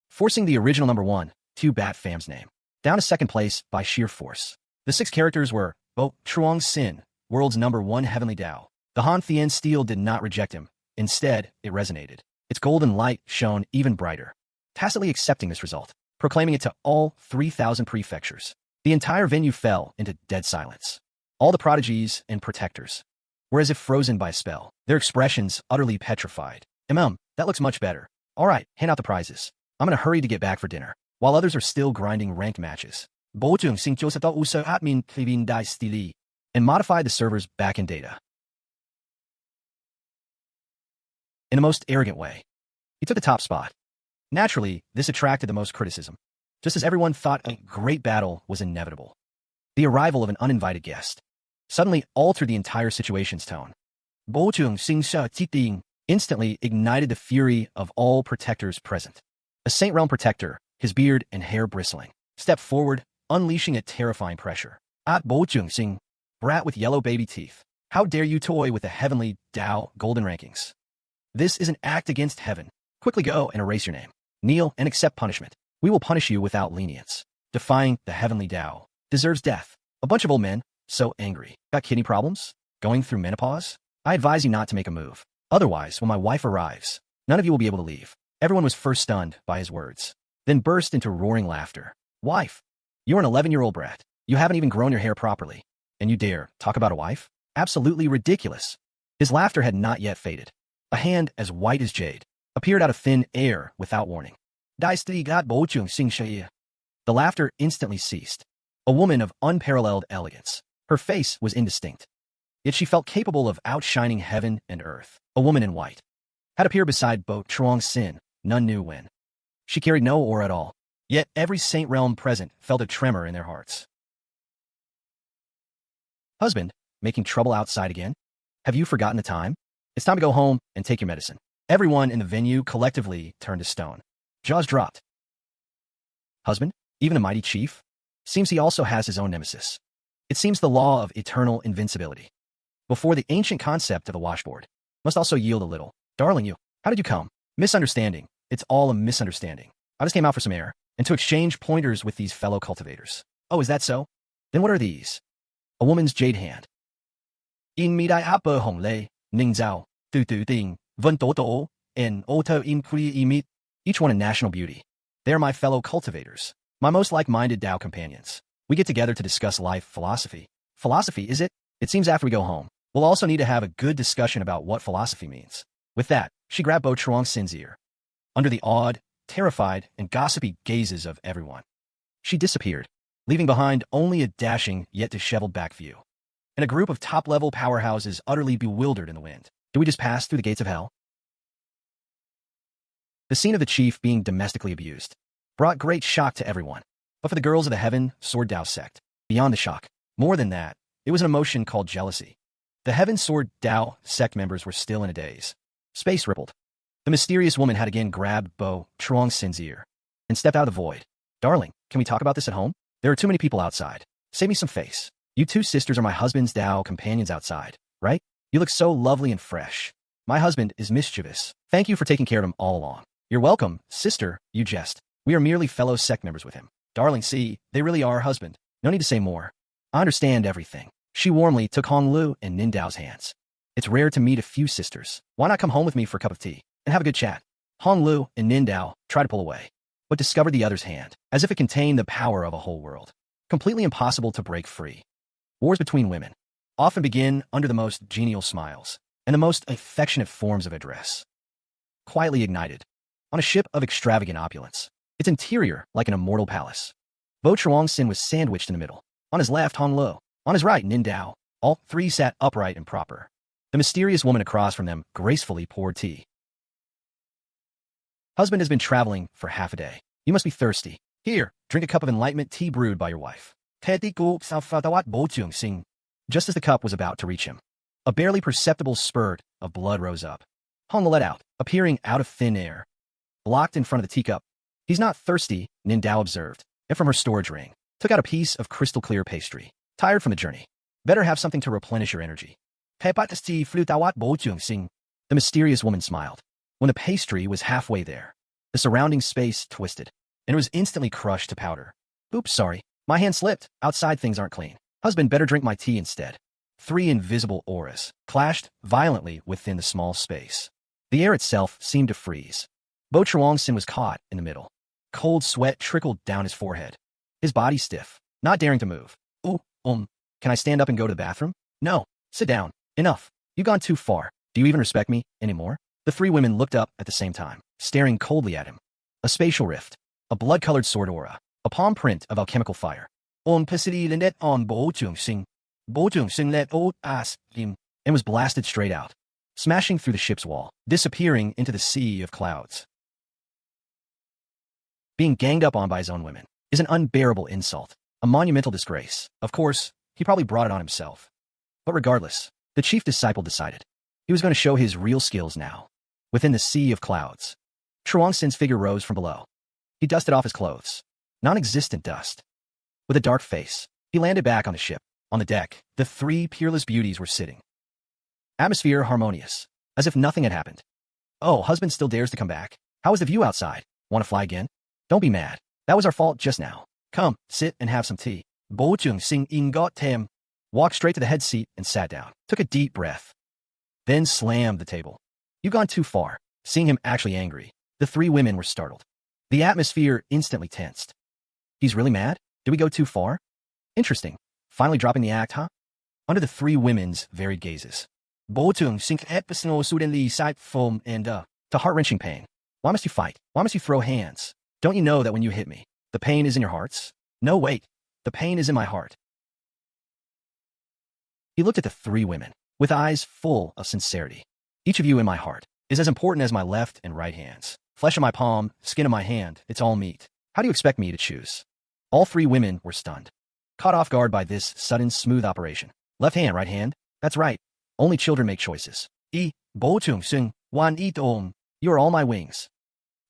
A: forcing the original number 1, Tu Bat Fam's name, down to 2nd place by sheer force. The 6 characters were Bo Truong Sin, world's number 1 heavenly Tao. The Han Thien steel did not reject him. Instead, it resonated. Its golden light shone even brighter, tacitly accepting this result, proclaiming it to all 3,000 prefectures. The entire venue fell into dead silence. All the prodigies and protectors were as if frozen by a spell, their expressions utterly petrified. That looks much better. All right, hand out the prizes. I'm in a hurry to get back for dinner, while others are still grinding ranked matches. Bố Trường Sinh uso admin Klivin Dai Stili, and modified the server's backend data. In a most arrogant way, he took the top spot. Naturally, this attracted the most criticism, just as everyone thought a great battle was inevitable. The arrival of an uninvited guest suddenly altered the entire situation's tone. Bố Trường Sinh instantly ignited the fury of all protectors present. A Saint Realm protector, his beard and hair bristling, stepped forward, unleashing a terrifying pressure. At Bố Trường Sinh, brat with yellow baby teeth, how dare you toy with the heavenly Tao golden rankings? This is an act against heaven. Quickly go and erase your name. Kneel and accept punishment. We will punish you without lenience. Defying the heavenly Tao deserves death. A bunch of old men, so angry. Got kidney problems? Going through menopause? I advise you not to make a move. Otherwise, when my wife arrives, none of you will be able to leave. Everyone was first stunned by his words, then burst into roaring laughter. Wife, you're an 11-year-old brat. You haven't even grown your hair properly. And you dare talk about a wife? Absolutely ridiculous. His laughter had not yet faded. A hand as white as jade appeared out of thin air without warning. The laughter instantly ceased. A woman of unparalleled elegance. Her face was indistinct, yet she felt capable of outshining heaven and earth. A woman in white had appeared beside Bố Trường Sinh, none knew when. She carried no aura at all, yet every Saint Realm present felt a tremor in their hearts. Husband, making trouble outside again? Have you forgotten the time? It's time to go home and take your medicine. Everyone in the venue collectively turned to stone. Jaws dropped. Husband, even a mighty chief? Seems he also has his own nemesis. It seems the law of eternal invincibility. Before the ancient concept of the washboard must also yield a little. Darling, how did you come? Misunderstanding. It's all a misunderstanding. I just came out for some air and to exchange pointers with these fellow cultivators. Oh, is that so? Then what are these? A woman's jade hand. In midai appa hong lei, ning zao, tu ding, vun do, and auto imkri imit. Each one a national beauty. They are my fellow cultivators, my most like-minded Tao companions. We get together to discuss life philosophy. Philosophy, is it? It seems after we go home, we'll also need to have a good discussion about what philosophy means. With that, she grabbed Bố Trường Sing's ear. Under the awed, terrified, and gossipy gazes of everyone, she disappeared, leaving behind only a dashing yet disheveled back view, and a group of top-level powerhouses utterly bewildered in the wind. Do we just pass through the gates of hell? The scene of the chief being domestically abused brought great shock to everyone. But for the girls of the Heaven Sword Tao sect, beyond the shock, more than that, it was an emotion called jealousy. The Heaven Sword Tao sect members were still in a daze. Space rippled. The mysterious woman had again grabbed Bố Trường Sing's ear and stepped out of the void. Darling, can we talk about this at home? There are too many people outside. Save me some face. You two sisters are my husband's Tao companions outside, right? You look so lovely and fresh. My husband is mischievous. Thank you for taking care of him all along. You're welcome, sister, you jest. We are merely fellow sect members with him. Darling, see, they really are husband. No need to say more. I understand everything. She warmly took Hong Lu and Nindao's hands. It's rare to meet a few sisters. Why not come home with me for a cup of tea and have a good chat? Hong Lu and Nindao tried to pull away, but discovered the other's hand, as if it contained the power of a whole world. Completely impossible to break free. Wars between women often begin under the most genial smiles and the most affectionate forms of address. Quietly ignited, on a ship of extravagant opulence, its interior like an immortal palace. Bố Trường Sinh was sandwiched in the middle. On his left, Hong Lu. On his right, Nindao. All three sat upright and proper. The mysterious woman across from them gracefully poured tea. Husband has been traveling for half a day. You must be thirsty. Here, drink a cup of enlightenment tea brewed by your wife. Just as the cup was about to reach him, a barely perceptible spurt of blood rose up. Hong let out, appearing out of thin air. Blocked in front of the teacup. He's not thirsty, Nindao observed, and from her storage ring, took out a piece of crystal-clear pastry. Tired from the journey. Better have something to replenish your energy. The mysterious woman smiled. When the pastry was halfway there, the surrounding space twisted, and it was instantly crushed to powder. Oops, sorry. My hand slipped. Outside things aren't clean. Husband, better drink my tea instead. 3 invisible auras clashed violently within the small space. The air itself seemed to freeze. Bố Trường Sinh was caught in the middle. Cold sweat trickled down his forehead. His body stiff, not daring to move. Can I stand up and go to the bathroom? No. Sit down. Enough. You've gone too far. Do you even respect me anymore? The 3 women looked up at the same time, staring coldly at him. A spatial rift. A blood-colored sword aura. A palm print of alchemical fire. On Bố Trường Sinh. Bố Trường Sinh let old ass him and was blasted straight out, smashing through the ship's wall, disappearing into the sea of clouds. Being ganged up on by his own women is an unbearable insult, a monumental disgrace. Of course, he probably brought it on himself. But regardless, the chief disciple decided he was going to show his real skills now. Within the sea of clouds, Chuang Xin's figure rose from below. He dusted off his clothes. Non-existent dust. With a dark face, he landed back on the ship. On the deck, the three peerless beauties were sitting. Atmosphere harmonious, as if nothing had happened. Oh, husband still dares to come back. How is the view outside? Want to fly again? Don't be mad. That was our fault just now. Come, sit and have some tea. Bố Trường Sinh got him. Walked straight to the head seat and sat down. Took a deep breath. Then slammed the table. You've gone too far. Seeing him actually angry, the three women were startled. The atmosphere instantly tensed. He's really mad? Did we go too far? Interesting. Finally dropping the act, huh? Under the three women's varied gazes, Bố Trường Sinh episno suddenly sight foam and to heart-wrenching pain. Why must you fight? Why must you throw hands? Don't you know that when you hit me, the pain is in your hearts? No, wait. The pain is in my heart. He looked at the three women, with eyes full of sincerity. Each of you in my heart is as important as my left and right hands. Flesh on my palm, skin on my hand, it's all meat. How do you expect me to choose? All three women were stunned, caught off guard by this sudden, smooth operation. Left hand, right hand? That's right. Only children make choices. Bố Trường Sinh, wan dong. You are all my wings.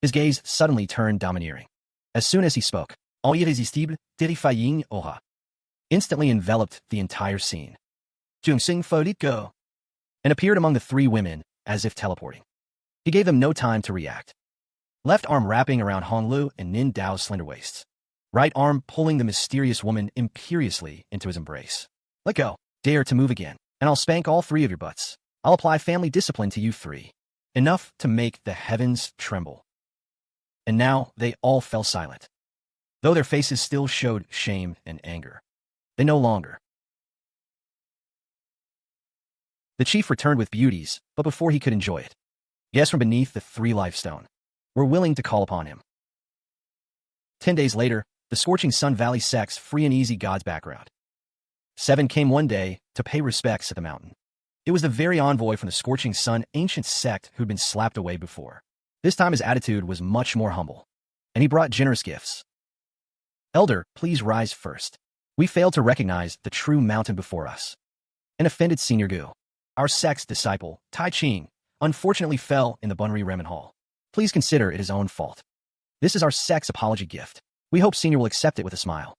A: His gaze suddenly turned domineering. As soon as he spoke, en irrésistible, terrifying aura instantly enveloped the entire scene. Trường Sinh let go, and appeared among the three women as if teleporting. He gave them no time to react. Left arm wrapping around Hong Lu and Nin Dao's slender waists. Right arm pulling the mysterious woman imperiously into his embrace. Let go. Dare to move again, and I'll spank all three of your butts. I'll apply family discipline to you three. Enough to make the heavens tremble. And now they all fell silent, though their faces still showed shame and anger. They no longer. The chief returned with beauties, but before he could enjoy it, guests from beneath the three lifestone were willing to call upon him. 10 days later, the scorching Sun Valley Sect's free and easy god's background. 7 came one day to pay respects at the mountain. It was the very envoy from the scorching sun ancient sect who'd been slapped away before. This time his attitude was much more humble, and he brought generous gifts. Elder, please rise first. We failed to recognize the true mountain before us. An offended senior gu, our sect's disciple, Tai Ching, unfortunately fell in the Bunri Remen Hall. Please consider it his own fault. This is our sect's apology gift. We hope senior will accept it with a smile.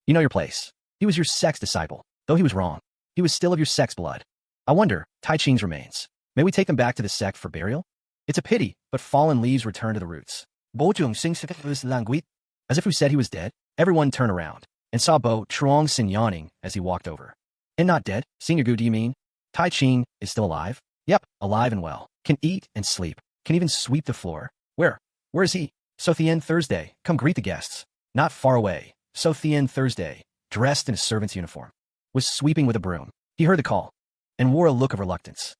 A: You know your place. He was your sect's disciple. Though he was wrong, he was still of your sect's blood. I wonder, Tai Ching's remains. May we take them back to the sect for burial? It's a pity, but fallen leaves return to the roots. Bố Trường Sinh was languid. As if who said he was dead, everyone turned around and saw Bố Trường Sinh yawning as he walked over. And not dead? Senior Gu, do you mean? Tai Ching is still alive? Yep, alive and well. Can eat and sleep. Can even sweep the floor. Where is he? Sothien Thursday, come greet the guests. Not far away, Sothien Thursday, dressed in a servant's uniform, was sweeping with a broom. He heard the call and wore a look of reluctance.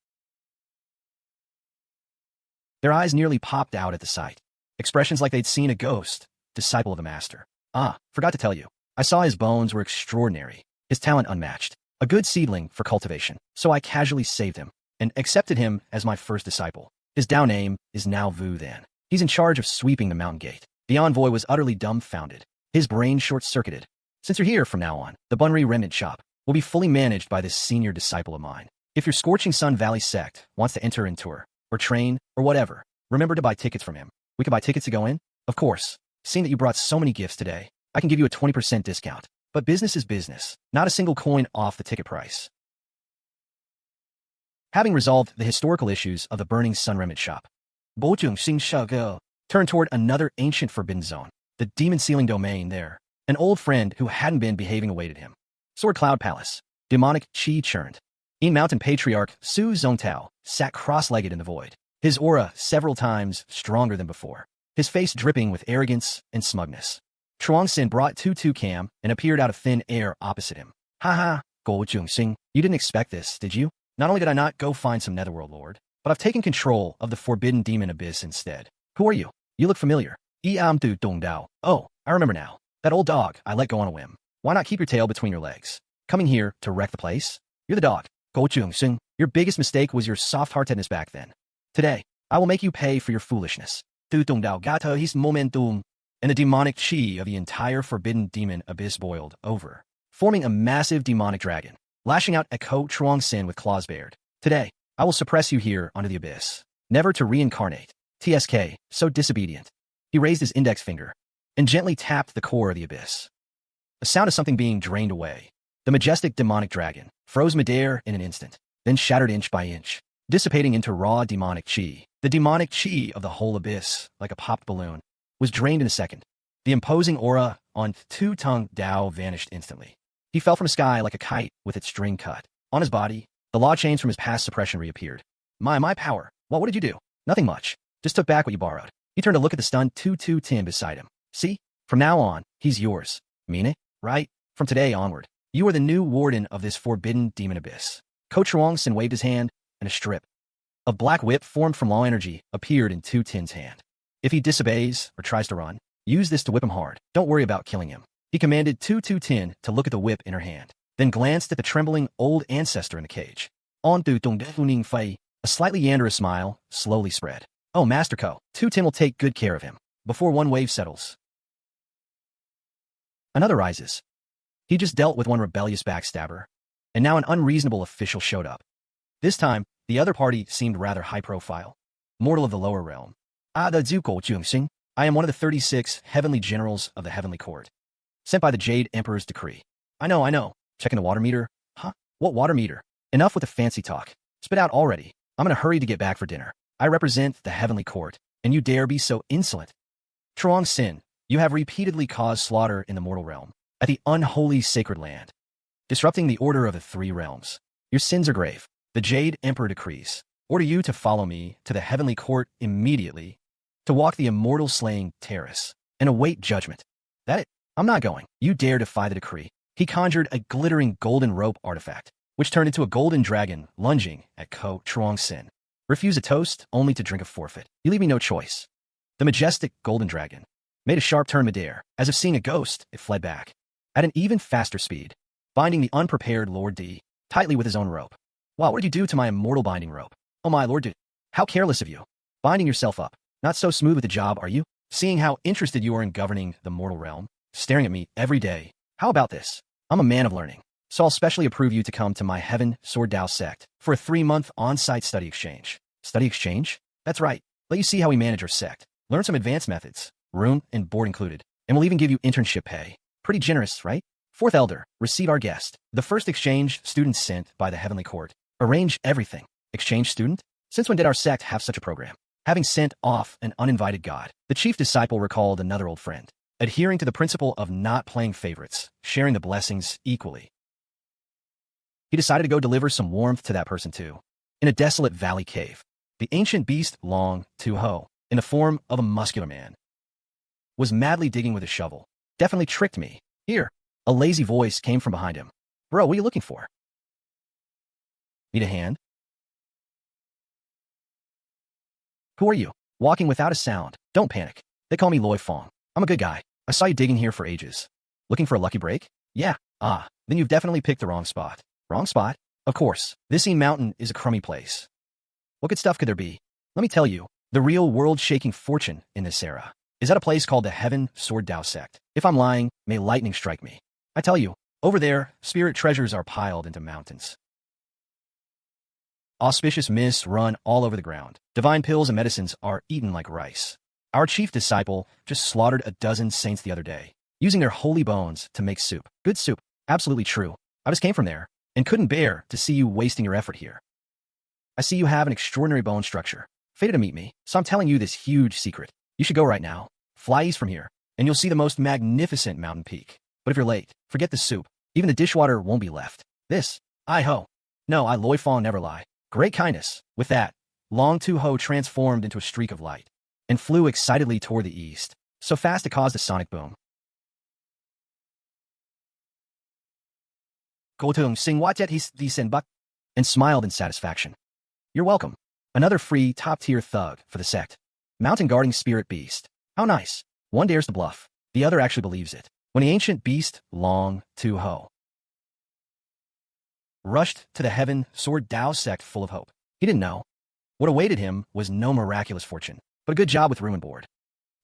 A: Their eyes nearly popped out at the sight. Expressions like they'd seen a ghost, disciple of the master. Ah, forgot to tell you. I saw his bones were extraordinary, his talent unmatched. A good seedling for cultivation. So I casually saved him and accepted him as my first disciple. His Dao name is now Vu Then. He's in charge of sweeping the mountain gate. The envoy was utterly dumbfounded. His brain short-circuited. Since you're here from now on, the Bunri Remnant shop will be fully managed by this senior disciple of mine. If your Scorching Sun Valley sect wants to enter and tour, or train, or whatever, remember to buy tickets from him. We can buy tickets to go in? Of course. Seeing that you brought so many gifts today, I can give you a 20% discount. But business is business, not a single coin off the ticket price. Having resolved the historical issues of the burning Sun Remnant shop, Bố Trường Sinh turned toward another ancient forbidden zone, the demon sealing domain there. An old friend who hadn't been behaving awaited him. Sword Cloud Palace, demonic chi churned. In Mountain Patriarch Su Zongtao sat cross-legged in the void, his aura several times stronger than before, his face dripping with arrogance and smugness. Chuang Xin brought Tu Cam and appeared out of thin air opposite him. Ha, Bố Trường Sinh, you didn't expect this, did you? Not only did I not go find some Netherworld Lord, but I've taken control of the Forbidden Demon Abyss instead. Who are you? You look familiar. Tu Dong Dao. Oh, I remember now. That old dog I let go on a whim. Why not keep your tail between your legs? Coming here to wreck the place? You're the dog. Bố Trường Sinh, your biggest mistake was your soft-heartedness back then. Today, I will make you pay for your foolishness. Tu Dong Dao gata his momentum. and the demonic chi of the entire forbidden demon abyss boiled over, forming a massive demonic dragon, lashing out at Chuang Sin with claws bared. Today, I will suppress you here under the abyss, never to reincarnate. TSK, so disobedient. He raised his index finger and gently tapped the core of the abyss. The sound of something being drained away. The majestic demonic dragon froze midair in an instant, then shattered inch by inch, dissipating into raw demonic chi. The demonic chi of the whole abyss, like a popped balloon, was drained in a second. The imposing aura on Two-Tongue Dao vanished instantly. He fell from the sky like a kite with its string cut. On his body, the law chains from his past suppression reappeared. My power. Well, what did you do? Nothing much. Just took back what you borrowed. He turned to look at the stunned Tin beside him. See? From now on, he's yours. Mean it? Right? From today onward, you are the new warden of this forbidden demon abyss. Chuang Sin waved his hand, and a strip of black whip formed from law energy appeared in Tin's hand. If he disobeys or tries to run, use this to whip him hard. Don't worry about killing him. He commanded Tin to look at the whip in her hand, then glanced at the trembling old ancestor in the cage. A slightly yanderous smile slowly spread. Oh, Master Ko, Tin will take good care of him before one wave settles. Another rises. He just dealt with one rebellious backstabber, and now an unreasonable official showed up. This time, the other party seemed rather high-profile. Mortal of the lower realm. I am one of the 36 heavenly generals of the heavenly court, sent by the Jade Emperor's decree. I know. Checking the water meter? Huh? What water meter? Enough with the fancy talk. Spit out already. I'm in a hurry to get back for dinner. I represent the heavenly court, and you dare be so insolent. Chuang Sin, you have repeatedly caused slaughter in the mortal realm, at the unholy sacred land, disrupting the order of the three realms. Your sins are grave. The Jade Emperor decrees, order you to follow me to the heavenly court immediately, to walk the immortal slaying terrace, and await judgment. That it? I'm not going. You dare defy the decree. He conjured a glittering golden rope artifact, which turned into a golden dragon lunging at Chuang Sin. Refuse a toast, only to drink a forfeit. You leave me no choice. The majestic golden dragon made a sharp turn midair. As if seeing a ghost, it fled back, at an even faster speed, binding the unprepared Lord D tightly with his own rope. Wow, what did you do to my immortal binding rope? Oh my Lord D, how careless of you. Binding yourself up. Not so smooth with the job, are you? Seeing how interested you are in governing the mortal realm, staring at me every day. How about this? I'm a man of learning, so I'll specially approve you to come to my Heaven Sword Dao sect for a 3-month on-site study exchange. Study exchange? That's right. Let you see how we manage our sect. Learn some advanced methods, room and board included, and we'll even give you internship pay. Pretty generous, right? Fourth Elder, receive our guest. The first exchange student sent by the Heavenly Court. Arrange everything. Exchange student? Since when did our sect have such a program? Having sent off an uninvited god, the chief disciple recalled another old friend, adhering to the principle of not playing favorites, sharing the blessings equally. He decided to go deliver some warmth to that person too. In a desolate valley cave, the ancient beast Long Tu-Ho, in the form of a muscular man, was madly digging with a shovel. Definitely tricked me. Here, a lazy voice came from behind him. Bro, what are you looking for? Need a hand? Who are you? Walking without a sound. Don't panic. They call me Loi Fong. I'm a good guy. I saw you digging here for ages. Looking for a lucky break? Yeah. Ah, then you've definitely picked the wrong spot. Wrong spot? Of course. This mountain is a crummy place. What good stuff could there be? Let me tell you, the real world-shaking fortune in this era is at a place called the Heaven Sword Dao sect. If I'm lying, may lightning strike me. I tell you, over there, spirit treasures are piled into mountains. Auspicious mists run all over the ground. Divine pills and medicines are eaten like rice. Our chief disciple just slaughtered a dozen saints the other day, using their holy bones to make soup. Good soup. Absolutely true. I just came from there, and couldn't bear to see you wasting your effort here. I see you have an extraordinary bone structure. Fated to meet me, so I'm telling you this huge secret. You should go right now. Fly east from here, and you'll see the most magnificent mountain peak. But if you're late, forget the soup. Even the dishwater won't be left. This, I-ho. No, I Loi Fong never lie. Great kindness. With that, Long Tu-Ho transformed into a streak of light and flew excitedly toward the east, so fast it caused a sonic boom. Gotung Sing Watet His Senbuk, and smiled in satisfaction. You're welcome. Another free top-tier thug for the sect. Mountain guarding spirit beast. How nice. One dares to bluff. The other actually believes it. When the ancient beast Long Tu-Ho rushed to the Heaven Sword Dao sect full of hope, he didn't know what awaited him was no miraculous fortune, but a good job with room and board.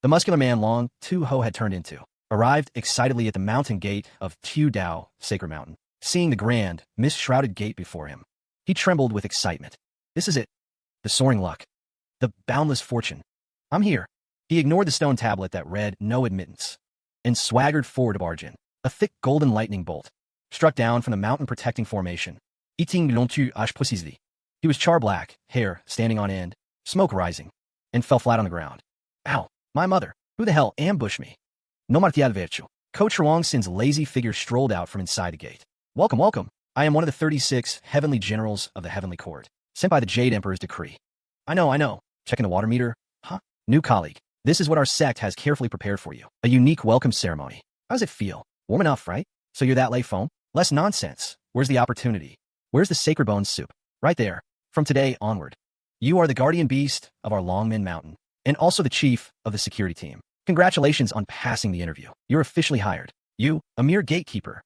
A: the muscular man Long Tu-ho had turned into, arrived excitedly at the mountain gate of Tu Dao, Sacred Mountain. Seeing the grand, mist-shrouded gate before him, he trembled with excitement. This is it. The soaring luck. The boundless fortune. I'm here. He ignored the stone tablet that read no admittance and swaggered forward to barge in. A thick golden lightning bolt struck down from the mountain-protecting formation. Eating l'ontu ash precisely. He was char-black, hair standing on end, smoke rising, and fell flat on the ground. Ow, my mother. Who the hell ambushed me? No martial virtue. Coach Chuang Sin's lazy figure strolled out from inside the gate. Welcome, welcome. I am one of the 36 heavenly generals of the heavenly court, sent by the Jade Emperor's decree. I know. Checking the water meter? Huh? New colleague. This is what our sect has carefully prepared for you. A unique welcome ceremony. How does it feel? Warm enough, right? So you're that lay foam? Less nonsense. Where's the opportunity? Where's the sacred bones soup? Right there. From today onward. You are the guardian beast of our Longmen Mountain, and also the chief of the security team. Congratulations on passing the interview. You're officially hired. You, a mere gatekeeper.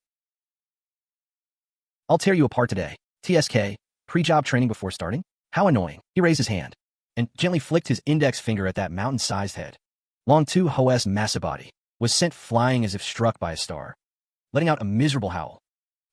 A: I'll tear you apart today. TSK, pre-job training before starting? How annoying. He raised his hand and gently flicked his index finger at that mountain-sized head. Long Tu-ho's massive body was sent flying as if struck by a star, letting out a miserable howl.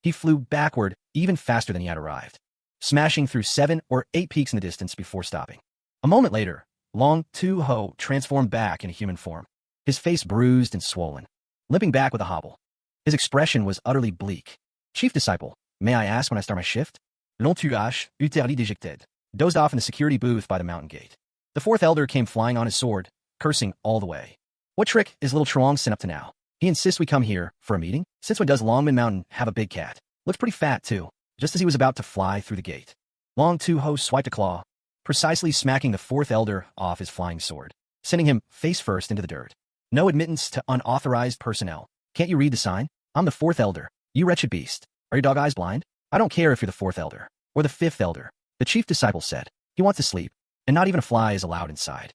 A: He flew backward even faster than he had arrived, smashing through 7 or 8 peaks in the distance before stopping. A moment later, Long Tu-ho transformed back into human form, his face bruised and swollen, limping back with a hobble. His expression was utterly bleak. Chief Disciple, may I ask when I start my shift? Long Tu-ash, utterly dejected, dozed off in the security booth by the mountain gate. The fourth elder came flying on his sword, cursing all the way. What trick is little Chuang Sin up to now? He insists we come here for a meeting? Since when does Longmen Mountain have a big cat? Looks pretty fat, too, just as he was about to fly through the gate. Long Tu-ho swiped a claw, precisely smacking the fourth elder off his flying sword, sending him face first into the dirt. No admittance to unauthorized personnel. Can't you read the sign? I'm the fourth elder. You wretched beast. Are your dog eyes blind? I don't care if you're the fourth elder or the fifth elder. The chief disciple said. He wants to sleep, and not even a fly is allowed inside.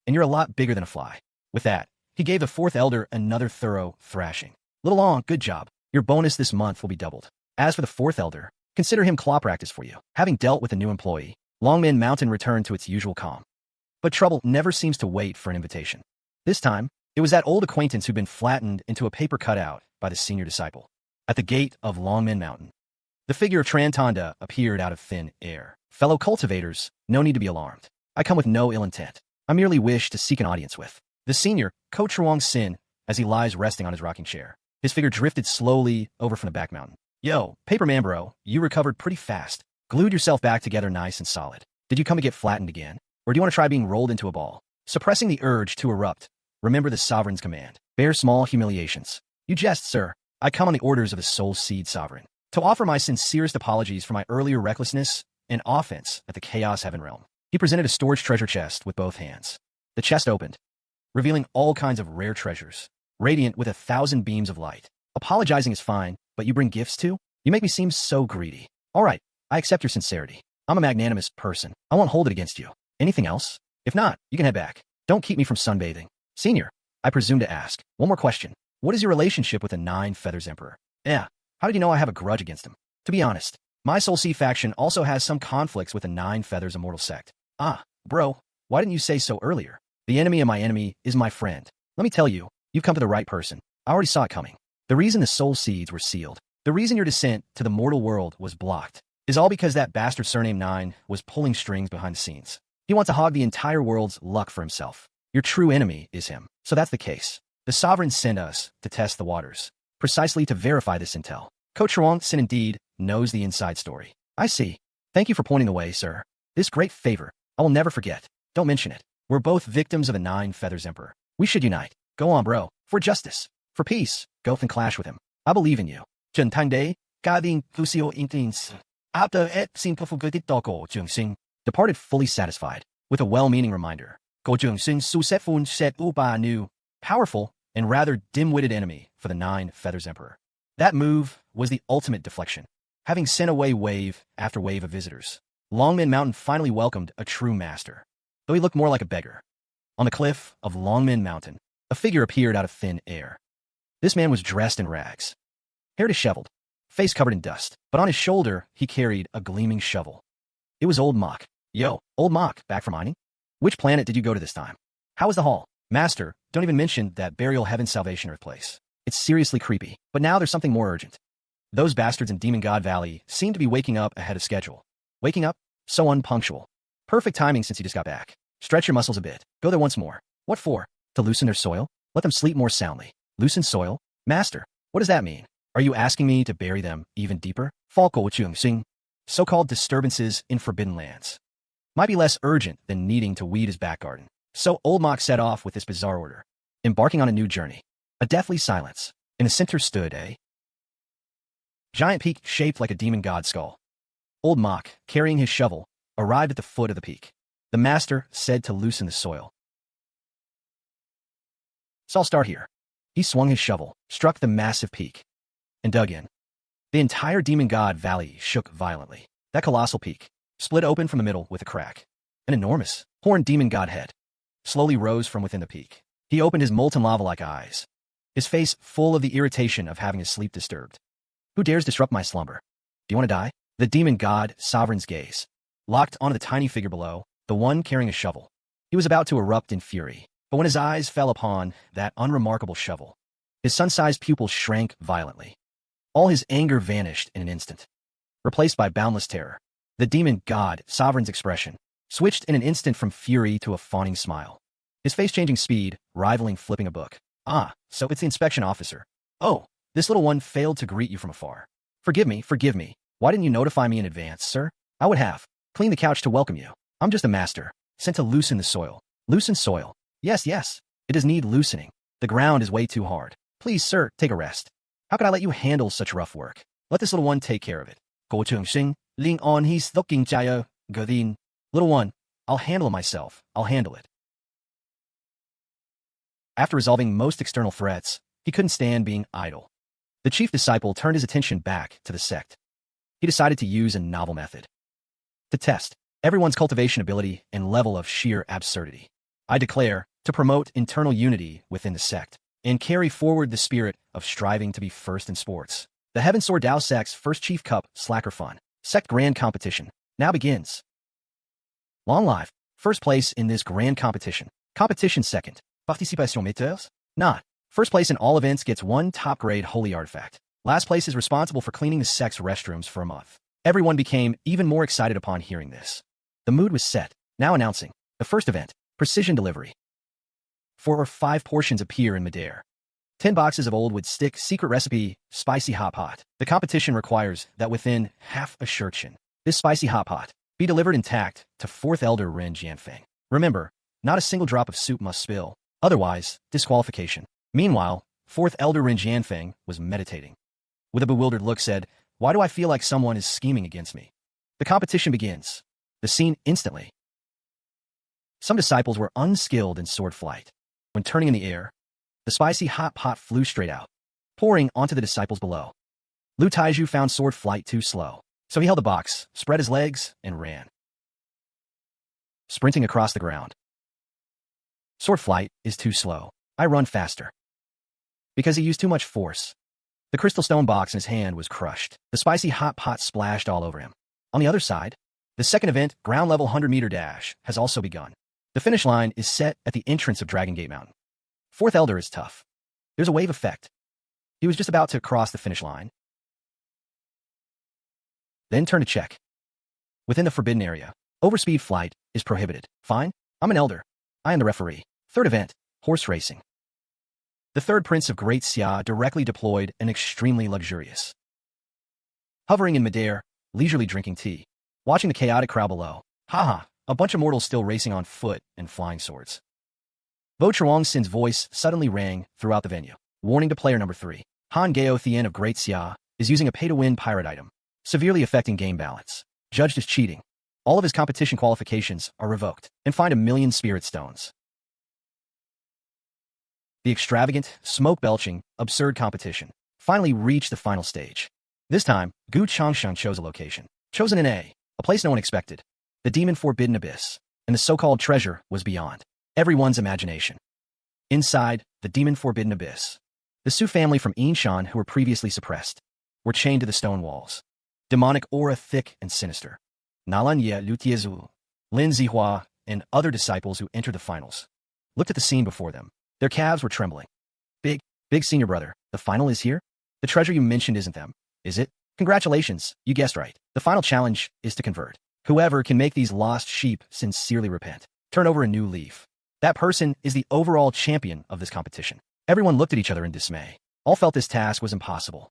A: And you're a lot bigger than a fly. With that, he gave the fourth elder another thorough thrashing. Little Long, good job. Your bonus this month will be doubled. As for the fourth elder, consider him claw practice for you. Having dealt with a new employee, Longmen Mountain returned to its usual calm. But trouble never seems to wait for an invitation. This time, it was that old acquaintance who'd been flattened into a paper cutout by the senior disciple. At the gate of Longmen Mountain, the figure of Trantanda appeared out of thin air. Fellow cultivators, no need to be alarmed. I come with no ill intent. I merely wish to seek an audience with the senior, Coach Chuang Sin, as he lies resting on his rocking chair. His figure drifted slowly over from the back mountain. Yo, Paperman bro, you recovered pretty fast. Glued yourself back together nice and solid. Did you come to get flattened again? Or do you want to try being rolled into a ball? Suppressing the urge to erupt, remember the sovereign's command. Bear small humiliations. You jest, sir. I come on the orders of the Soul Seed Sovereign to offer my sincerest apologies for my earlier recklessness and offense at the Chaos Heaven Realm. He presented a storage treasure chest with both hands. The chest opened, revealing all kinds of rare treasures, radiant with 1,000 beams of light. Apologizing is fine, but you bring gifts too? You make me seem so greedy. All right, I accept your sincerity. I'm a magnanimous person. I won't hold it against you. Anything else? If not, you can head back. Don't keep me from sunbathing. Senior, I presume to ask. One more question. What is your relationship with the Nine Feathers Emperor? Yeah, how did you know I have a grudge against him? To be honest, my Soul Sea faction also has some conflicts with the Nine Feathers Immortal Sect. Ah, bro, why didn't you say so earlier? The enemy of my enemy is my friend. Let me tell you, you've come to the right person. I already saw it coming. The reason the Soul Seeds were sealed, the reason your descent to the mortal world was blocked, is all because that bastard surname Nine was pulling strings behind the scenes. He wants to hog the entire world's luck for himself. Your true enemy is him. So that's the case. The Sovereign sent us to test the waters, precisely to verify this intel. Coach Chuang Sin indeed knows the inside story. I see. Thank you for pointing the way, sir. This great favor, I will never forget. Don't mention it. We're both victims of the Nine Feathers Emperor. We should unite. Go on, bro. For justice. For peace. Go and clash with him. I believe in you. Tangde, Gading Lucio Intins. After et simplified Bố Trường Sinh departed fully satisfied, with a well-meaning reminder. Bố Trường Sinh su set fun set uba new, powerful and rather dim-witted enemy for the Nine Feathers Emperor. That move was the ultimate deflection. Having sent away wave after wave of visitors, Longmen Mountain finally welcomed a true master, though he looked more like a beggar. On the cliff of Longmen Mountain, a figure appeared out of thin air. This man was dressed in rags, hair disheveled, face covered in dust, but on his shoulder he carried a gleaming shovel. It was Old Mock. Yo, Old Mock, back from mining? Which planet did you go to this time? How was the haul? Master, don't even mention that burial heaven salvation earth place. It's seriously creepy. But now there's something more urgent. Those bastards in Demon God Valley seem to be waking up ahead of schedule. Waking up? So unpunctual. Perfect timing since you just got back. Stretch your muscles a bit. Go there once more. What for? To loosen their soil? Let them sleep more soundly. Loosen soil? Master, what does that mean? Are you asking me to bury them even deeper? Fullepisodeshortdrama. So-called disturbances in forbidden lands. Might be less urgent than needing to weed his back garden. So Old Mock set off with this bizarre order, embarking on a new journey. A deathly silence. In the center stood a giant peak shaped like a demon god skull. Old Mock, carrying his shovel, arrived at the foot of the peak. The master said to loosen the soil. So I'll start here. He swung his shovel, struck the massive peak, and dug in. The entire Demon God Valley shook violently. That colossal peak split open from the middle with a crack. An enormous, horned demon god head slowly rose from within the peak. He opened his molten lava-like eyes, his face full of the irritation of having his sleep disturbed. Who dares disrupt my slumber? Do you want to die? The demon god sovereign's gaze locked onto the tiny figure below, the one carrying a shovel. He was about to erupt in fury, but when his eyes fell upon that unremarkable shovel, his sun-sized pupils shrank violently. All his anger vanished in an instant, replaced by boundless terror. The demon god sovereign's expression switched in an instant from fury to a fawning smile, his face-changing speed rivaling flipping a book. Ah, so it's the inspection officer. Oh, this little one failed to greet you from afar. Forgive me, forgive me. Why didn't you notify me in advance, sir? I would have cleaned the couch to welcome you. I'm just a master, sent to loosen the soil. Loosen soil. Yes, yes. It does need loosening. The ground is way too hard. Please, sir, take a rest. How could I let you handle such rough work? Let this little one take care of it. Bố Trường Sinh, ling on his looking jaya, godin. Little one, I'll handle it myself. I'll handle it. After resolving most external threats, he couldn't stand being idle. The chief disciple turned his attention back to the sect. He decided to use a novel method to test everyone's cultivation ability and level of sheer absurdity. I declare to promote internal unity within the sect and carry forward the spirit of striving to be first in sports. The Heaven Sword Dao Sect's first Chief Cup Slacker Fun Sect Grand Competition now begins. Long life, first place in this grand competition. Competition second. Participation metteurs? Not. First place in all events gets one top-grade holy artifact. Last place is responsible for cleaning the sect's restrooms for a month. Everyone became even more excited upon hearing this. The mood was set. Now announcing the first event, Precision Delivery. 4 or 5 portions appear in midair. 10 boxes of old wood stick secret recipe, spicy hot pot. The competition requires that within half a shirtshin, this spicy hot pot be delivered intact to 4th Elder Ren Jianfeng. Remember, not a single drop of soup must spill, otherwise, disqualification. Meanwhile, 4th Elder Ren Jianfeng was meditating. With a bewildered look said, "Why do I feel like someone is scheming against me?" The competition begins. The scene instantly. Some disciples were unskilled in sword flight. When turning in the air, the spicy hot pot flew straight out, pouring onto the disciples below. Lu Taiju found sword flight too slow, so he held the box, spread his legs, and ran, sprinting across the ground. Sword flight is too slow. I run faster. Because he used too much force. The crystal stone box in his hand was crushed. The spicy hot pot splashed all over him. On the other side, the second event, ground level 100-meter dash, has also begun. The finish line is set at the entrance of Dragon Gate Mountain. 4th Elder is tough. There's a wave effect. He was just about to cross the finish line. Then turn to check. Within the forbidden area, overspeed flight is prohibited. Fine, I'm an elder. I am the referee. Third event, horse racing. The third prince of Great Xia directly deployed and extremely luxurious. Hovering in midair, leisurely drinking tea, watching the chaotic crowd below. Haha, a bunch of mortals still racing on foot and flying swords. Bố Trường Sin's voice suddenly rang throughout the venue. Warning to player number 3. Han Gao Thien of Great Xia is using a pay-to-win pirate item, severely affecting game balance. Judged as cheating. All of his competition qualifications are revoked and fined 1,000,000 spirit stones. The extravagant, smoke-belching, absurd competition finally reached the final stage. This time, Gu Changsheng chose a location. Chosen in a place no one expected. The demon forbidden abyss, and the so-called treasure was beyond everyone's imagination. Inside the demon forbidden abyss, the Su family from Yinshan who were previously suppressed were chained to the stone walls. Demonic aura thick and sinister. Nalan Ye Lutiezu, Lin Zihua, and other disciples who entered the finals looked at the scene before them. Their calves were trembling. Big senior brother, the final is here? The treasure you mentioned isn't them, is it? Congratulations, you guessed right. The final challenge is to convert. Whoever can make these lost sheep sincerely repent, turn over a new leaf. That person is the overall champion of this competition. Everyone looked at each other in dismay. All felt this task was impossible.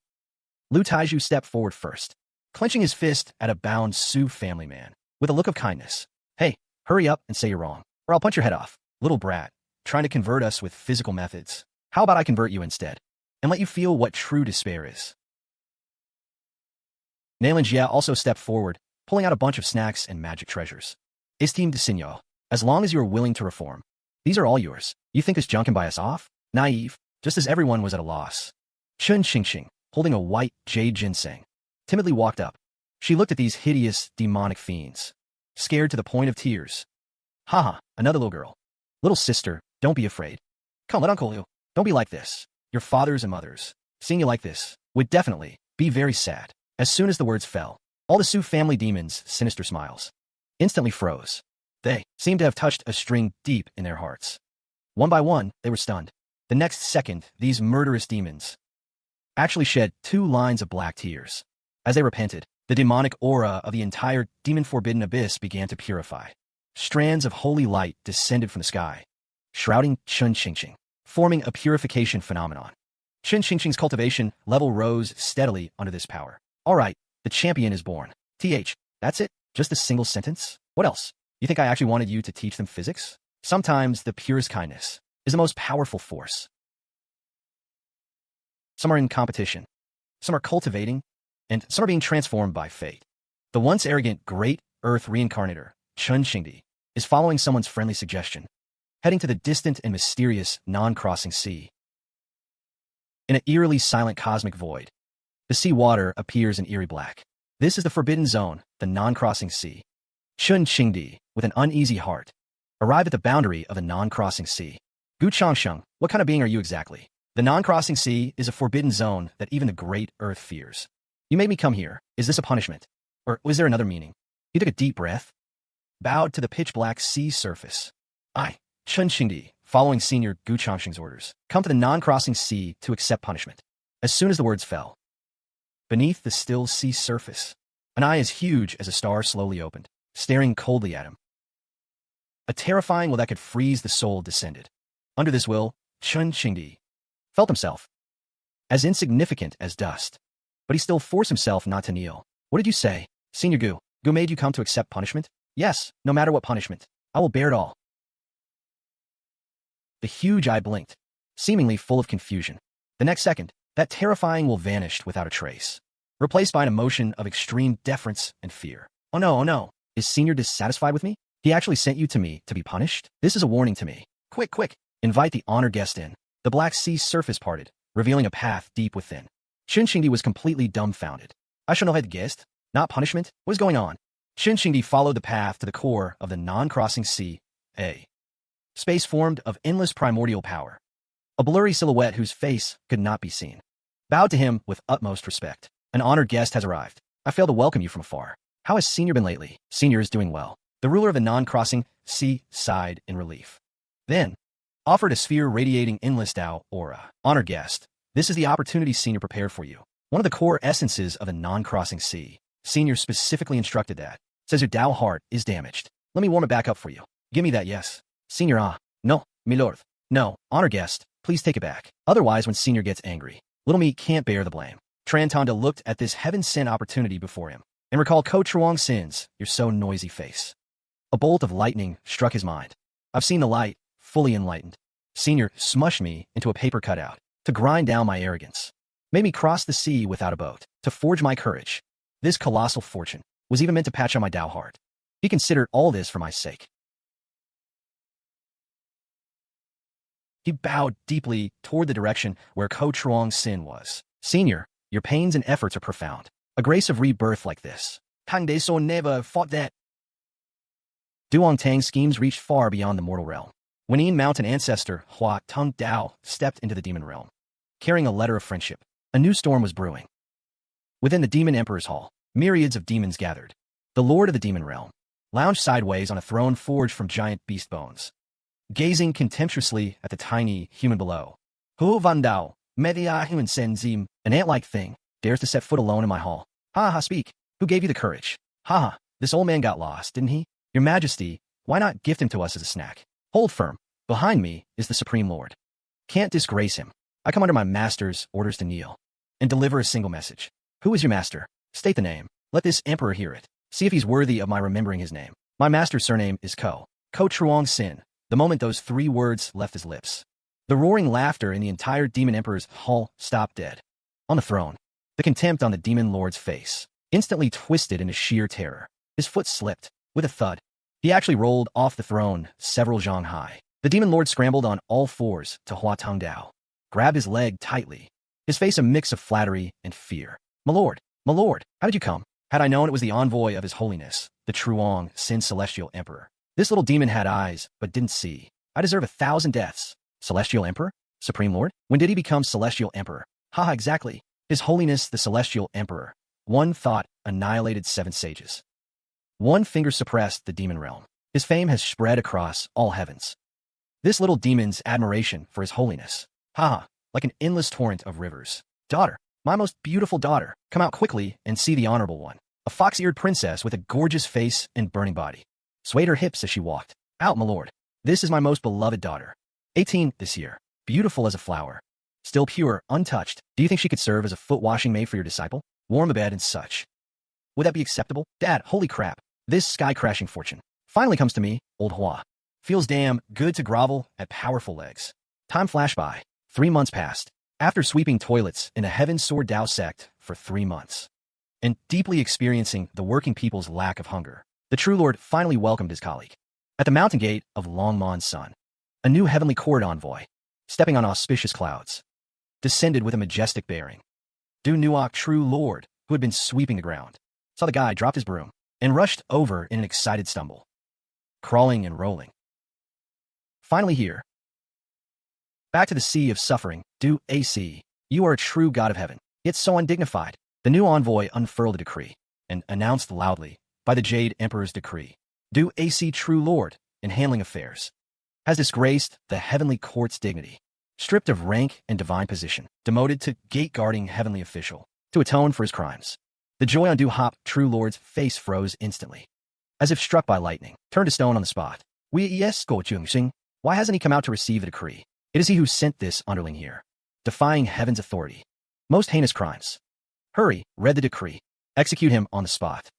A: Lu Taiju stepped forward first, clenching his fist at a bound Su family man, with a look of kindness. Hey, hurry up and say you're wrong, or I'll punch your head off. Little brat, trying to convert us with physical methods. How about I convert you instead, and let you feel what true despair is? Nailin Jia also stepped forward, pulling out a bunch of snacks and magic treasures. Esteemed Signor, as long as you are willing to reform, these are all yours. You think this junk can buy us off? Naive, just as everyone was at a loss. Chun Xingxing, holding a white jade ginseng, timidly walked up. She looked at these hideous, demonic fiends, scared to the point of tears. Haha, another little girl. Little sister, don't be afraid. Come, let Uncle Liu. Don't be like this. Your fathers and mothers, seeing you like this, would definitely be very sad. As soon as the words fell, all the Su family demons' sinister smiles instantly froze. They seemed to have touched a string deep in their hearts. One by one, they were stunned. The next second, these murderous demons actually shed 2 lines of black tears. As they repented, the demonic aura of the entire demon-forbidden abyss began to purify. Strands of holy light descended from the sky, shrouding Chun Xingxing, forming a purification phenomenon. Chun Xingxing's cultivation level rose steadily under this power. All right, the champion is born. That's it? Just a single sentence? What else? You think I actually wanted you to teach them physics? Sometimes the purest kindness is the most powerful force. Some are in competition, some are cultivating, and some are being transformed by fate. The once arrogant Great Earth Reincarnator, Chun Xingdi, is following someone's friendly suggestion, heading to the distant and mysterious non-crossing sea. In an eerily silent cosmic void, the sea water appears in eerie black. This is the forbidden zone, the non-crossing sea. Chun Xingdi, with an uneasy heart, arrived at the boundary of the non-crossing sea. Gu Changsheng, what kind of being are you exactly? The non-crossing sea is a forbidden zone that even the Great Earth fears. You made me come here. Is this a punishment? Or was there another meaning? He took a deep breath, bowed to the pitch-black sea surface. I, Chun Xingdi, following Senior Gu Changsheng's orders, come to the non-crossing sea to accept punishment. As soon as the words fell, beneath the still sea surface, an eye as huge as a star slowly opened, staring coldly at him. A terrifying will that could freeze the soul descended. Under this will, Chun Xingdi felt himself as insignificant as dust, but he still forced himself not to kneel. What did you say? Senior Gu made you come to accept punishment? Yes, no matter what punishment, I will bear it all. The huge eye blinked, seemingly full of confusion. The next second, that terrifying will vanished without a trace, replaced by an emotion of extreme deference and fear. Oh no, is Senior dissatisfied with me? He actually sent you to me to be punished? This is a warning to me. Quick, invite the honored guest in. The black sea surface parted, revealing a path deep within. Chun Xingdi was completely dumbfounded. I shall know how the guest, not punishment. What is going on? Chun Xingdi followed the path to the core of the non-crossing sea, a space formed of endless primordial power. A blurry silhouette whose face could not be seen. Bowed to him with utmost respect. An honored guest has arrived. I fail to welcome you from afar. How has Senior been lately? Senior is doing well. The ruler of the non-crossing sea sighed in relief. Then, offered a sphere radiating endless Tao aura. Honored guest, this is the opportunity Senior prepared for you. One of the core essences of the non-crossing sea. Senior specifically instructed that. Says your Tao heart is damaged. Let me warm it back up for you. Give me that, yes. Senior, no, milord. No, honored guest, please take it back. Otherwise, when Senior gets angry, little me can't bear the blame. Trantonda looked at this heaven-sent opportunity before him and recalled Ko Truong Sin's "You're so noisy" face. A bolt of lightning struck his mind. I've seen the light, fully enlightened. Senior smushed me into a paper cutout to grind down my arrogance. Made me cross the sea without a boat to forge my courage. This colossal fortune was even meant to patch on my Tao heart. He considered all this for my sake. He bowed deeply toward the direction where Ko Truong Sin was. Senior, your pains and efforts are profound. A grace of rebirth like this. Kang De So never fought that. Duong Tang's schemes reached far beyond the mortal realm. When Yin Mountain ancestor Hua Tung Dao stepped into the demon realm, carrying a letter of friendship, a new storm was brewing. Within the Demon Emperor's hall, myriads of demons gathered. The lord of the demon realm lounged sideways on a throne forged from giant beast bones. gazing contemptuously at the tiny human below. Hu van dao, media human senzim, an ant-like thing, dares to set foot alone in my hall. Ha ha, speak. Who gave you the courage? Ha ha, this old man got lost, didn't he? Your Majesty, why not gift him to us as a snack? Hold firm. Behind me is the Supreme Lord. Can't disgrace him. I come under my master's orders to kneel and deliver a single message. Who is your master? State the name. Let this emperor hear it. See if he's worthy of my remembering his name. My master's surname is Ko Truong Sin. The moment those 3 words left his lips, the roaring laughter in the entire demon emperor's hall stopped dead. On the throne, the contempt on the demon lord's face instantly twisted into sheer terror. His foot slipped. With a thud, he actually rolled off the throne several zhang high. The demon lord scrambled on all 4s to Hua Tong Dao, grabbed his leg tightly, his face a mix of flattery and fear. My lord, how did you come? Had I known it was the envoy of his holiness, the Truong Sin Celestial Emperor. This little demon had eyes, but didn't see. I deserve 1,000 deaths. Celestial Emperor? Supreme Lord? When did he become Celestial Emperor? Haha, exactly. His Holiness the Celestial Emperor. One thought annihilated 7 sages. One finger suppressed the demon realm. His fame has spread across all heavens. This little demon's admiration for his holiness. Haha, like an endless torrent of rivers. Daughter, my most beautiful daughter, come out quickly and see the honorable one. A fox-eared princess with a gorgeous face and burning body. Swayed her hips as she walked. Out, my lord. This is my most beloved daughter. 18 this year. Beautiful as a flower. Still pure, untouched. Do you think she could serve as a foot washing maid for your disciple? Warm the bed and such. Would that be acceptable? Dad, holy crap. This sky-crashing fortune finally comes to me, old Hua. Feels damn good to grovel at powerful legs. Time flashed by. 3 months passed. After sweeping toilets in a Heaven Sword Dao sect for 3 months, and deeply experiencing the working people's lack of hunger, the True Lord finally welcomed his colleague. At the mountain gate of Longmon's Sun, a new heavenly court envoy, stepping on auspicious clouds, descended with a majestic bearing. Du Nuoc True Lord, who had been sweeping the ground, saw the guy, dropped his broom, and rushed over in an excited stumble, crawling and rolling. Finally here. Back to the sea of suffering, Du AC. You are a true god of heaven, yet so undignified. The new envoy unfurled a decree, and announced loudly, by the Jade Emperor's decree, Du AC True Lord, in handling affairs, has disgraced the heavenly court's dignity, stripped of rank and divine position, demoted to gate-guarding heavenly official, to atone for his crimes. The joy on Du Hop True Lord's face froze instantly, as if struck by lightning, turned to stone on the spot. Bố Trường Sinh, why hasn't he come out to receive the decree? It is he who sent this underling here, defying heaven's authority. Most heinous crimes. Hurry, read the decree. Execute him on the spot.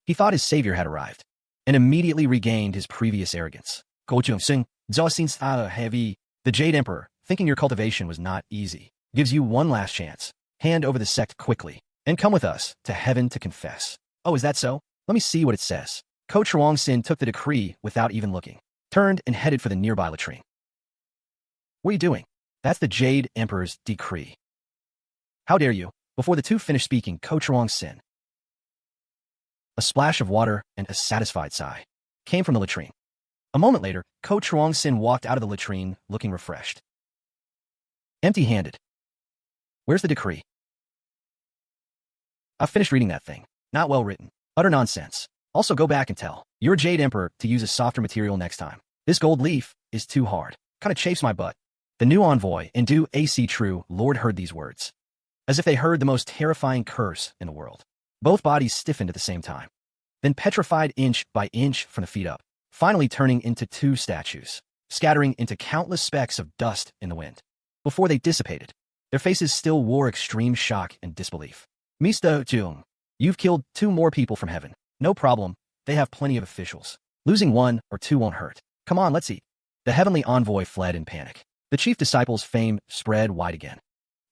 A: He thought his savior had arrived, and immediately regained his previous arrogance. Heavy. The Jade Emperor, thinking your cultivation was not easy, gives you one last chance. Hand over the sect quickly, and come with us to heaven to confess. Oh, is that so? Let me see what it says. Ko Truong Sin took the decree without even looking, turned and headed for the nearby latrine. What are you doing? That's the Jade Emperor's decree. How dare you? Before the two finished speaking, Ko Truong Sin, a splash of water and a satisfied sigh came from the latrine. A moment later, Ko Truong Sin walked out of the latrine looking refreshed. Empty-handed. Where's the decree? I've finished reading that thing. Not well written. Utter nonsense. Also go back and tell your Jade Emperor to use a softer material next time. This gold leaf is too hard. Kinda chafes my butt. The new envoy and Du AC True Lord heard these words, as if they heard the most terrifying curse in the world. Both bodies stiffened at the same time, then petrified inch by inch from the feet up, finally turning into 2 statues, scattering into countless specks of dust in the wind. Before they dissipated, their faces still wore extreme shock and disbelief. Mr. Jung, you've killed 2 more people from heaven. No problem, they have plenty of officials. Losing 1 or 2 won't hurt. Come on, let's eat. The heavenly envoy fled in panic. The chief disciple's fame spread wide again.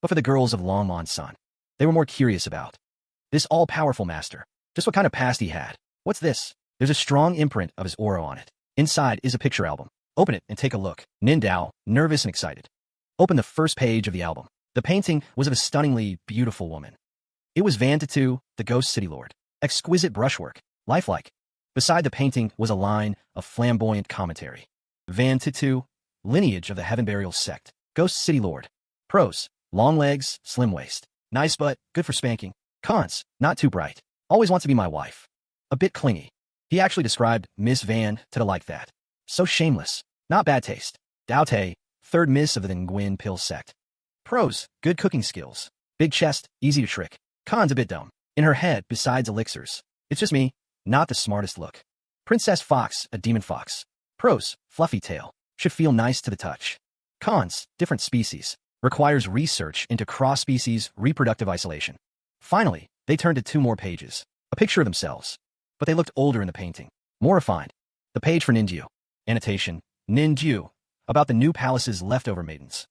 A: But for the girls of Longmon's Sun, they were more curious about this all-powerful master. Just what kind of past he had. What's this? There's a strong imprint of his aura on it. Inside is a picture album. Open it and take a look. Nin Dao, nervous and excited, opened the first page of the album. The painting was of a stunningly beautiful woman. It was Van Tatu, the Ghost City Lord. Exquisite brushwork, lifelike. Beside the painting was a line of flamboyant commentary. Van Tatu, lineage of the Heaven Burial Sect. Ghost City Lord. Pros: long legs, slim waist. Nice butt, good for spanking. Cons: not too bright. Always wants to be my wife. A bit clingy. He actually described Miss Van Tatu like that. So shameless. Not bad taste. Dao Te, third miss of the Nguyen Pill sect. Pros, good cooking skills. Big chest, easy to trick. Cons a bit dumb. In her head, besides elixirs. It's just me, not the smartest look. Princess Fox, a demon fox. Pros, fluffy tail. Should feel nice to the touch. Cons, different species. Requires research into cross-species reproductive isolation. Finally, they turned to 2 more pages. A picture of themselves. But they looked older in the painting. More refined. The page for Ninju. Annotation, Ninju. About the new palace's leftover maidens.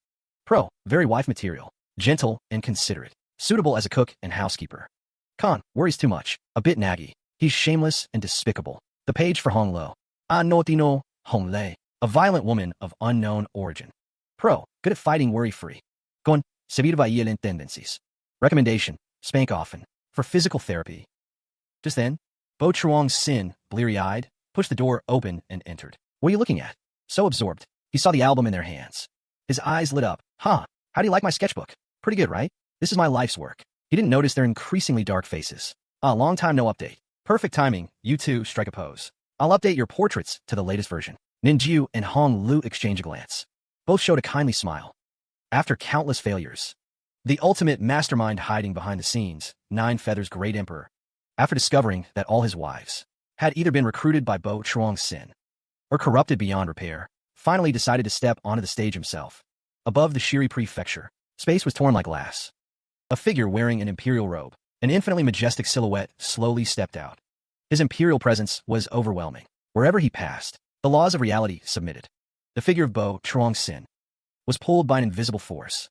A: Pro, very wife material. Gentle and considerate. Suitable as a cook and housekeeper. Con, worries too much. A bit naggy. He's shameless and despicable. The page for Hong Lo. Anotino, Hong Lei. A violent woman of unknown origin. Pro, good at fighting worry-free. Con, sabido en tendencies. Recommendation, spank often. For physical therapy. Just then, Bố Trường Sinh, bleary-eyed, pushed the door open and entered. What are you looking at? So absorbed, he saw the album in their hands. His eyes lit up. Huh, how do you like my sketchbook? Pretty good, right? This is my life's work. He didn't notice their increasingly dark faces. Long time no update. Perfect timing, you two strike a pose. I'll update your portraits to the latest version. Ninju and Hong Lu exchange a glance. Both showed a kindly smile. After countless failures, the ultimate mastermind hiding behind the scenes, Nine Feathers' great emperor, after discovering that all his wives had either been recruited by Bố Trường Sinh or corrupted beyond repair, finally decided to step onto the stage himself. Above the Shiri prefecture, space was torn like glass. A figure wearing an imperial robe, an infinitely majestic silhouette, slowly stepped out. His imperial presence was overwhelming. Wherever he passed, the laws of reality submitted. The figure of Bố Trường Sinh was pulled by an invisible force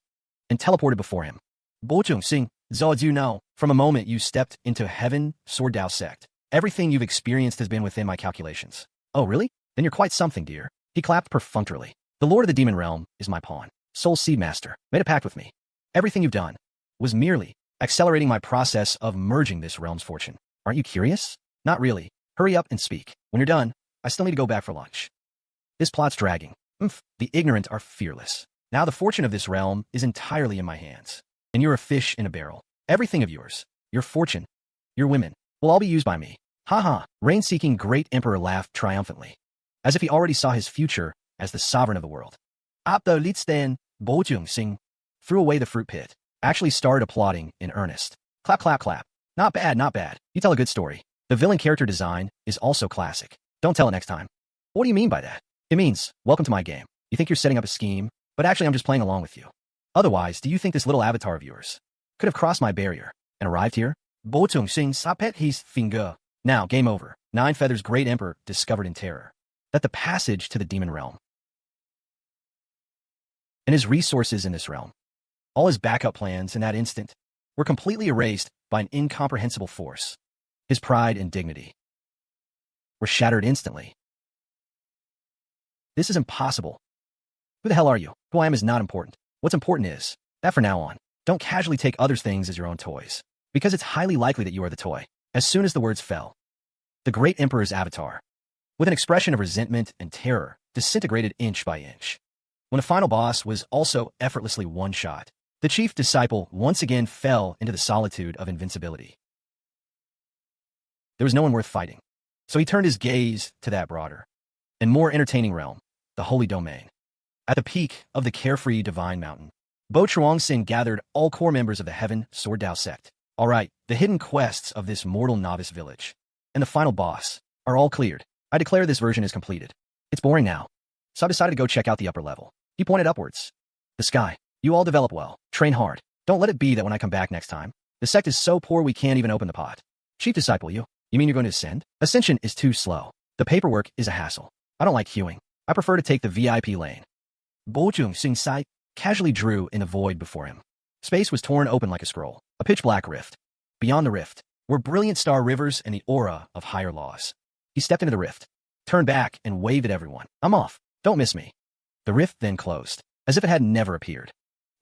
A: and teleported before him. Bố Trường Sinh, so as you know, from a moment you stepped into Heaven Sword Dao Sect, everything you've experienced has been within my calculations. Oh, really? Then you're quite something, dear. He clapped perfunctorily. The Lord of the Demon Realm is my pawn. Soul Seed Master, made a pact with me. Everything you've done was merely accelerating my process of merging this realm's fortune. Aren't you curious? Not really. Hurry up and speak. When you're done, I still need to go back for lunch. This plot's dragging. The ignorant are fearless. Now the fortune of this realm is entirely in my hands. And you're a fish in a barrel. Everything of yours, your fortune, your women, will all be used by me. Ha. Reign-seeking great emperor laughed triumphantly, as if he already saw his future as the sovereign of the world. After Litzdan, Bố Trường Sinh threw away the fruit pit, actually started applauding in earnest. Clap, clap, clap. Not bad, not bad. You tell a good story. The villain character design is also classic. Don't tell it next time. What do you mean by that? It means, welcome to my game. You think you're setting up a scheme, but actually I'm just playing along with you. Otherwise, do you think this little avatar of yours could have crossed my barrier and arrived here? Bố Trường Sinh sapet his finger. Now, game over. Nine Feathers' great emperor discovered in terror that the passage to the demon realm and his resources in this realm, all his backup plans in that instant, were completely erased by an incomprehensible force. His pride and dignity were shattered instantly. This is impossible. Who the hell are you? Who I am is not important. What's important is that from now on, don't casually take others' things as your own toys, because it's highly likely that you are the toy. As soon as the words fell, the great emperor's avatar, with an expression of resentment and terror, disintegrated inch by inch. When the final boss was also effortlessly one-shot, the chief disciple once again fell into the solitude of invincibility. There was no one worth fighting, so he turned his gaze to that broader and more entertaining realm, the Holy Domain. At the peak of the carefree divine mountain, Bố Trường Sinh gathered all core members of the Heaven Sword Dao Sect. All right, the hidden quests of this mortal novice village and the final boss are all cleared. I declare this version is completed. It's boring now, so I decided to go check out the upper level. He pointed upwards. The sky. You all develop well. Train hard. Don't let it be that when I come back next time, the sect is so poor we can't even open the pot. Chief disciple, you mean you're going to ascend? Ascension is too slow. The paperwork is a hassle. I don't like queuing. I prefer to take the VIP lane. Bố Trường Sinh sight casually drew in the void before him. Space was torn open like a scroll, a pitch-black rift. Beyond the rift were brilliant star rivers and the aura of higher laws. He stepped into the rift, turned back, and waved at everyone. I'm off. Don't miss me. The rift then closed, as if it had never appeared,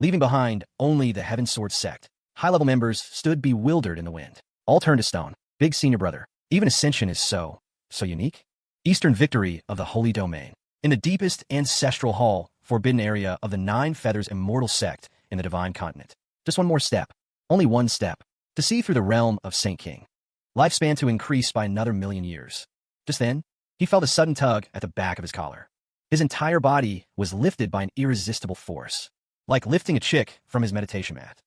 A: leaving behind only the Heaven Sword Sect. High-level members stood bewildered in the wind. All turned to stone. Big senior brother. Even Ascension is so unique. Eastern victory of the Holy Domain. In the deepest ancestral hall, forbidden area of the Nine Feathers immortal sect in the Divine Continent. Just one more step. Only one step. To see through the realm of Saint King. Lifespan to increase by another 1,000,000 years. Just then, he felt a sudden tug at the back of his collar. His entire body was lifted by an irresistible force, like lifting a chick from his meditation mat.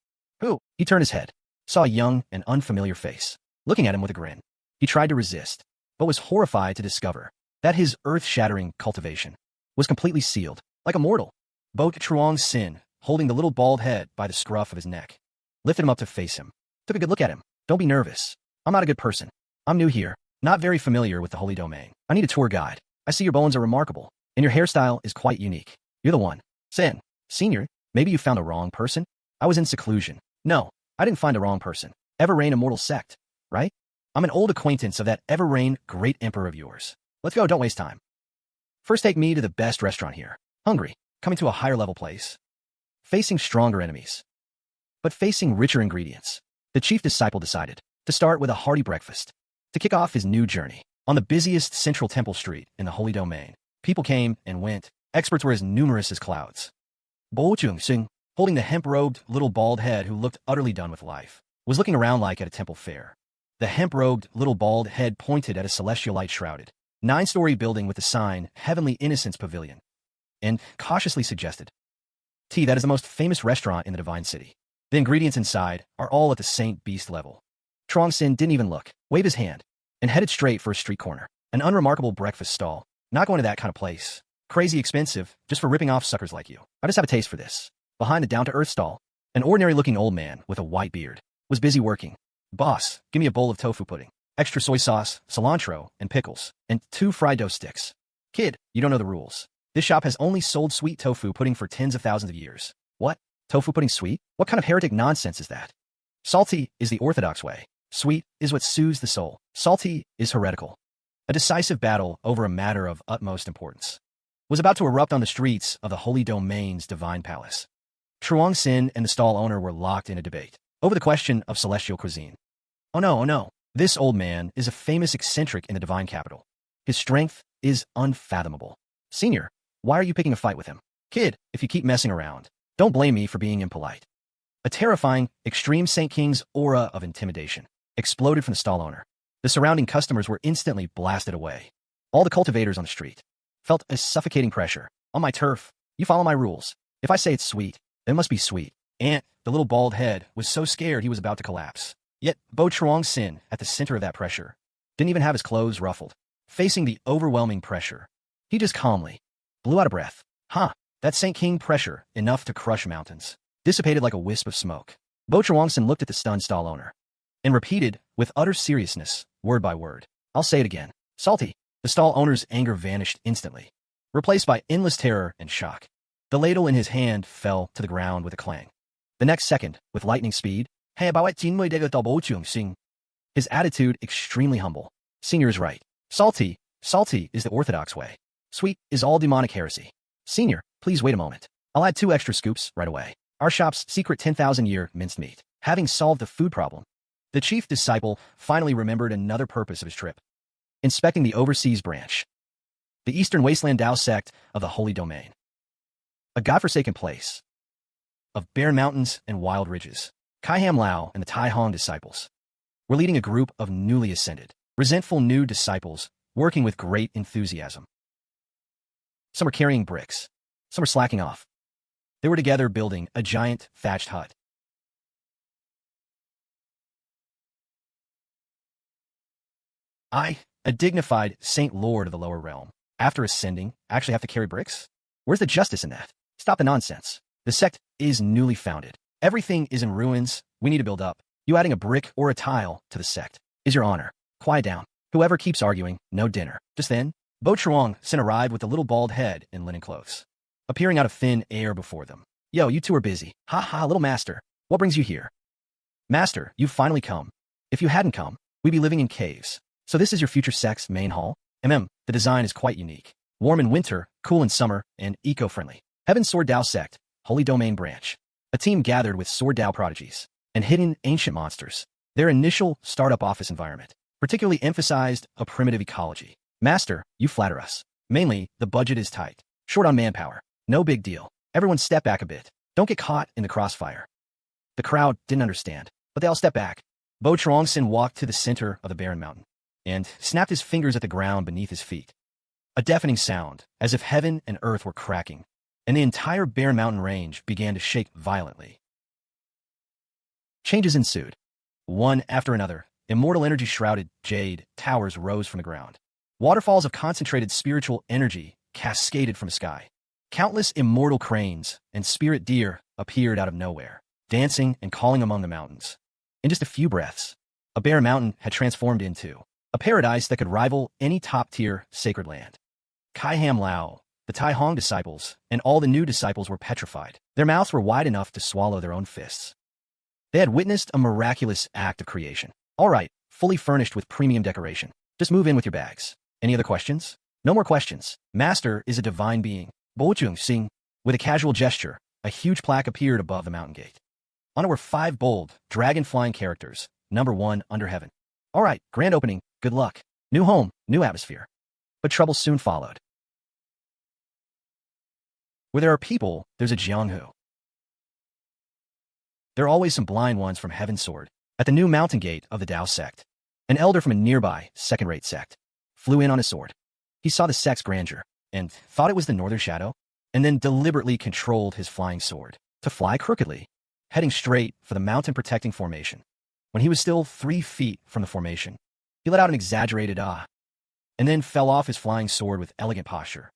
A: Who? He turned his head, saw a young and unfamiliar face, looking at him with a grin. He tried to resist, but was horrified to discover that his earth-shattering cultivation was completely sealed, like a mortal. Bố Trường Sinh, holding the little bald head by the scruff of his neck, lifted him up to face him. Took a good look at him. Don't be nervous. I'm not a good person. I'm new here, not very familiar with the holy domain. I need a tour guide. I see your bones are remarkable, and your hairstyle is quite unique. You're the one. Sin. Senior, maybe you found a wrong person? I was in seclusion. No, I didn't find a wrong person. Ever-reign immortal Sect, right? I'm an old acquaintance of that ever-reign great emperor of yours. Let's go, don't waste time. First take me to the best restaurant here. Hungry, coming to a higher-level place. Facing stronger enemies, but facing richer ingredients. The chief disciple decided to start with a hearty breakfast. To kick off his new journey, on the busiest central temple street in the holy domain, people came and went. Experts were as numerous as clouds. Bố Trường Sinh, holding the hemp-robed little bald head who looked utterly done with life, was looking around like at a temple fair. The hemp-robed little bald head pointed at a celestial light-shrouded, 9-story building with the sign Heavenly Innocence Pavilion, and cautiously suggested, that is the most famous restaurant in the Divine City. The ingredients inside are all at the Saint Beast level. Trong Sin didn't even look, waved his hand, and headed straight for a street corner. An unremarkable breakfast stall. Not going to that kind of place. Crazy expensive, just for ripping off suckers like you. I just have a taste for this. Behind the down-to-earth stall, an ordinary-looking old man with a white beard was busy working. Boss, give me a bowl of tofu pudding, extra soy sauce, cilantro, and pickles, and 2 fried dough sticks. Kid, you don't know the rules. This shop has only sold sweet tofu pudding for tens of thousands of years. What? Tofu pudding sweet? What kind of heretic nonsense is that? Salty is the orthodox way. Sweet is what soothes the soul. Salty is heretical. A decisive battle over a matter of utmost importance was about to erupt on the streets of the Holy Domain's divine palace. Trong Sin and the stall owner were locked in a debate over the question of celestial cuisine. Oh no. This old man is a famous eccentric in the divine capital. His strength is unfathomable. Senior, why are you picking a fight with him? Kid, if you keep messing around, don't blame me for being impolite. A terrifying, extreme Saint King's aura of intimidation exploded from the stall owner. The surrounding customers were instantly blasted away. All the cultivators on the street felt a suffocating pressure. On my turf, you follow my rules. If I say it's sweet, it must be sweet. Ant, the little bald head, was so scared he was about to collapse. Yet, Bố Trường Sinh, at the center of that pressure, didn't even have his clothes ruffled. Facing the overwhelming pressure, he just calmly blew out a breath. That Saint King pressure, enough to crush mountains, dissipated like a wisp of smoke. Bố Trường Sinh looked at the stunned stall owner and repeated, with utter seriousness, word by word, I'll say it again. Salty. The stall owner's anger vanished instantly, replaced by endless terror and shock. The ladle in his hand fell to the ground with a clang. The next second, with lightning speed, his attitude extremely humble. Senior is right. Salty is the orthodox way. Sweet is all demonic heresy. Senior, please wait a moment. I'll add 2 extra scoops right away. Our shop's secret 10,000-year minced meat. Having solved the food problem, the chief disciple finally remembered another purpose of his trip. Inspecting the overseas branch, the Eastern Wasteland Dao sect of the Holy Domain. A godforsaken place of barren mountains and wild ridges. Kai Ham Lao and the Tai Hong disciples were leading a group of newly ascended, resentful new disciples working with great enthusiasm. Some were carrying bricks. Some were slacking off. They were together building a giant thatched hut. A dignified Saint Lord of the lower realm, after ascending, actually have to carry bricks? Where's the justice in that? Stop the nonsense. The sect is newly founded. Everything is in ruins. We need to build up. You adding a brick or a tile to the sect is your honor. Quiet down. Whoever keeps arguing, no dinner. Just then, Bố Trường Sinh arrived with the little bald head in linen clothes, appearing out of thin air before them. Yo, you two are busy. Little master. What brings you here? Master, you've finally come. If you hadn't come, we'd be living in caves. So this is your future sect's main hall? The design is quite unique. Warm in winter, cool in summer, and eco-friendly. Heaven Sword Dao Sect, Holy Domain Branch. A team gathered with Sword Dao prodigies and hidden ancient monsters. Their initial startup office environment particularly emphasized a primitive ecology. Master, you flatter us. Mainly, the budget is tight. Short on manpower. No big deal. Everyone step back a bit. Don't get caught in the crossfire. The crowd didn't understand, but they all stepped back. Bố Trường Sinh walked to the center of the barren mountain and snapped his fingers at the ground beneath his feet. A deafening sound, as if heaven and earth were cracking, and the entire bare mountain range began to shake violently. Changes ensued. One after another, immortal energy-shrouded jade towers rose from the ground. Waterfalls of concentrated spiritual energy cascaded from the sky. Countless immortal cranes and spirit deer appeared out of nowhere, dancing and calling among the mountains. In just a few breaths, a bare mountain had transformed into a paradise that could rival any top-tier sacred land. Kai Ham Lao, the Tai Hong disciples, and all the new disciples were petrified. Their mouths were wide enough to swallow their own fists. They had witnessed a miraculous act of creation. All right, fully furnished with premium decoration. Just move in with your bags. Any other questions? No more questions. Master is a divine being. Bố Trường Sinh. With a casual gesture, a huge plaque appeared above the mountain gate. On it were 5 bold, dragon-flying characters. Number 1 under heaven. All right, grand opening. Good luck. New home, new atmosphere. But trouble soon followed. Where there are people, there's a Jianghu. There are always some blind ones from Heaven's Sword. At the new mountain gate of the Tao sect, an elder from a nearby, second-rate sect flew in on his sword. He saw the sect's grandeur and thought it was the Northern Shadow, and then deliberately controlled his flying sword to fly crookedly, heading straight for the mountain-protecting formation. When he was still 3 feet from the formation, he let out an exaggerated ah, and then fell off his flying sword with elegant posture.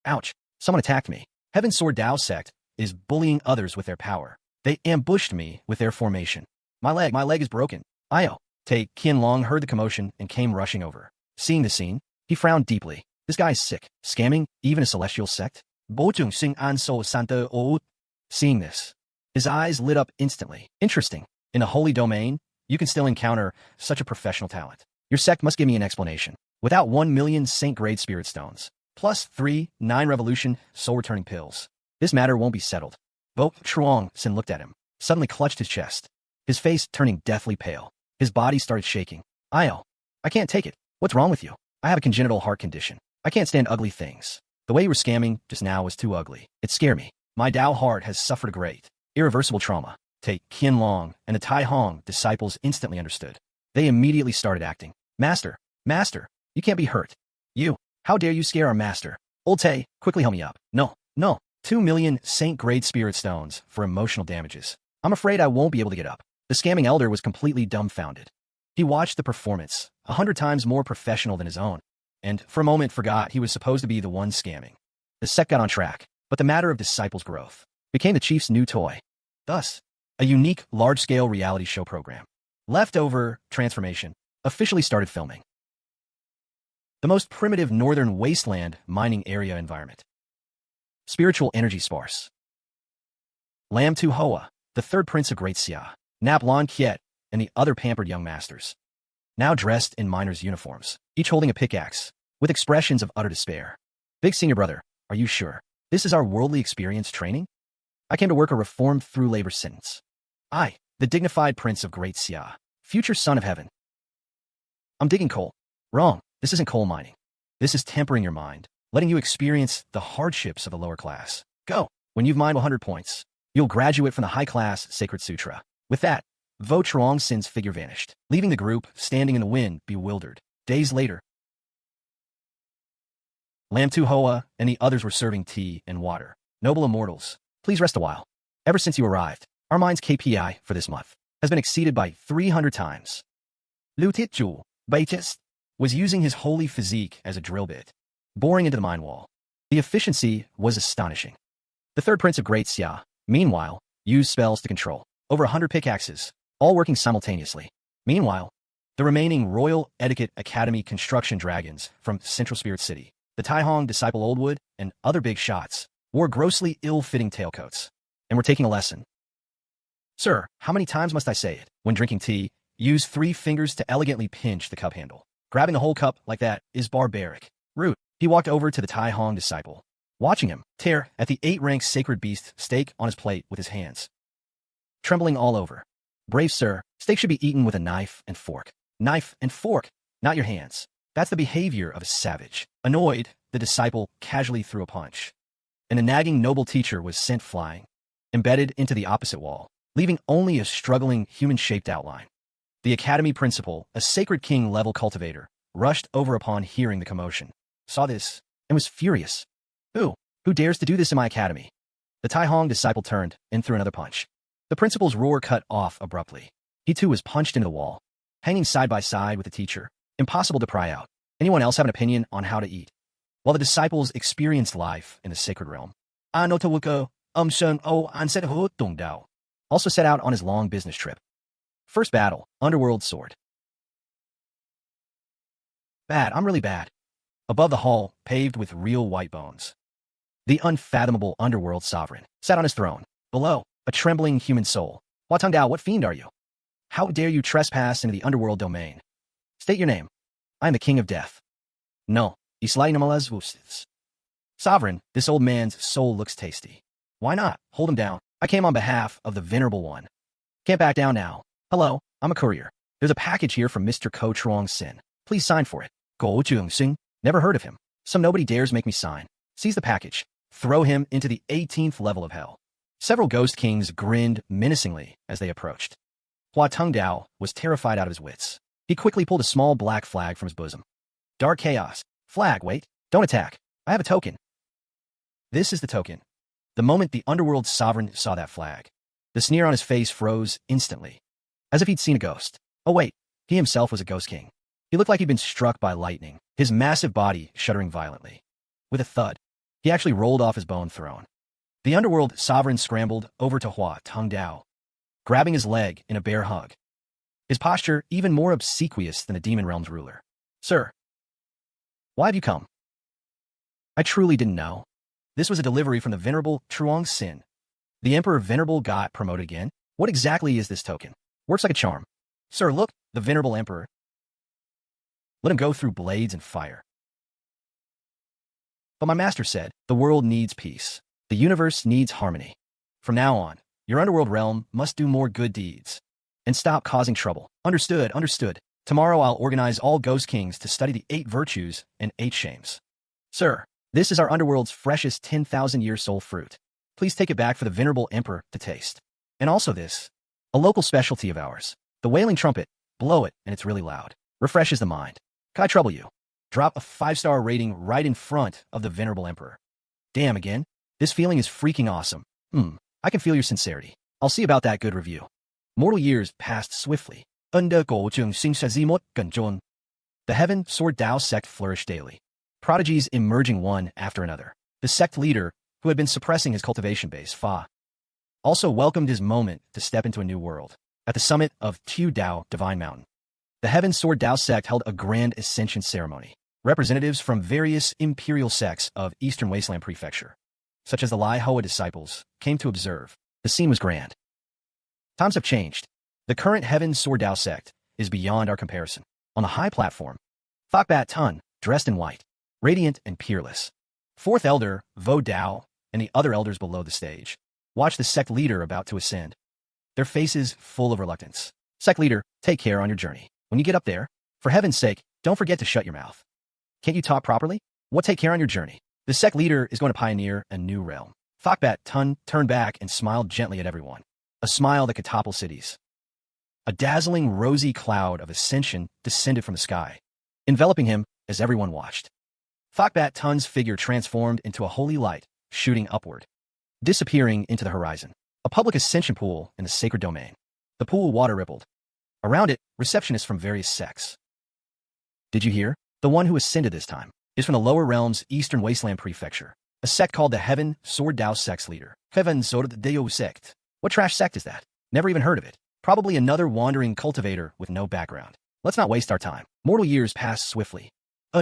A: Ouch, someone attacked me. Heaven's Sword Tao sect is bullying others with their power. They ambushed me with their formation. My leg is broken. Io. Tai Qianlong heard the commotion and came rushing over. Seeing the scene, he frowned deeply. This guy's sick. Scamming even a celestial sect? Bố Trường Sinh an so santa o. Seeing this, his eyes lit up instantly. Interesting. In the holy domain, you can still encounter such a professional talent. Your sect must give me an explanation. Without 1 million saint-grade spirit stones, plus 3 9 revolution soul-returning pills, this matter won't be settled. Bố Trường Sinh looked at him, suddenly clutched his chest, his face turning deathly pale. His body started shaking. I can't take it. What's wrong with you? I have a congenital heart condition. I can't stand ugly things. The way you were scamming just now was too ugly. It scared me. My Tao heart has suffered a great, irreversible trauma. Tai Qianlong and the Tai Hong disciples instantly understood. They immediately started acting. Master, you can't be hurt. You, how dare you scare our master? Old Tai, quickly help me up. No. 2 million saint-grade spirit stones for emotional damages. I'm afraid I won't be able to get up. The scamming elder was completely dumbfounded. He watched the performance, 100 times more professional than his own, and for a moment forgot he was supposed to be the one scamming. The sect got on track, but the matter of disciples' growth became the chief's new toy. Thus, a unique, large-scale reality show program, Leftover Transformation, officially started filming. The most primitive northern wasteland mining area environment. Spiritual energy sparse. Lam Tu Hoa, the third prince of Great Xia, Nap Lon Kiet, and the other pampered young masters, now dressed in miners' uniforms, each holding a pickaxe, with expressions of utter despair. Big senior brother, are you sure? This is our worldly experience training? I came to work a reformed through labor sentence. I, the dignified prince of Great Xia, future son of heaven. I'm digging coal. Wrong, this isn't coal mining. This is tempering your mind, letting you experience the hardships of the lower class. Go. When you've mined 100 points, you'll graduate from the high-class Sacred Sutra. With that, Bố Trường Sing's figure vanished, leaving the group standing in the wind, bewildered. Days later, Lam Tu Hoa and the others were serving tea and water. Noble immortals, please rest a while. Ever since you arrived, our mine's KPI for this month has been exceeded by 300 times. Lu Titju, Baichist, was using his holy physique as a drill bit, boring into the mine wall. The efficiency was astonishing. The third prince of Great Xia, meanwhile, used spells to control over 100 pickaxes, all working simultaneously. Meanwhile, the remaining Royal Etiquette Academy construction dragons from Central Spirit City, the Tai Hong Disciple Oldwood, and other big shots, wore grossly ill-fitting tailcoats, and were taking a lesson. Sir, how many times must I say it? When drinking tea, use 3 fingers to elegantly pinch the cup handle. Grabbing the whole cup like that is barbaric. Rude. He walked over to the Tai Hong disciple, watching him tear at the 8-rank sacred beast steak on his plate with his hands, trembling all over. Brave sir, steak should be eaten with a knife and fork. Knife and fork, not your hands. That's the behavior of a savage. Annoyed, the disciple casually threw a punch, and the nagging noble teacher was sent flying, embedded into the opposite wall, leaving only a struggling human-shaped outline. The academy principal, a sacred king-level cultivator, rushed over upon hearing the commotion. Saw this, and was furious. Who? Who dares to do this in my academy? The Tai Hong disciple turned and threw another punch. The principal's roar cut off abruptly. He too was punched into the wall, hanging side by side with the teacher. Impossible to pry out. Anyone else have an opinion on how to eat? While the disciples experienced life in the sacred realm, also set out on his long business trip. First battle, Underworld sword. Bad, I'm really bad. Above the hall, paved with real white bones. The unfathomable Underworld sovereign sat on his throne. Below, a trembling human soul. Hua Tongdao, what fiend are you? How dare you trespass into the Underworld domain? State your name. I am the King of Death. No, Sovereign, this old man's soul looks tasty. Why not? Hold him down. I came on behalf of the Venerable One. Can't back down now. Hello, I'm a courier. There's a package here from Mr. Ko Truong Sin. Please sign for it. Bố Trường Sinh. Never heard of him. Some nobody dares make me sign. Seize the package. Throw him into the 18th level of hell. Several ghost kings grinned menacingly as they approached. Hua Tongdao was terrified out of his wits. He quickly pulled a small black flag from his bosom. Dark chaos. Flag, wait. Don't attack. I have a token. This is the token. The moment the Underworld sovereign saw that flag, the sneer on his face froze instantly, as if he'd seen a ghost. Oh wait, he himself was a ghost king. He looked like he'd been struck by lightning, his massive body shuddering violently. With a thud, he actually rolled off his bone throne. The Underworld sovereign scrambled over to Hua Tongdao, grabbing his leg in a bear hug, his posture even more obsequious than the Demon Realm's ruler. Sir, why have you come? I truly didn't know. This was a delivery from the Venerable Truong Sin. The Emperor Venerable got promoted again. What exactly is this token? Works like a charm. Sir, look, the Venerable Emperor. Let him go through blades and fire. But my master said, the world needs peace. The universe needs harmony. From now on, your underworld realm must do more good deeds. And stop causing trouble. Understood, understood. Tomorrow I'll organize all ghost kings to study the 8 virtues and 8 shames. Sir, this is our underworld's freshest 10,000-year soul fruit. Please take it back for the Venerable Emperor to taste. And also this, a local specialty of ours. The wailing trumpet. Blow it, and it's really loud. Refreshes the mind. Can I trouble you? Drop a 5-star rating right in front of the Venerable Emperor. Damn again. This feeling is freaking awesome. I can feel your sincerity. I'll see about that good review. Mortal years passed swiftly. The Heaven Sword Dao sect flourished daily. Prodigies emerging one after another. The sect leader, who had been suppressing his cultivation base, Fa, also welcomed his moment to step into a new world. At the summit of Tu Dao Divine Mountain, the Heaven Sword Dao sect held a grand Ascension ceremony. Representatives from various imperial sects of Eastern Wasteland Prefecture, such as the Lai Hoa disciples, came to observe. The scene was grand. Times have changed. The current Heaven Sword Dao sect is beyond our comparison. On the high platform, Thokbat Tun, dressed in white, radiant and peerless. 4th Elder, Vo Dao, and the other elders below the stage watch the sect leader about to ascend, their faces full of reluctance. Sect leader, take care on your journey. When you get up there, for heaven's sake, don't forget to shut your mouth. Can't you talk properly? What take care on your journey? The sect leader is going to pioneer a new realm. Thokbat Tun turned back and smiled gently at everyone. A smile that could topple cities. A dazzling rosy cloud of ascension descended from the sky, enveloping him as everyone watched. Thokbat Tun's figure transformed into a holy light, shooting upward, disappearing into the horizon. A public ascension pool in the sacred domain. The pool water rippled. Around it, receptionists from various sects. Did you hear? The one who ascended this time is from the lower realms Eastern Wasteland Prefecture, a sect called the Heaven Sword Dao sect's leader. Heaven Sword Dao sect. What trash sect is that? Never even heard of it. Probably another wandering cultivator with no background. Let's not waste our time. Mortal years passed swiftly. The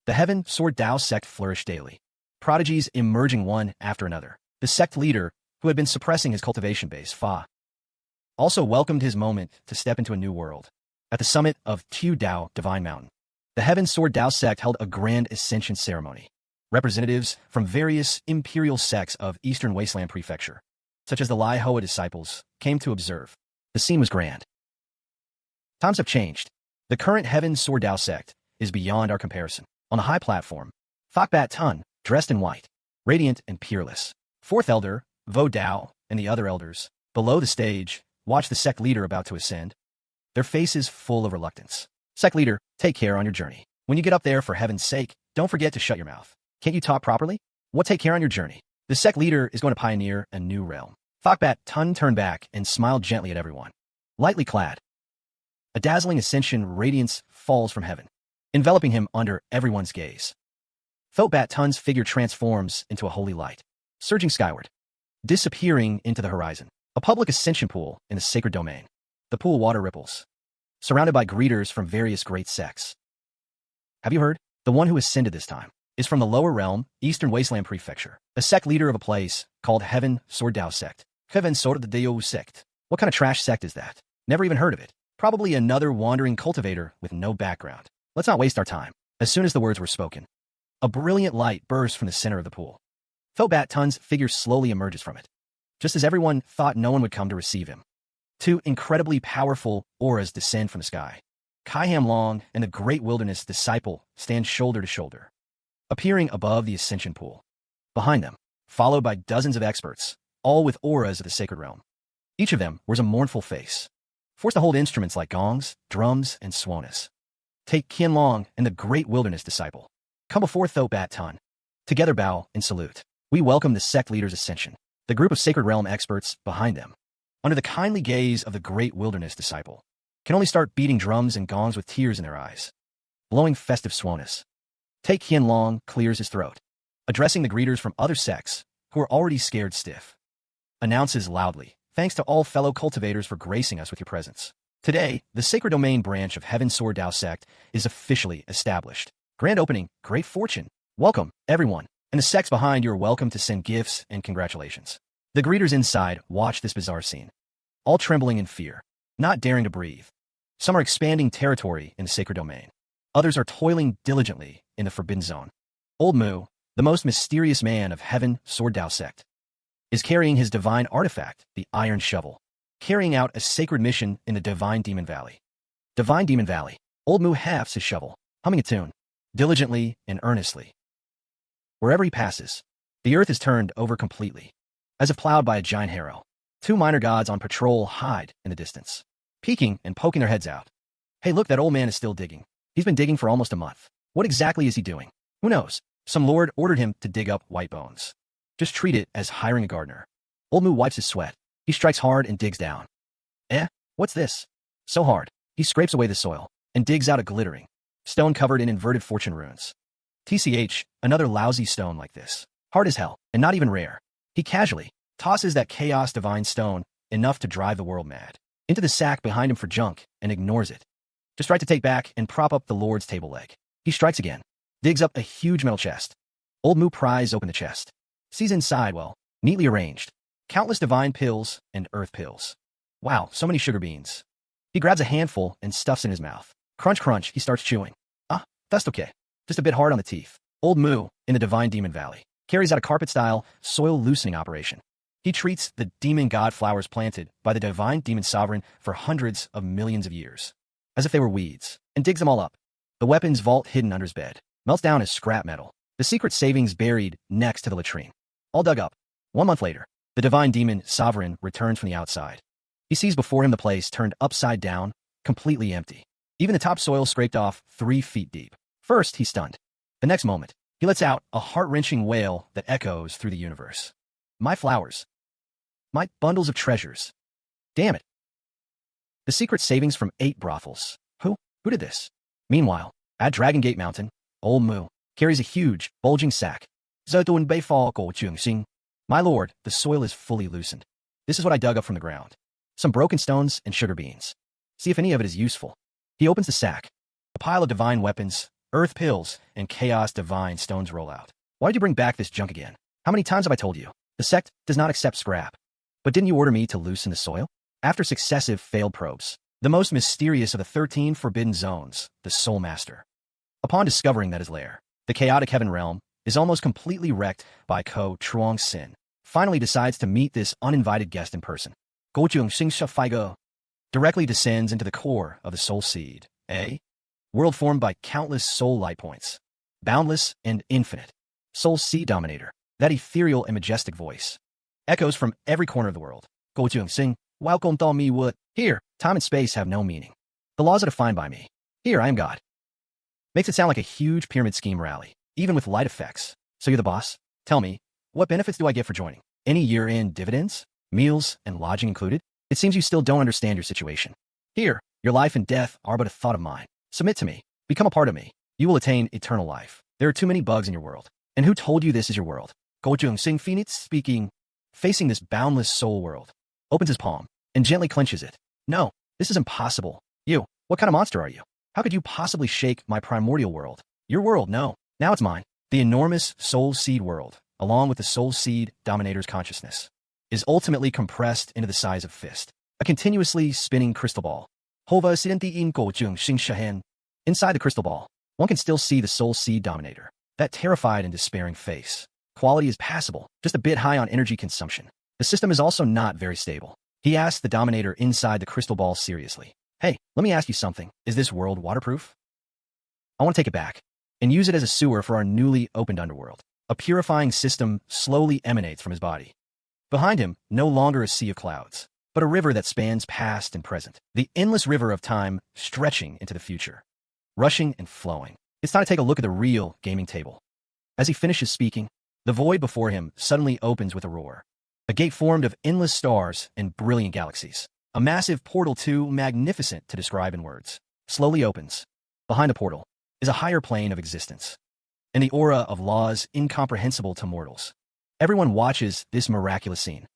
A: Heaven Sword Dao sect flourished daily. Prodigies emerging one after another. The sect leader, who had been suppressing his cultivation base, Fa, also welcomed his moment to step into a new world. At the summit of Tu Dao Divine Mountain, the Heaven Sword Dao sect held a grand ascension ceremony. Representatives from various imperial sects of Eastern Wasteland Prefecture, such as the Lai Hoa disciples, came to observe. The scene was grand. Times have changed. The current Heaven Sword Dao sect is beyond our comparison. On the high platform, Thokbat Tun, dressed in white, radiant and peerless. 4th Elder, Vo Dao, and the other elders below the stage watch the sect leader about to ascend, their faces full of reluctance. Sect leader, take care on your journey. When you get up there, for heaven's sake, don't forget to shut your mouth. Can't you talk properly? What take care on your journey? The sect leader is going to pioneer a new realm. Thokbat Tun turned back and smiled gently at everyone. Lightly clad, a dazzling Ascension radiance falls from heaven, enveloping him under everyone's gaze. Thokbat Tun's figure transforms into a holy light, surging skyward, disappearing into the horizon. A public Ascension pool in the sacred domain. The pool water ripples, surrounded by greeters from various great sects. Have you heard? The one who ascended this time is from the lower realm, Eastern Wasteland Prefecture, a sect leader of a place called Heaven Sword Dao Sect. Heaven Sword Dao Sect. What kind of trash sect is that? Never even heard of it. Probably another wandering cultivator with no background. Let's not waste our time. As soon as the words were spoken, a brilliant light bursts from the center of the pool. Thokbat Tun's figure slowly emerges from it, just as everyone thought no one would come to receive him. Two incredibly powerful auras descend from the sky. Kaiham Long and the Great Wilderness Disciple stand shoulder to shoulder, appearing above the Ascension pool. Behind them, followed by dozens of experts, all with auras of the sacred realm. Each of them wears a mournful face, forced to hold instruments like gongs, drums, and swanas. Take Qian Long and the Great Wilderness Disciple. Come before Thokbat Tun. Together bow and salute. We welcome the sect leader's ascension. The group of sacred realm experts behind them, under the kindly gaze of the Great Wilderness Disciple, can only start beating drums and gongs with tears in their eyes, blowing festive swanas. Take Qian Long clears his throat, addressing the greeters from other sects who are already scared stiff. Announces loudly, thanks to all fellow cultivators for gracing us with your presence. Today, the Sacred Domain branch of Heaven Sword Dao Sect is officially established. Grand opening, great fortune. Welcome, everyone. And the sects behind you are welcome to send gifts and congratulations. The greeters inside watch this bizarre scene, all trembling in fear, not daring to breathe. Some are expanding territory in the Sacred Domain. Others are toiling diligently in the Forbidden Zone. Old Mu, the most mysterious man of Heaven Sword Dao Sect, is carrying his divine artifact, the Iron Shovel, carrying out a sacred mission in the Divine Demon Valley. Divine Demon Valley. Old Mu halves his shovel, humming a tune, diligently and earnestly. Wherever he passes, the earth is turned over completely, as if plowed by a giant harrow. Two minor gods on patrol hide in the distance, peeking and poking their heads out. Hey, look, that old man is still digging. He's been digging for almost a month. What exactly is he doing? Who knows? Some lord ordered him to dig up white bones. Just treat it as hiring a gardener. Old Mu wipes his sweat. He strikes hard and digs down. What's this? So hard. He scrapes away the soil and digs out a glittering stone covered in inverted fortune runes. TCH, another lousy stone like this. Hard as hell, and not even rare. He casually tosses that chaos divine stone, enough to drive the world mad, into the sack behind him for junk, and ignores it. Just right to take back and prop up the Lord's table leg. He strikes again, digs up a huge metal chest. Old Mu pries open the chest. Sees inside, well, neatly arranged, countless divine pills and earth pills. Wow, so many sugar beans. He grabs a handful and stuffs in his mouth. Crunch, crunch, he starts chewing. That's okay. Just a bit hard on the teeth. Old Mu, in the Divine Demon Valley, carries out a carpet-style, soil-loosening operation. He treats the demon god flowers planted by the divine demon sovereign for hundreds of millions of years, as if they were weeds, and digs them all up. The weapons vault hidden under his bed melts down as scrap metal. The secret savings buried next to the latrine, all dug up. 1 month later, the divine demon sovereign returns from the outside. He sees before him the place turned upside down, completely empty. Even the topsoil scraped off 3 feet deep. First, he's stunned. The next moment, he lets out a heart-wrenching wail that echoes through the universe. My flowers. My bundles of treasures. Damn it. The secret savings from 8 brothels. Who did this? Meanwhile, at Dragon Gate Mountain, Old Mu carries a huge, bulging sack. Bố Trường Sinh. My lord, the soil is fully loosened. This is what I dug up from the ground. Some broken stones and sugar beans. See if any of it is useful. He opens the sack. A pile of divine weapons, earth pills, and chaos divine stones roll out. Why did you bring back this junk again? How many times have I told you? The sect does not accept scrap. But didn't you order me to loosen the soil? After successive failed probes, the most mysterious of the 13 forbidden zones, the Soul Master, upon discovering that his lair, the chaotic heaven realm, is almost completely wrecked by Ko Truong Sin, finally decides to meet this uninvited guest in person. Gochung Xingsha Faigo directly descends into the core of the soul seed, a world formed by countless soul light points, boundless and infinite. Soul seed dominator, that ethereal and majestic voice, echoes from every corner of the world. Gochung Sing, welcome to me would. Here, time and space have no meaning. The laws are defined by me. Here, I am God. Makes it sound like a huge pyramid scheme rally, even with light effects. So you're the boss? Tell me, what benefits do I get for joining? Any year-end dividends? Meals and lodging included? It seems you still don't understand your situation. Here, your life and death are but a thought of mine. Submit to me. Become a part of me. You will attain eternal life. There are too many bugs in your world. And who told you this is your world? Bố Trường Sinh Phoenix speaking, facing this boundless soul world, opens his palm and gently clenches it. No, this is impossible. You, what kind of monster are you? How could you possibly shake my primordial world? Your world, no. Now it's mine. The enormous soul seed world, along with the soul seed dominator's consciousness, is ultimately compressed into the size of fist. A continuously spinning crystal ball. Inside the crystal ball, one can still see the soul seed dominator, that terrified and despairing face. Quality is passable, just a bit high on energy consumption. The system is also not very stable. He asked the dominator inside the crystal ball seriously. Hey, let me ask you something. Is this world waterproof? I want to take it back and use it as a sewer for our newly opened underworld. A purifying system slowly emanates from his body. Behind him, no longer a sea of clouds, but a river that spans past and present. The endless river of time stretching into the future, rushing and flowing. It's time to take a look at the real gaming table. As he finishes speaking, the void before him suddenly opens with a roar. A gate formed of endless stars and brilliant galaxies. A massive portal too magnificent to describe in words slowly opens. Behind the portal is a higher plane of existence, and the aura of laws incomprehensible to mortals. Everyone watches this miraculous scene.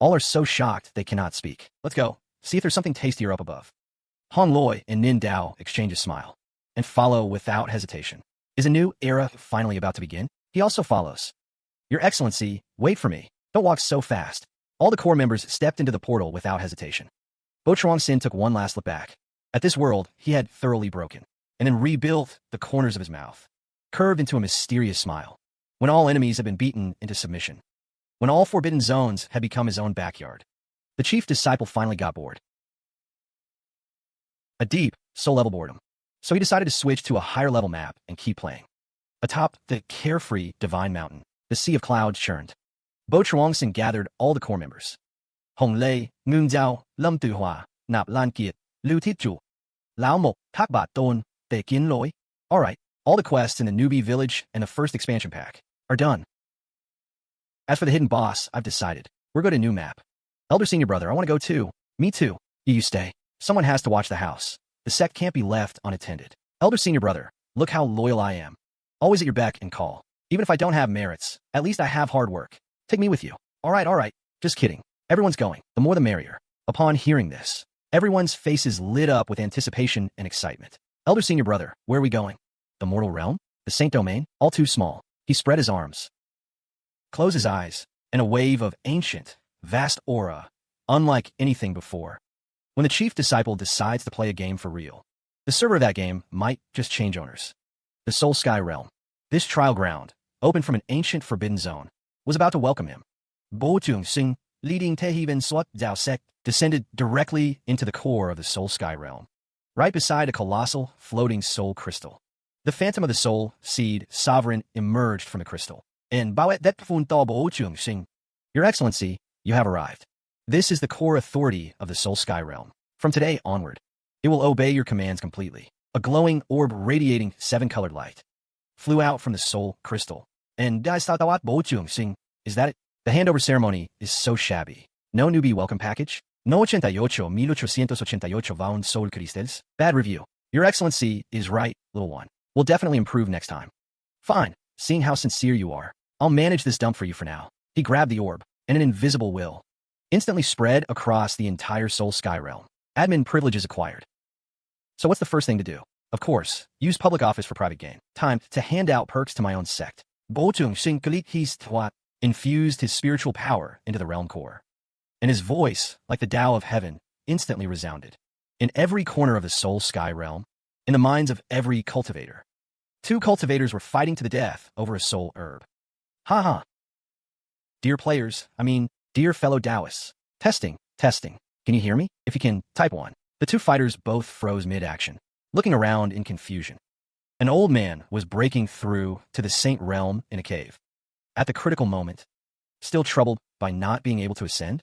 A: All are so shocked they cannot speak. Let's go, see if there's something tastier up above. Hong Loi and Nin Dao exchange a smile and follow without hesitation. Is a new era finally about to begin? He also follows. Your Excellency, wait for me. Don't walk so fast. All the core members stepped into the portal without hesitation. Bố Trường Sinh took one last look back. At this world he had thoroughly broken, and then rebuilt the corners of his mouth, curved into a mysterious smile. When all enemies had been beaten into submission, when all forbidden zones had become his own backyard, the chief disciple finally got bored. A deep, soul-level boredom. So he decided to switch to a higher-level map and keep playing. Atop the carefree divine mountain, the sea of clouds churned. Bố Trường Sinh gathered all the core members. Hồng Lê, Ngưng Giao, Lâm Từ Hòa, Nạp Lan Kiệt, Lưu Thiết Chủ, Lão Mộc, Thác Bạt Tôn, Tề Kiến Lỗi. All right, all the quests in the newbie village and the first expansion pack are done. As for the hidden boss, I've decided. We're going to new map. Elder Senior Brother, I want to go too. Me too. You stay. Someone has to watch the house. The sect can't be left unattended. Elder Senior Brother, look how loyal I am. Always at your beck and call. Even if I don't have merits, at least I have hard work. Take me with you. All right. Just kidding. Everyone's going. The more the merrier. Upon hearing this, everyone's faces lit up with anticipation and excitement. Elder Senior Brother, where are we going? The mortal realm? The Saint Domain? All too small. He spread his arms, closed his eyes, and a wave of ancient, vast aura, unlike anything before. When the chief disciple decides to play a game for real, the server of that game might just change owners. The Soul Sky Realm, this trial ground, open from an ancient forbidden zone, was about to welcome him. Bố Trường Sinh, leading Tehivan Swat Dao Sect, descended directly into the core of the Soul Sky Realm, right beside a colossal, floating soul crystal. The phantom of the soul seed sovereign emerged from the crystal. And Bawet Det Funta Bố Trường Sinh, Your Excellency, you have arrived. This is the core authority of the Soul Sky Realm. From today onward, it will obey your commands completely. A glowing orb radiating 7-colored light flew out from the soul crystal. And Daisatawat Bố Trường Sinh, is that it? The handover ceremony is so shabby. No newbie welcome package. No 88,888 Vaun Soul Cristales. Bad review. Your Excellency is right, little one. We'll definitely improve next time. Fine. Seeing how sincere you are, I'll manage this dump for you for now. He grabbed the orb, and an invisible will instantly spread across the entire Soul Sky Realm. Admin privileges acquired. So what's the first thing to do? Of course, use public office for private gain. Time to hand out perks to my own sect. Bố Trường Sinh infused his spiritual power into the realm core, and his voice, like the Tao of heaven, instantly resounded. In every corner of the Soul Sky Realm, in the minds of every cultivator, 2 cultivators were fighting to the death over a soul herb. Ha. Dear players, dear fellow Taoists. Testing. Can you hear me? If you can, type 1. The 2 fighters both froze mid-action, looking around in confusion. An old man was breaking through to the Saint Realm in a cave. At the critical moment, still troubled by not being able to ascend,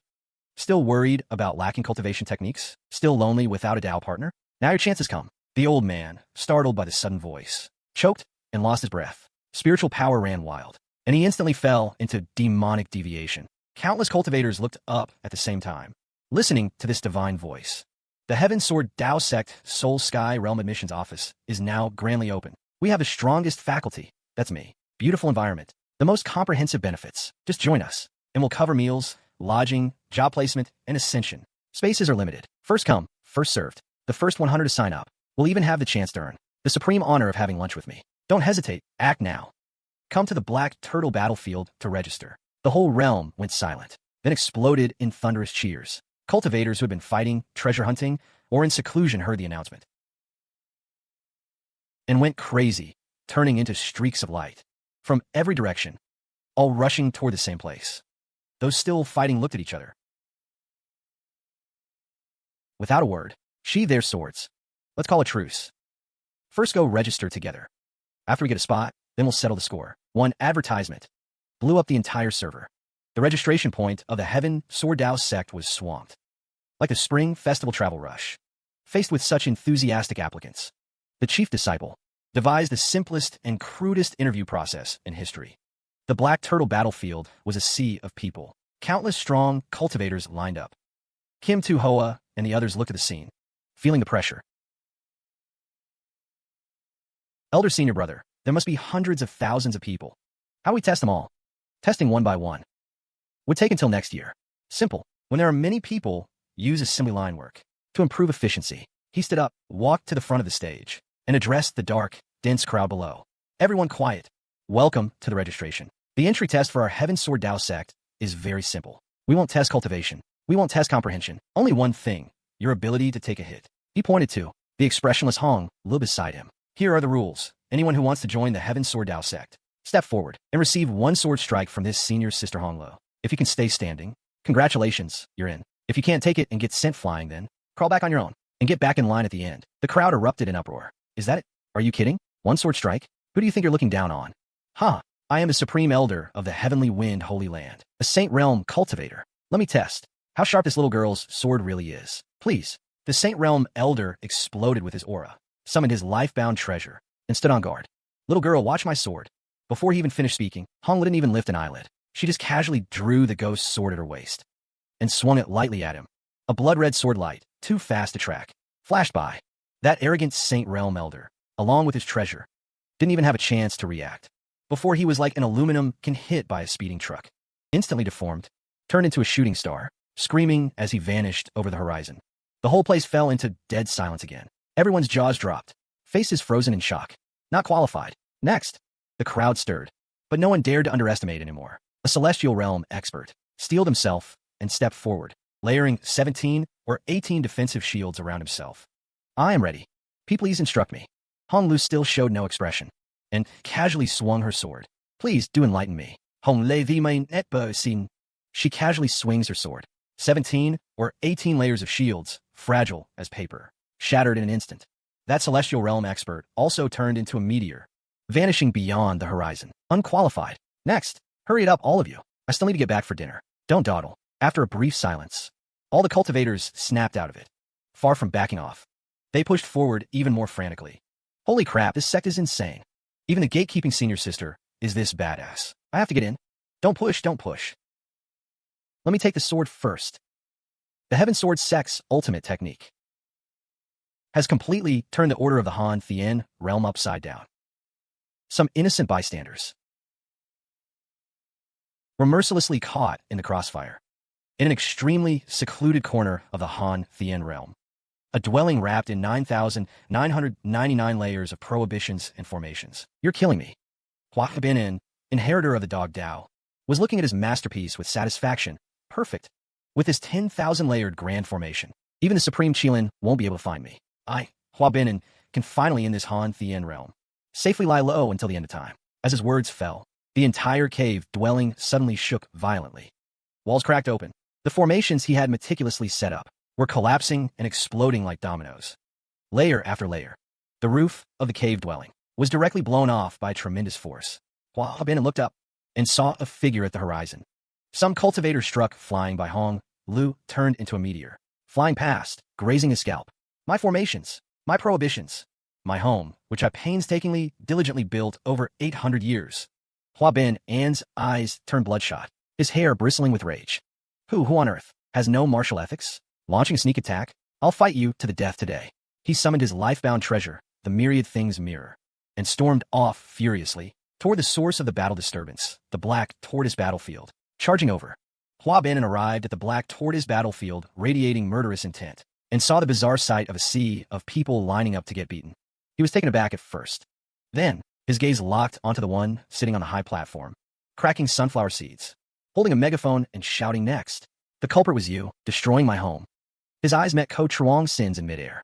A: still worried about lacking cultivation techniques, still lonely without a Tao partner. Now your chance has come. The old man, startled by the sudden voice, choked, and lost his breath. Spiritual power ran wild, and he instantly fell into demonic deviation. Countless cultivators looked up at the same time, listening to this divine voice. The Heaven Sword Dao Sect Soul Sky Realm Admissions Office is now grandly open. We have the strongest faculty. That's me. Beautiful environment. The most comprehensive benefits. Just join us, and we'll cover meals, lodging, job placement, and ascension. Spaces are limited. First come, first served. The first 100 to sign up will even have the chance to earn the supreme honor of having lunch with me. Don't hesitate. Act now. Come to the Black Turtle Battlefield to register. The whole realm went silent, then exploded in thunderous cheers. Cultivators who had been fighting, treasure hunting, or in seclusion heard the announcement and went crazy, turning into streaks of light from every direction, all rushing toward the same place. Those still fighting looked at each other. Without a word, sheathed their swords. Let's call a truce. First go register together. After we get a spot, then we'll settle the score. One advertisement blew up the entire server. The registration point of the Heaven Sword Dao Sect was swamped, like the spring festival travel rush. Faced with such enthusiastic applicants, the chief disciple devised the simplest and crudest interview process in history. The Black Turtle Battlefield was a sea of people. Countless strong cultivators lined up. Kim Tu-hoa and the others looked at the scene, feeling the pressure. Elder Senior Brother, there must be hundreds of thousands of people. How do we test them all? Testing one by one would take until next year. Simple. When there are many people, use assembly line work to improve efficiency. He stood up, walked to the front of the stage, and addressed the dark, dense crowd below. Everyone quiet. Welcome to the registration. The entry test for our Heaven Sword Dao Sect is very simple. We won't test cultivation. We won't test comprehension. Only one thing, your ability to take a hit. He pointed to the expressionless Hong Lu beside him. Here are the rules. Anyone who wants to join the Heaven Sword Dao Sect, step forward and receive one sword strike from this senior sister Hong Lu. If you can stay standing, congratulations, you're in. If you can't take it and get sent flying, then crawl back on your own and get back in line at the end. The crowd erupted in uproar. Is that it? Are you kidding? One sword strike? Who do you think you're looking down on? Ha! I am the supreme elder of the Heavenly Wind Holy Land, a Saint Realm cultivator. Let me test how sharp this little girl's sword really is. Please. The Saint Realm elder exploded with his aura, summoned his life-bound treasure, and stood on guard. Little girl, watch my sword. Before he even finished speaking, Hong Lu didn't even lift an eyelid. She just casually drew the ghost's sword at her waist and swung it lightly at him. A blood-red sword light, too fast to track, flashed by. That arrogant Saint Realm elder, along with his treasure, didn't even have a chance to react before he was like an aluminum can hit by a speeding truck. Instantly deformed, turned into a shooting star, screaming as he vanished over the horizon. The whole place fell into dead silence again. Everyone's jaws dropped, faces frozen in shock. Not qualified. Next. The crowd stirred, but no one dared to underestimate anymore. A celestial realm expert steeled himself and stepped forward, layering 17 or 18 defensive shields around himself. I am ready. Please instruct me. Hong Lu still showed no expression and casually swung her sword. Please do enlighten me. Hong Le Vi Main Et Bo Sin. She casually swings her sword. 17 or 18 layers of shields, fragile as paper, shattered in an instant. That celestial realm expert also turned into a meteor, vanishing beyond the horizon. Unqualified. Next. Hurry it up, all of you. I still need to get back for dinner. Don't dawdle. After a brief silence, all the cultivators snapped out of it, far from backing off. They pushed forward even more frantically. Holy crap, this sect is insane. Even the gatekeeping senior sister is this badass. I have to get in. Don't push, don't push. Let me take the sword first. The Heaven Sword Sect's ultimate technique has completely turned the order of the Han Thien realm upside down. Some innocent bystanders were mercilessly caught in the crossfire in an extremely secluded corner of the Han Thien realm. A dwelling wrapped in 9,999 layers of prohibitions and formations. You're killing me. Hua Binin, inheritor of the Dog Dao, was looking at his masterpiece with satisfaction. Perfect. With his 10,000-layered grand formation, even the Supreme Qilin won't be able to find me. I, Hua Binin, can finally in this Han Thien realm safely lie low until the end of time. As his words fell, the entire cave dwelling suddenly shook violently. Walls cracked open. The formations he had meticulously set up were collapsing and exploding like dominoes. Layer after layer, the roof of the cave dwelling was directly blown off by tremendous force. Hua Bin looked up and saw a figure at the horizon. Some cultivator struck flying by Hong Lu turned into a meteor, flying past, grazing his scalp. My formations, my prohibitions, my home, which I painstakingly, diligently built over 800 years. Hua Bin An's eyes turned bloodshot, his hair bristling with rage. Who on earth has no martial ethics? Launching a sneak attack? I'll fight you to the death today. He summoned his life-bound treasure, the Myriad Things Mirror, and stormed off furiously toward the source of the battle disturbance, the Black Tortoise battlefield. Charging over, Hua Bin arrived at the Black Tortoise battlefield radiating murderous intent, and saw the bizarre sight of a sea of people lining up to get beaten. He was taken aback at first. Then, his gaze locked onto the one sitting on the high platform, cracking sunflower seeds, holding a megaphone and shouting next. The culprit was you, destroying my home. His eyes met Ko Chuang Sin's in midair.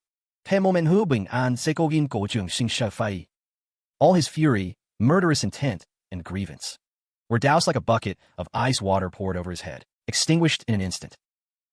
A: All his fury, murderous intent, and grievance were doused like a bucket of ice water poured over his head, extinguished in an instant.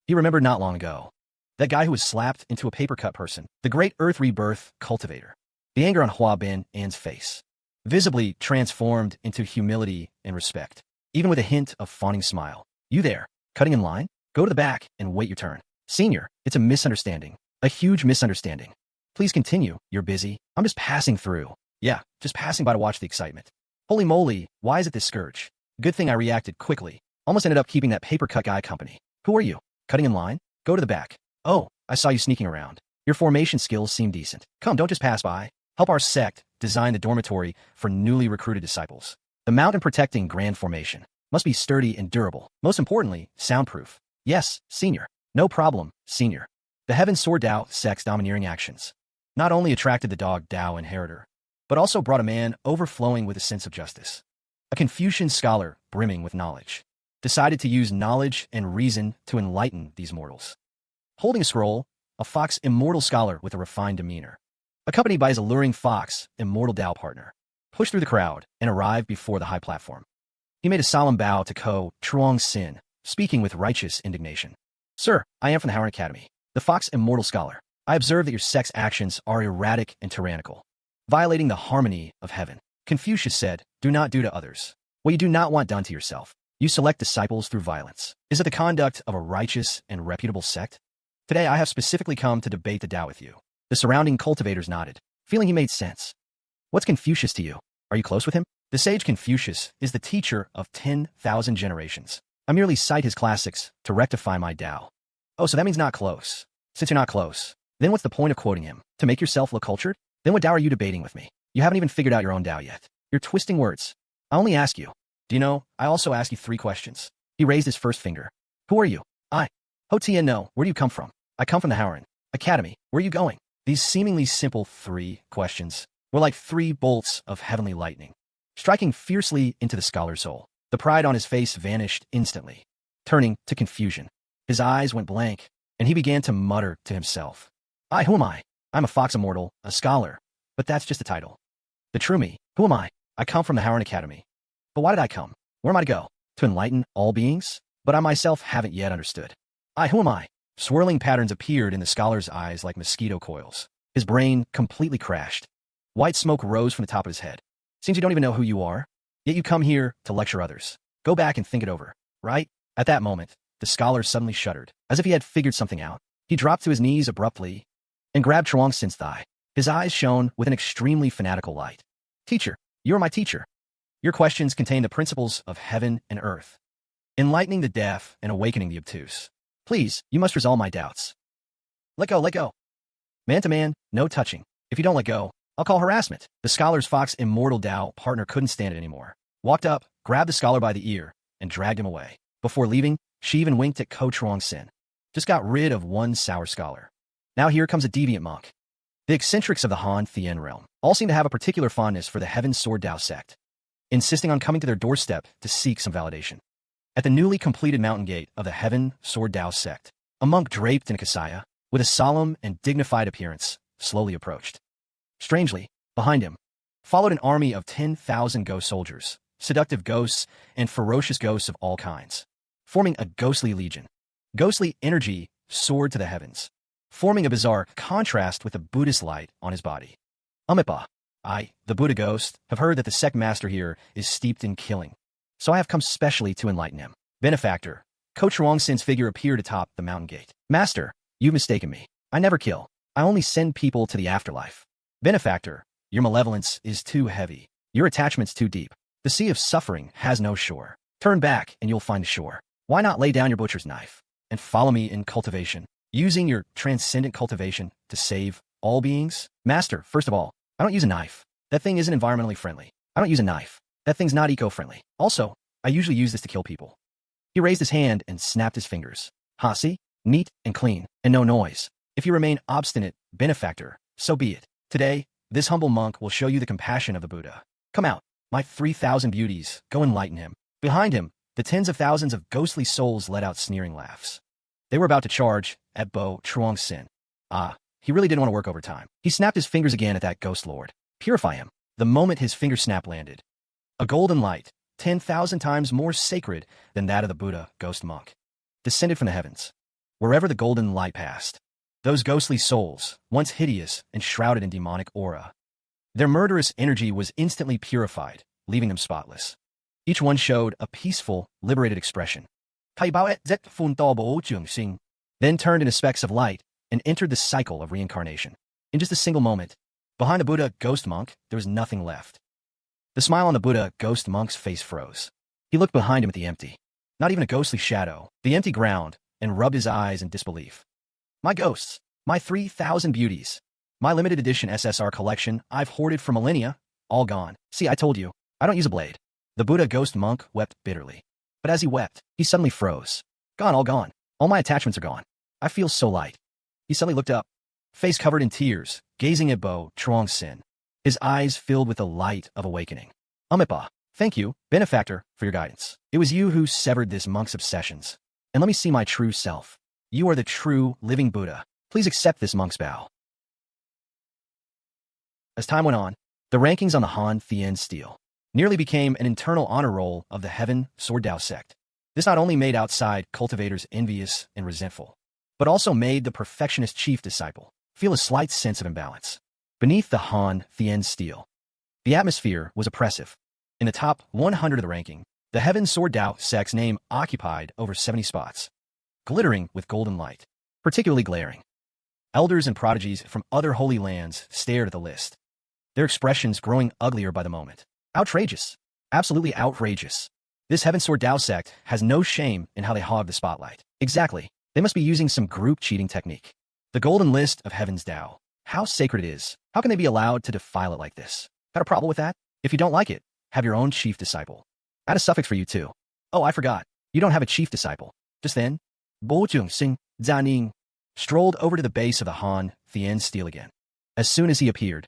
A: He remembered not long ago, that guy who was slapped into a paper-cut person, the great Earth Rebirth cultivator. The anger on Hua Bin An's face visibly transformed into humility and respect, even with a hint of fawning smile. You there, cutting in line? Go to the back and wait your turn. Senior, it's a misunderstanding. A huge misunderstanding. Please continue, you're busy. I'm just passing through. Yeah, just passing by to watch the excitement. Holy moly, why is it this scourge? Good thing I reacted quickly. Almost ended up keeping that paper-cut guy company. Who are you? Cutting in line? Go to the back. Oh, I saw you sneaking around. Your formation skills seem decent. Come, don't just pass by. Help our sect design the dormitory for newly recruited disciples. The mountain-protecting grand formation must be sturdy and durable. Most importantly, soundproof. Yes, senior. No problem, senior. The Heaven Sword Dao sect's domineering actions not only attracted the dog Dao inheritor, but also brought a man overflowing with a sense of justice. A Confucian scholar brimming with knowledge decided to use knowledge and reason to enlighten these mortals. Holding a scroll, a fox immortal scholar with a refined demeanor, accompanied by his alluring fox immortal Dao partner, pushed through the crowd and arrived before the high platform. He made a solemn bow to Ko Chuang Sin, speaking with righteous indignation. Sir, I am from the Howard Academy, the Fox Immortal Scholar. I observe that your sect's actions are erratic and tyrannical, violating the harmony of heaven. Confucius said, do not do to others what you do not want done to yourself. You select disciples through violence. Is it the conduct of a righteous and reputable sect? Today I have specifically come to debate the Tao with you. The surrounding cultivators nodded, feeling he made sense. What's Confucius to you? Are you close with him? The sage Confucius is the teacher of 10,000 generations. I merely cite his classics to rectify my Tao. Oh, so that means not close. Since you're not close, then what's the point of quoting him? To make yourself look cultured? Then what Tao are you debating with me? You haven't even figured out your own Tao yet. You're twisting words. I only ask you. Do you know, I also ask you 3 questions. He raised his first finger. Who are you? I. Ho Tien No, where do you come from? I come from the Howard Academy. Where are you going? These seemingly simple 3 questions were like 3 bolts of heavenly lightning, striking fiercely into the scholar's soul. The pride on his face vanished instantly, turning to confusion. His eyes went blank, and he began to mutter to himself. Who am I? I'm a fox immortal, a scholar, but that's just a title. The true me, who am I? I come from the Howard Academy. But why did I come? Where am I to go? To enlighten all beings? But I myself haven't yet understood. Who am I? Swirling patterns appeared in the scholar's eyes like mosquito coils. His brain completely crashed. White smoke rose from the top of his head. Seems you don't even know who you are, yet you come here to lecture others. Go back and think it over, right? At that moment, the scholar suddenly shuddered, as if he had figured something out. He dropped to his knees abruptly and grabbed Chuang Sin's thigh. His eyes shone with an extremely fanatical light. Teacher, you are my teacher. Your questions contain the principles of heaven and earth, enlightening the deaf and awakening the obtuse. Please, you must resolve my doubts. Let go, let go. Man to man, no touching. If you don't let go, I'll call harassment. The scholar's fox immortal Dao partner couldn't stand it anymore. Walked up, grabbed the scholar by the ear, and dragged him away. Before leaving, she even winked at Ko Chuang Sin. Just got rid of one sour scholar. Now here comes a deviant monk. The eccentrics of the Han Thien realm all seem to have a particular fondness for the Heaven Sword Dao sect, insisting on coming to their doorstep to seek some validation. At the newly completed mountain gate of the Heaven Sword Dao sect, a monk draped in a kasaya, with a solemn and dignified appearance, slowly approached. Strangely, behind him, followed an army of 10,000 ghost soldiers, seductive ghosts, and ferocious ghosts of all kinds, forming a ghostly legion. Ghostly energy soared to the heavens, forming a bizarre contrast with the Buddhist light on his body. Amipa, I, the Buddha ghost, have heard that the sect master here is steeped in killing, so I have come specially to enlighten him. Benefactor, Ko Chuang Sin's figure appeared atop the mountain gate. Master, you've mistaken me. I never kill. I only send people to the afterlife. Benefactor, your malevolence is too heavy. Your attachment's too deep. The sea of suffering has no shore. Turn back and you'll find a shore. Why not lay down your butcher's knife and follow me in cultivation, using your transcendent cultivation to save all beings? Master, first of all, I don't use a knife. That thing isn't environmentally friendly. I don't use a knife. That thing's not eco-friendly. Also, I usually use this to kill people. He raised his hand and snapped his fingers. Ha, see? Neat and clean, and no noise. If you remain obstinate, benefactor, so be it. Today, this humble monk will show you the compassion of the Buddha. Come out, my 3,000 beauties, go enlighten him. Behind him, the tens of thousands of ghostly souls let out sneering laughs. They were about to charge at Bố Trường Sinh. Ah, he really didn't want to work overtime. He snapped his fingers again at that ghost lord. Purify him. The moment his finger snap landed, a golden light, 10,000 times more sacred than that of the Buddha ghost monk, descended from the heavens. Wherever the golden light passed, those ghostly souls, once hideous and shrouded in demonic aura, their murderous energy was instantly purified, leaving them spotless. Each one showed a peaceful, liberated expression. Then turned into specks of light and entered the cycle of reincarnation. In just a single moment, behind the Buddha ghost monk, there was nothing left. The smile on the Buddha ghost monk's face froze. He looked behind him at the empty, not even a ghostly shadow, the empty ground, and rubbed his eyes in disbelief. My ghosts, my 3,000 beauties, my limited edition SSR collection I've hoarded for millennia, all gone. See, I told you, I don't use a blade. The Buddha ghost monk wept bitterly. But as he wept, he suddenly froze. Gone, all gone. All my attachments are gone. I feel so light. He suddenly looked up, face covered in tears, gazing at Bố Trường Sinh, his eyes filled with the light of awakening. Amipa, thank you, benefactor, for your guidance. It was you who severed this monk's obsessions. And let me see my true self. You are the true, living Buddha. Please accept this monk's bow. As time went on, the rankings on the Han Thien Steel nearly became an internal honor roll of the Heaven Sword Dao sect. This not only made outside cultivators envious and resentful, but also made the perfectionist chief disciple feel a slight sense of imbalance. Beneath the Han Thien Steel, the atmosphere was oppressive. In the top 100 of the ranking, the Heaven Sword Dao sect's name occupied over 70 spots, glittering with golden light, particularly glaring. Elders and prodigies from other holy lands stared at the list, their expressions growing uglier by the moment. Outrageous. Absolutely outrageous. This Heaven Sword Dao sect has no shame in how they hog the spotlight. Exactly. They must be using some group cheating technique. The golden list of Heaven's Dao. How sacred it is. How can they be allowed to defile it like this? Got a problem with that? If you don't like it, have your own chief disciple. Add a suffix for you too. Oh, I forgot. You don't have a chief disciple. Just then, Bố Trường Sinh, Zaning, strolled over to the base of the Han Thien Steel again. As soon as he appeared,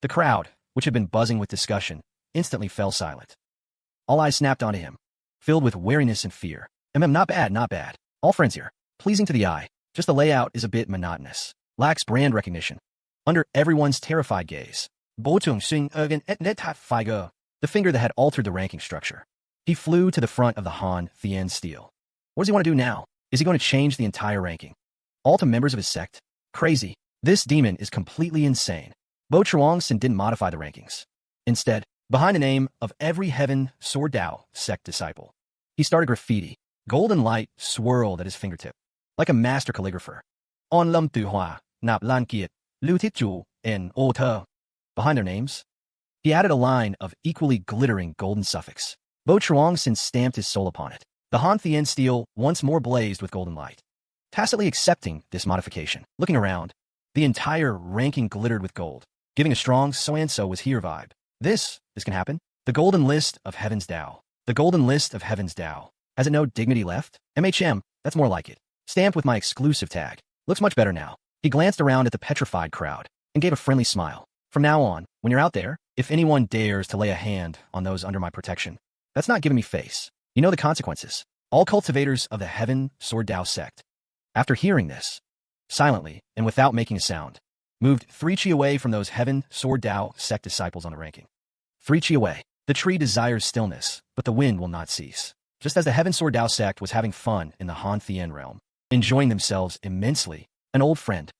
A: the crowd, which had been buzzing with discussion, instantly fell silent. All eyes snapped onto him, filled with wariness and fear. Not bad, not bad. All friends here. Pleasing to the eye. Just the layout is a bit monotonous. Lacks brand recognition. Under everyone's terrified gaze, Bố Trường Sinh again the finger that had altered the ranking structure. He flew to the front of the Han Thien Steel. What does he want to do now? Is he going to change the entire ranking? All to members of his sect? Crazy. This demon is completely insane. Bố Trường Sinh didn't modify the rankings. Instead, behind the name of every Heaven Sword Dao sect disciple, he started graffiti. Golden light swirled at his fingertip, like a master calligrapher. On lâm tu hoa, nap lan kiet, lu tit chu, en o te. Behind their names, he added a line of equally glittering golden suffix. Bố Trường Sinh stamped his soul upon it. The Han Thien Steel once more blazed with golden light. Tacitly accepting this modification, looking around, the entire ranking glittered with gold, giving a strong so-and-so was here vibe. This can happen. The golden list of Heaven's Dao. The golden list of Heaven's Dao. Has it no dignity left? MHM, that's more like it. Stamped with my exclusive tag. Looks much better now. He glanced around at the petrified crowd and gave a friendly smile. From now on, when you're out there, if anyone dares to lay a hand on those under my protection, that's not giving me face. You know the consequences. All cultivators of the Heaven Sword Dao sect, after hearing this, silently and without making a sound, moved 3 chi away from those Heaven Sword Dao sect disciples on the ranking. 3 chi away. The tree desires stillness, but the wind will not cease. Just as the Heaven Sword Dao sect was having fun in the Han Thien realm, enjoying themselves immensely, an old friend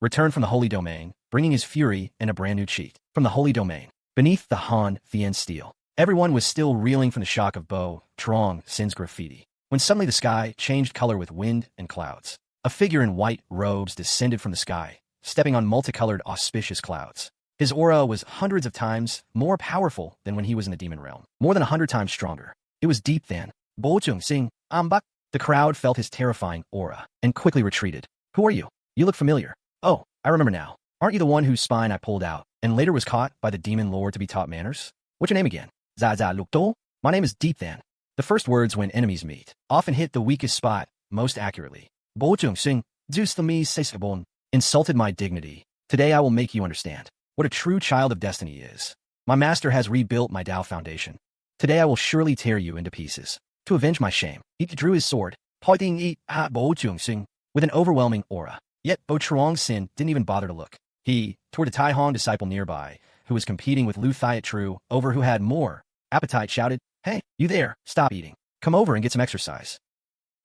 A: returned from the holy domain, bringing his fury and a brand new cheat. From the holy domain, beneath the Han Thien Steel, everyone was still reeling from the shock of Bố Trường Sing's graffiti, when suddenly the sky changed color with wind and clouds. A figure in white robes descended from the sky, stepping on multicolored auspicious clouds. His aura was hundreds of times more powerful than when he was in the demon realm, more than 100 times stronger. It was deep then. Bố Trường Sinh, Ambak. The crowd felt his terrifying aura and quickly retreated. Who are you? You look familiar. Oh, I remember now. Aren't you the one whose spine I pulled out and later was caught by the demon lord to be taught manners? What's your name again? Zaza Lukto? My name is Deep Than. The first words when enemies meet often hit the weakest spot most accurately. Bố Trường Sinh, Zeus Themi Sesabon, insulted my dignity. Today I will make you understand what a true child of destiny is. My master has rebuilt my Tao foundation. Today I will surely tear you into pieces. To avenge my shame, he drew his sword, pointing it at Bố Trường Sinh with an overwhelming aura. Yet Bố Trường Sinh didn't even bother to look. He, toward a Tai Hong disciple nearby, who was competing with Lu Thiat Tru over who had more appetite, shouted, "Hey, you there, stop eating. Come over and get some exercise."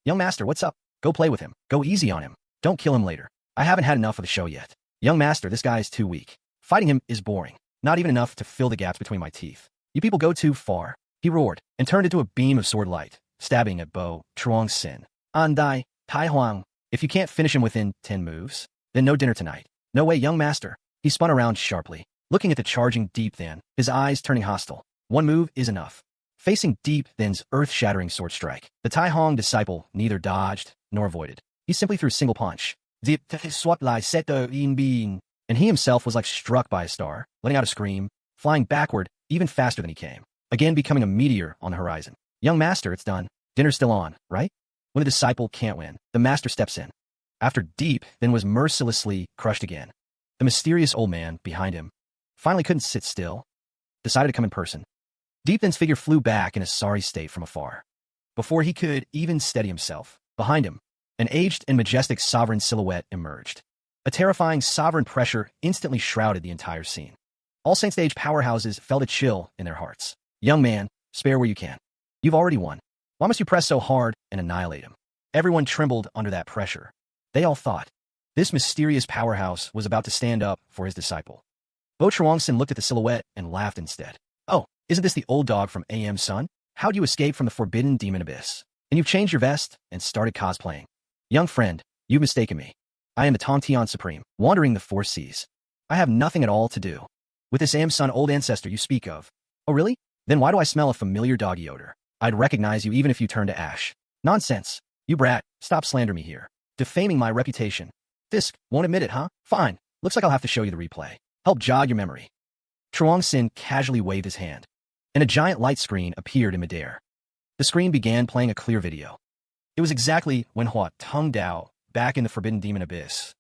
A: "Young master, what's up? Go play with him. Go easy on him. Don't kill him later. I haven't had enough of the show yet. Young master, this guy is too weak. Fighting him is boring. Not even enough to fill the gaps between my teeth. You people go too far." He roared and turned into a beam of sword light, stabbing at Bố Trường Sinh. "Andai, Tai Huang. If you can't finish him within 10 moves, then no dinner tonight." "No way, young master." He spun around sharply, looking at the charging Deep Than, his eyes turning hostile. "One move is enough." Facing Deep Than's earth-shattering sword strike, the Tai Hong disciple neither dodged nor avoided. He simply threw a single punch. Deep swat lai seto in being, and he himself was like struck by a star, letting out a scream, flying backward even faster than he came, again becoming a meteor on the horizon. "Young master, it's done. Dinner's still on, right?" When the disciple can't win, the master steps in. After Deep Than was mercilessly crushed again, the mysterious old man behind him finally couldn't sit still, decided to come in person. Deep Than's figure flew back in a sorry state from afar. Before he could even steady himself, behind him, an aged and majestic sovereign silhouette emerged. A terrifying sovereign pressure instantly shrouded the entire scene. All Saint Stage powerhouses felt a chill in their hearts. "Young man, spare where you can. You've already won. Why must you press so hard and annihilate him?" Everyone trembled under that pressure. They all thought this mysterious powerhouse was about to stand up for his disciple. Bố Trường Sinh looked at the silhouette and laughed instead. "Oh, isn't this the old dog from AM Sun? How'd you escape from the forbidden demon abyss? And you've changed your vest and started cosplaying. Young friend, you've mistaken me. I am the Tontian Supreme, wandering the four seas. I have nothing at all to do with this AM Sun old ancestor you speak of." "Oh really? Then why do I smell a familiar doggy odor? I'd recognize you even if you turned to ash." "Nonsense. You brat, stop slandering me here. Defaming my reputation. Fisk, won't admit it, huh? Fine. Looks like I'll have to show you the replay. Help jog your memory." Trường Sinh casually waved his hand, and a giant light screen appeared in midair. The screen began playing a clear video. It was exactly when Hua Tung Dao, back in the forbidden demon abyss,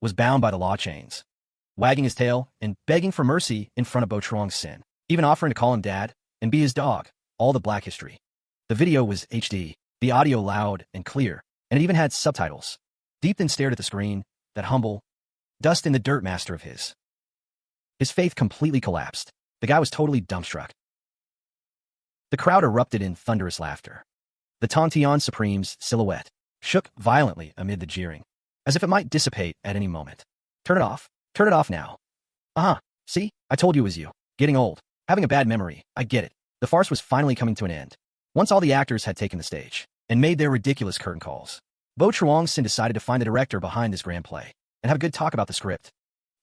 A: was bound by the law chains, wagging his tail and begging for mercy in front of Bố Trường Sinh, even offering to call him dad and be his dog, all the black history. The video was HD, the audio loud and clear, and it even had subtitles. Deep Than stared at the screen, that humble, dust-in-the-dirt master of his. His faith completely collapsed. The guy was totally dumbstruck. The crowd erupted in thunderous laughter. The Tontian Supreme's silhouette shook violently amid the jeering, as if it might dissipate at any moment. "Turn it off. Turn it off now." "Uh-huh. See? I told you it was you. Getting old. Having a bad memory. I get it." The farce was finally coming to an end. Once all the actors had taken the stage and made their ridiculous curtain calls, Bố Trường Sinh decided to find the director behind this grand play and have a good talk about the script.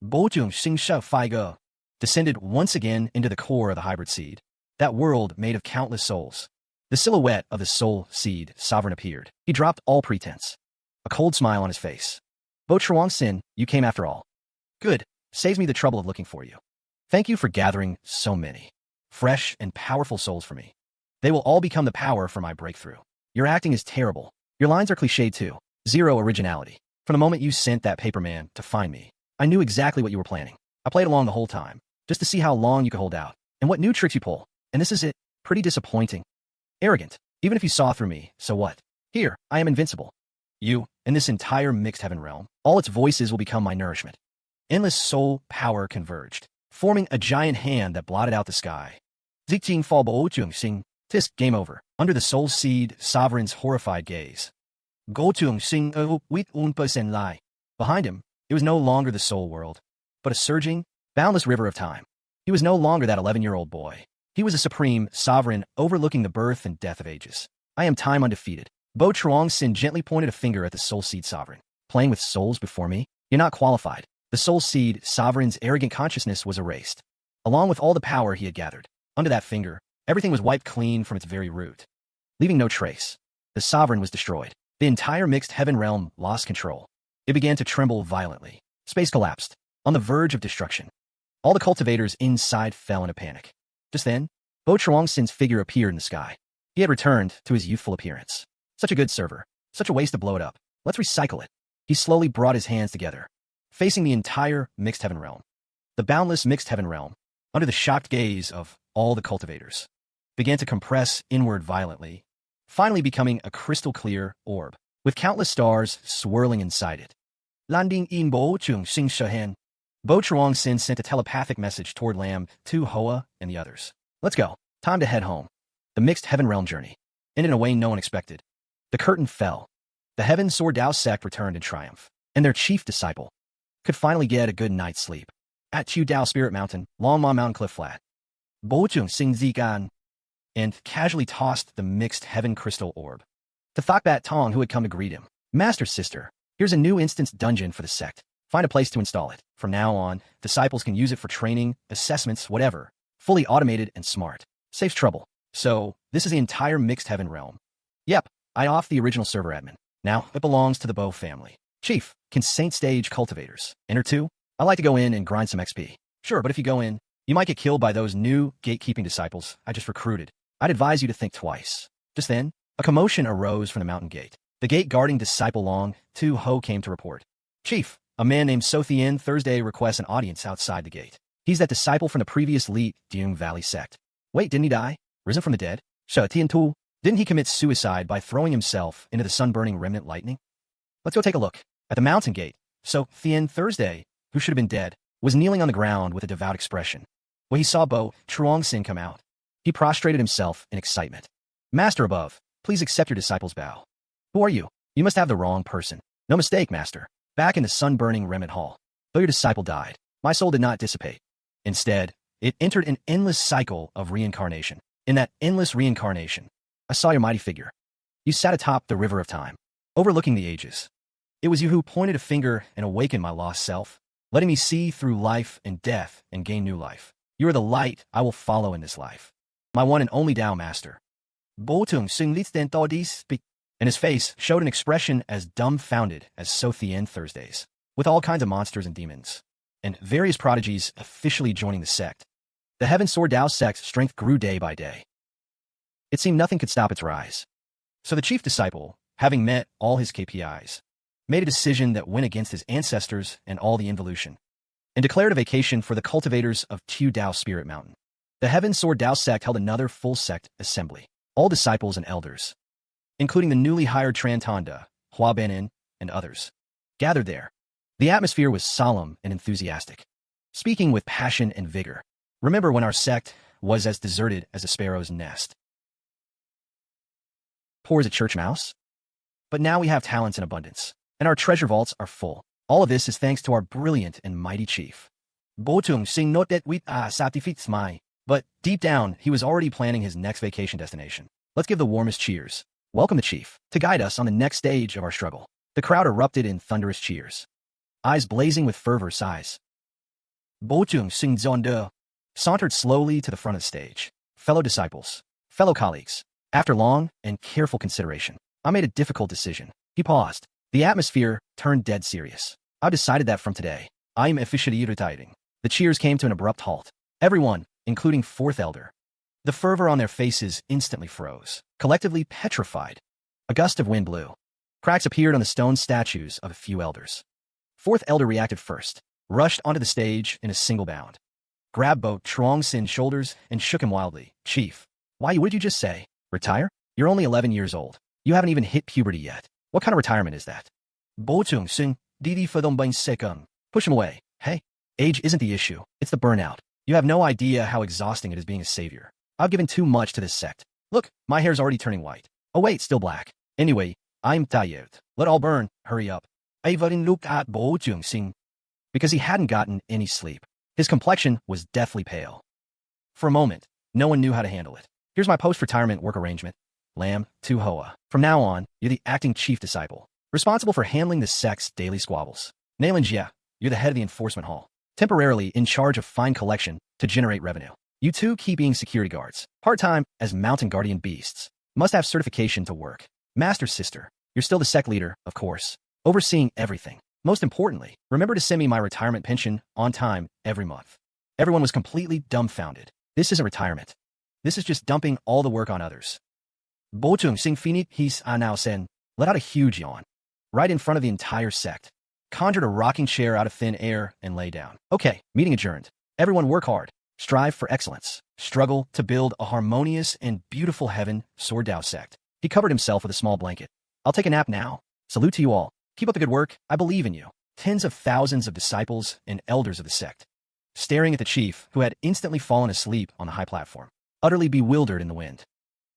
A: Bố Trường Sinh Shao Fai Ge descended once again into the core of the hybrid seed, that world made of countless souls. The silhouette of the soul seed sovereign appeared. He dropped all pretense, a cold smile on his face. "Bố Trường Sinh, you came after all. Good. Saves me the trouble of looking for you. Thank you for gathering so many fresh and powerful souls for me. They will all become the power for my breakthrough. Your acting is terrible. Your lines are cliché too. Zero originality. From the moment you sent that paper man to find me, I knew exactly what you were planning. I played along the whole time, just to see how long you could hold out, and what new tricks you pull. And this is it. Pretty disappointing. Arrogant. Even if you saw through me, so what? Here, I am invincible. You, and this entire mixed heaven realm, all its voices will become my nourishment." Endless soul power converged, forming a giant hand that blotted out the sky. Zikjing Fall Bố Trường Sinh. Tisk, game over. Under the soul seed sovereign's horrified gaze. Bố Trường Sinh with 1% lie. Behind him, it was no longer the soul world, but a surging, boundless river of time. He was no longer that 11-year-old boy. He was a supreme sovereign overlooking the birth and death of ages. "I am time undefeated." Bố Trường Sinh gently pointed a finger at the soul seed sovereign. "Playing with souls before me? You're not qualified. The soul seed sovereign's arrogant consciousness was erased, along with all the power he had gathered. Under that finger, everything was wiped clean from its very root, leaving no trace. The sovereign was destroyed. The entire mixed heaven realm lost control. It began to tremble violently. Space collapsed, on the verge of destruction. All the cultivators inside fell in a panic. Just then, Bố Trường Sin's figure appeared in the sky. He had returned to his youthful appearance. Such a good server. Such a waste to blow it up. Let's recycle it. He slowly brought his hands together, facing the entire mixed heaven realm. The boundless mixed heaven realm, under the shocked gaze of all the cultivators, began to compress inward violently, finally becoming a crystal-clear orb, with countless stars swirling inside it. Landing in Bố Trường Sinh Shahan. Bố Trường Sinh sent a telepathic message toward Lam, Tu Hoa, and the others. Let's go. Time to head home. The mixed heaven realm journey ended in a way no one expected. The curtain fell. The Heaven Sword Dao sect returned in triumph, and their chief disciple could finally get a good night's sleep. At Tu Dao Spirit Mountain, Longma Mountain Cliff Flat, Bố Trường Sinh Zigan, and casually tossed the mixed heaven crystal orb to Thokbat Tong, who had come to greet him. Master Sister, here's a new instance dungeon for the sect. Find a place to install it. From now on, disciples can use it for training, assessments, whatever. Fully automated and smart. Saves trouble. So, this is the entire mixed heaven realm. Yep, I off the original server admin. Now, it belongs to the Bo family. Chief, can Saint Stage cultivators enter too? I like to go in and grind some XP. Sure, but if you go in, you might get killed by those new gatekeeping disciples I just recruited. I'd advise you to think twice. Just then, a commotion arose from the mountain gate. The gate guarding disciple Long, Tu Ho, came to report. Chief, a man named Sothien Thursday requests an audience outside the gate. He's that disciple from the previous Leet Dung Valley sect. Wait, didn't he die? Risen from the dead? Sothien Tu? Didn't he commit suicide by throwing himself into the sun-burning remnant lightning? Let's go take a look. At the mountain gate, Sothien Thursday, who should have been dead, was kneeling on the ground with a devout expression. When he saw Bố Trường Sinh come out, he prostrated himself in excitement. Master above, please accept your disciple's bow. Who are you? You must have the wrong person. No mistake, Master. Back in the sun-burning remnant hall, though your disciple died, my soul did not dissipate. Instead, it entered an endless cycle of reincarnation. In that endless reincarnation, I saw your mighty figure. You sat atop the river of time, overlooking the ages. It was you who pointed a finger and awakened my lost self, letting me see through life and death and gain new life. You are the light I will follow in this life. My one and only Tao Master. Bố Trường Sinh leads then speak. And his face showed an expression as dumbfounded as Sothien Thursday's, with all kinds of monsters and demons, and various prodigies officially joining the sect. The Heaven Sword Dao sect's strength grew day by day. It seemed nothing could stop its rise. So the chief disciple, having met all his KPIs, made a decision that went against his ancestors and all the involution, and declared a vacation for the cultivators of Tu Dao Spirit Mountain. The Heaven Sword Dao sect held another full sect assembly. All disciples and elders, including the newly hired Trantanda, Hua Benin, and others, gathered there. The atmosphere was solemn and enthusiastic, speaking with passion and vigor. Remember when our sect was as deserted as a sparrow's nest? Poor as a church mouse? But now we have talents in abundance, and our treasure vaults are full. All of this is thanks to our brilliant and mighty chief. Bố Trường Sinh not that we satisfies my. But deep down, he was already planning his next vacation destination. Let's give the warmest cheers. Welcome the chief, to guide us on the next stage of our struggle. The crowd erupted in thunderous cheers, eyes blazing with fervor sighs. Bố Trường Sinh Zonde sauntered slowly to the front of the stage. Fellow disciples, fellow colleagues, after long and careful consideration, I made a difficult decision. He paused. The atmosphere turned dead serious. I've decided that from today, I am officially retiring. The cheers came to an abrupt halt. Everyone, including fourth elder, the fervor on their faces instantly froze, collectively petrified. A gust of wind blew. Cracks appeared on the stone statues of a few elders. Fourth elder reacted first, rushed onto the stage in a single bound, grabbed Bố Trường Sin's shoulders and shook him wildly. Chief, why, what did you just say? Retire? You're only 11 years old. You haven't even hit puberty yet. What kind of retirement is that? Bố Trường Sinh, Didi Fadong Bain Sekung. Push him away. Hey, age isn't the issue. It's the burnout. You have no idea how exhausting it is being a savior. I've given too much to this sect. Look, my hair's already turning white. Oh wait, still black. Anyway, I'm tired. Let all burn. Hurry up. Averin looked at Bố Trường Sinh because he hadn't gotten any sleep. His complexion was deathly pale. For a moment, no one knew how to handle it. Here's my post-retirement work arrangement. Lam, Tu Hoa. From now on, you're the acting chief disciple, responsible for handling the sect's daily squabbles. Nalinjia, you're the head of the enforcement hall, temporarily in charge of fine collection to generate revenue. You two keep being security guards, part-time as mountain guardian beasts. Must have certification to work. Master's sister, you're still the sect leader, of course, overseeing everything. Most importantly, remember to send me my retirement pension on time every month. Everyone was completely dumbfounded. This isn't retirement. This is just dumping all the work on others. Bố Trường Sinh finit his now sen, let out a huge yawn. Right in front of the entire sect. Conjured a rocking chair out of thin air and lay down. Okay, meeting adjourned. Everyone work hard. Strive for excellence. Struggle to build a harmonious and beautiful heaven, Sword Dao sect. He covered himself with a small blanket. I'll take a nap now. Salute to you all. Keep up the good work. I believe in you. Tens of thousands of disciples and elders of the sect. Staring at the chief, who had instantly fallen asleep on the high platform. Utterly bewildered in the wind.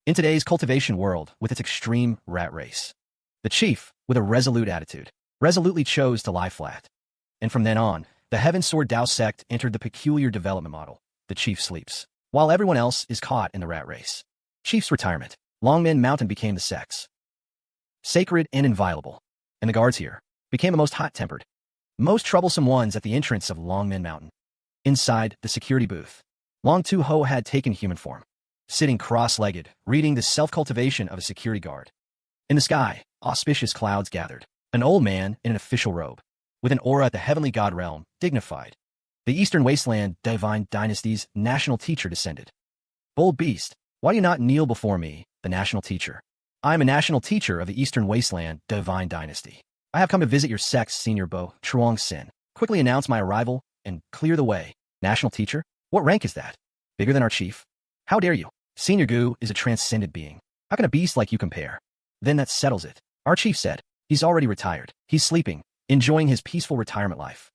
A: In today's cultivation world, with its extreme rat race, the chief, with a resolute attitude, resolutely chose to lie flat. And from then on, the Heaven Sword Dao sect entered the peculiar development model. The chief sleeps, while everyone else is caught in the rat race. Chief's retirement. Longmen Mountain became the sect's sacred and inviolable, and the guards here became the most hot-tempered, most troublesome ones at the entrance of Longmen Mountain. Inside the security booth, Long Tu Ho had taken human form, sitting cross-legged, reading the self-cultivation of a security guard. In the sky, auspicious clouds gathered. An old man in an official robe, with an aura at the heavenly god realm, dignified. The Eastern Wasteland Divine Dynasty's national teacher descended. Bold beast, why do you not kneel before me, the national teacher? I am a national teacher of the Eastern Wasteland Divine Dynasty. I have come to visit your sect's senior Bố Trường Sinh. Quickly announce my arrival and clear the way. National teacher? What rank is that? Bigger than our chief? How dare you? Senior Gu is a transcendent being. How can a beast like you compare? Then that settles it. Our chief said. He's already retired. He's sleeping, enjoying his peaceful retirement life.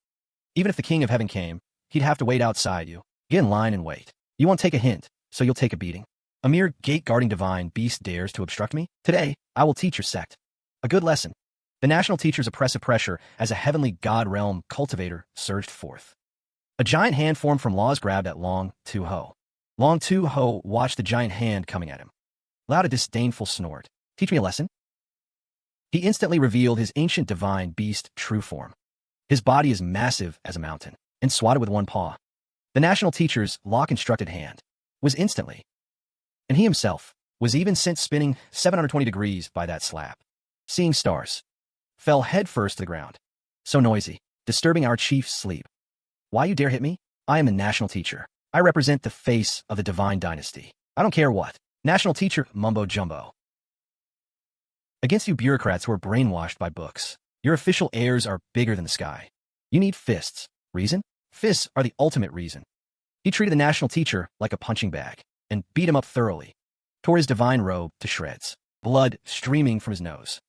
A: Even if the king of heaven came, he'd have to wait outside you. Get in line and wait. You won't take a hint, so you'll take a beating. A mere gate-guarding divine beast dares to obstruct me? Today, I will teach your sect a good lesson. The national teacher's oppressive pressure as a heavenly god realm cultivator surged forth. A giant hand formed from Law's grabbed at Long Tu Ho. Long Tu Ho watched the giant hand coming at him. Loud a disdainful snort. Teach me a lesson? He instantly revealed his ancient divine beast true form. His body is massive as a mountain, and swatted with one paw. The national teacher's law-constructed hand was instantly, and he himself was even sent spinning 720 degrees by that slap. Seeing stars, fell headfirst to the ground. So noisy, disturbing our chief's sleep. Why you dare hit me? I am the national teacher. I represent the face of the divine dynasty. I don't care what. National teacher mumbo jumbo. Against you bureaucrats who are brainwashed by books. Your official airs are bigger than the sky. You need fists. Reason? Fists are the ultimate reason. He treated the national teacher like a punching bag and beat him up thoroughly. Tore his divine robe to shreds, blood streaming from his nose.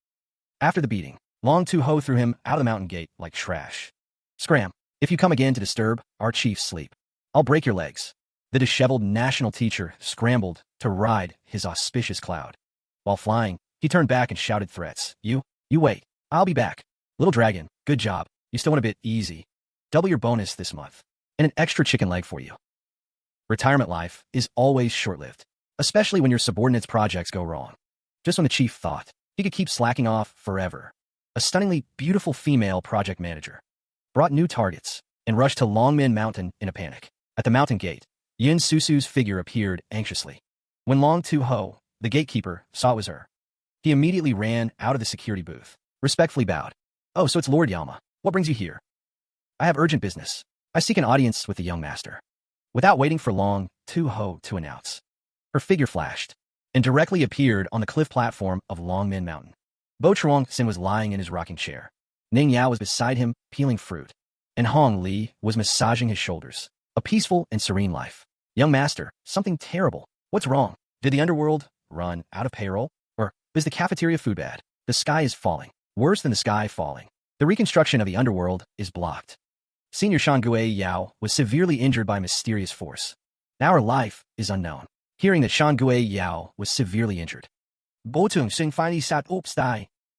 A: After the beating, Long Tu Ho threw him out of the mountain gate like trash. Scram, if you come again to disturb our chief's sleep, I'll break your legs. The disheveled national teacher scrambled to ride his auspicious cloud. While flying, he turned back and shouted threats. You wait. I'll be back. Little dragon, good job. You still went a bit easy. Double your bonus this month. And an extra chicken leg for you. Retirement life is always short-lived, especially when your subordinates' projects go wrong. Just when the chief thought he could keep slacking off forever, a stunningly beautiful female project manager brought new targets and rushed to Longmen Mountain in a panic. At the mountain gate, Yin Susu's figure appeared anxiously. When Long Tu Ho, the gatekeeper, saw it was her, he immediately ran out of the security booth, respectfully bowed. Oh, so it's Lord Yama. What brings you here? I have urgent business. I seek an audience with the young master. Without waiting for Long Tu Ho to announce, her figure flashed and directly appeared on the cliff platform of Longmen Mountain. Bố Trường Sinh was lying in his rocking chair. Ning Yao was beside him, peeling fruit, and Hong Li was massaging his shoulders. A peaceful and serene life. Young master, something terrible. What's wrong? Did the underworld run out of payroll? Or is the cafeteria food bad? The sky is falling. Worse than the sky falling. The reconstruction of the underworld is blocked. Senior Shangue Yao was severely injured by a mysterious force. Now her life is unknown. Hearing that Shangue Yao was severely injured, Bố Trường Sinh finally sat up.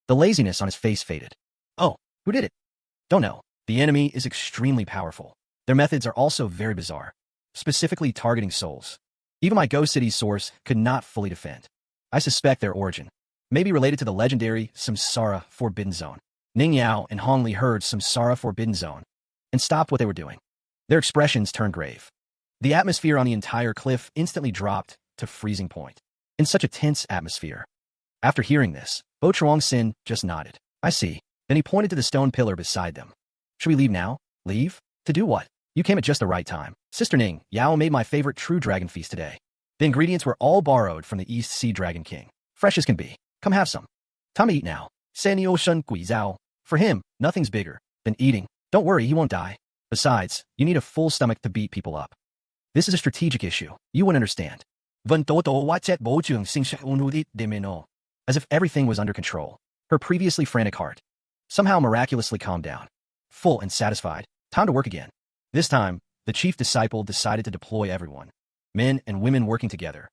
A: The laziness on his face faded. Oh, who did it? Don't know. The enemy is extremely powerful. Their methods are also very bizarre, specifically targeting souls. Even my Ghost City source could not fully defend. I suspect their origin may be related to the legendary Samsara Forbidden Zone. Ning Yao and Hong Li heard Samsara Forbidden Zone and stopped what they were doing. Their expressions turned grave. The atmosphere on the entire cliff instantly dropped to freezing point. In such a tense atmosphere. After hearing this, Bố Trường Sinh just nodded. I see. Then he pointed to the stone pillar beside them. Should we leave now? Leave? To do what? You came at just the right time. Sister Ning, Yao made my favorite true dragon feast today. The ingredients were all borrowed from the East Sea Dragon King. Fresh as can be. Come have some. Time to eat now. For him, nothing's bigger than eating. Don't worry, he won't die. Besides, you need a full stomach to beat people up. This is a strategic issue. You wouldn't understand. As if everything was under control. Her previously frantic heart somehow miraculously calmed down. Full and satisfied. Time to work again. This time, the chief disciple decided to deploy everyone. Men and women working together.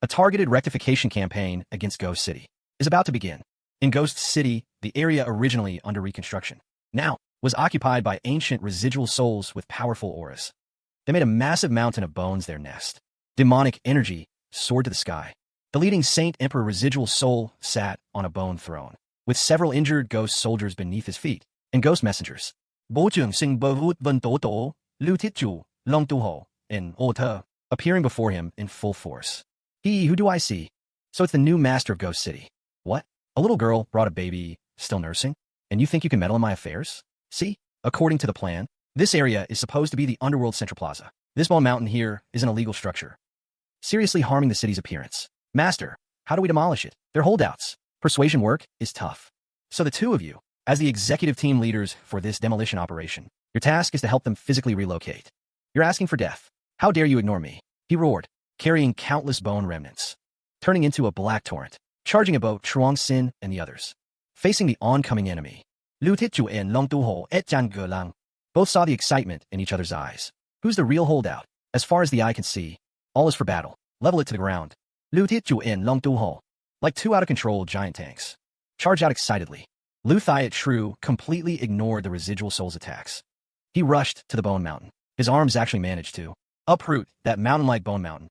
A: A targeted rectification campaign against Ghost City is about to begin. In Ghost City, the area originally under reconstruction, now was occupied by ancient residual souls with powerful auras. They made a massive mountain of bones their nest. Demonic energy soared to the sky. The leading Saint Emperor residual soul sat on a bone throne, with several injured ghost soldiers beneath his feet, and ghost messengers. Bố Trường Sinh and Ota appearing before him in full force. Who do I see? So it's the new master of Ghost City. What? A little girl brought a baby, still nursing? And you think you can meddle in my affairs? See? According to the plan, this area is supposed to be the Underworld Central Plaza. This bone mountain here is an illegal structure, seriously harming the city's appearance. Master, how do we demolish it? They're holdouts. Persuasion work is tough. So the two of you, as the executive team leaders for this demolition operation, your task is to help them physically relocate. You're asking for death. How dare you ignore me? He roared, carrying countless bone remnants, turning into a black torrent, charging at Bố Trường Sinh and the others. Facing the oncoming enemy, both saw the excitement in each other's eyes. Who's the real holdout? As far as the eye can see, all is for battle. Level it to the ground. Like two out-of-control giant tanks. Charge out excitedly. Lu Thiet True completely ignored the residual soul's attacks. He rushed to the bone mountain. His arms actually managed to uproot that mountain-like bone mountain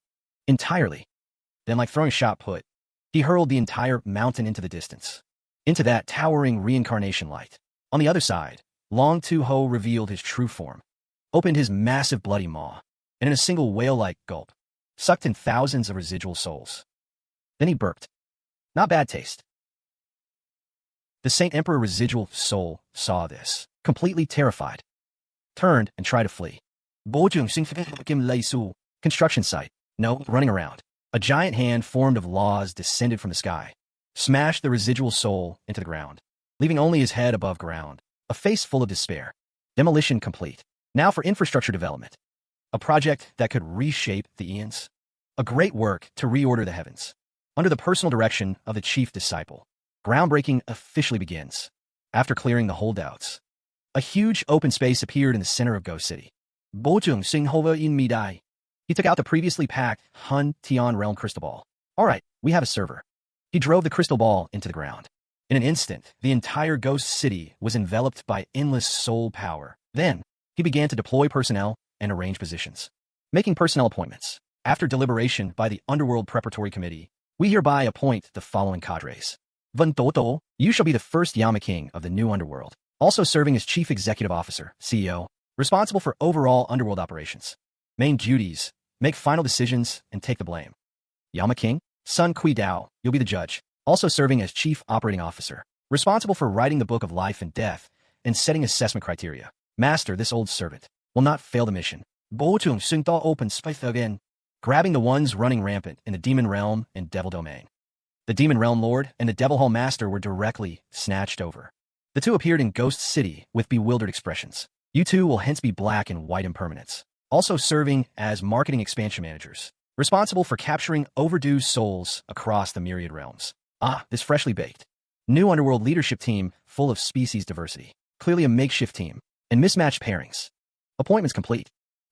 A: entirely. Then, like throwing a shot put, he hurled the entire mountain into the distance, into that towering reincarnation light. On the other side, Long Tu Ho revealed his true form, opened his massive bloody maw, and in a single whale-like gulp, sucked in thousands of residual souls. Then he burped. Not bad taste. The Saint Emperor residual soul saw this, completely terrified, turned and tried to flee. Construction site. No, running around. A giant hand formed of laws descended from the sky, smashed the residual soul into the ground, leaving only his head above ground, a face full of despair. Demolition complete. Now for infrastructure development. A project that could reshape the eons. A great work to reorder the heavens. Under the personal direction of the chief disciple. Groundbreaking officially begins. After clearing the holdouts, a huge open space appeared in the center of Ghost City. Bố Trường Sinh hover in midai. He took out the previously packed Hun Tian realm crystal ball. All right, we have a server. He drove the crystal ball into the ground. In an instant, the entire Ghost City was enveloped by endless soul power. Then, he began to deploy personnel and arrange positions. Making personnel appointments. After deliberation by the Underworld Preparatory Committee, we hereby appoint the following cadres. Vân Toto, you shall be the first Yama King of the new Underworld, also serving as Chief Executive Officer, CEO, responsible for overall Underworld operations. Main duties, make final decisions, and take the blame. Yama King, Sun Kui Dao, you'll be the judge, also serving as Chief Operating Officer, responsible for writing the Book of Life and Death and setting assessment criteria. Master, this old servant, will not fail the mission. Bố Trường Sinh open space again, grabbing the ones running rampant in the Demon Realm and Devil Domain. The Demon Realm Lord and the Devil Hall Master were directly snatched over. The two appeared in Ghost City with bewildered expressions. You two will hence be black and white impermanents, also serving as marketing expansion managers, responsible for capturing overdue souls across the myriad realms. Ah, this freshly baked new Underworld leadership team full of species diversity, clearly a makeshift team, and mismatched pairings. Appointments complete.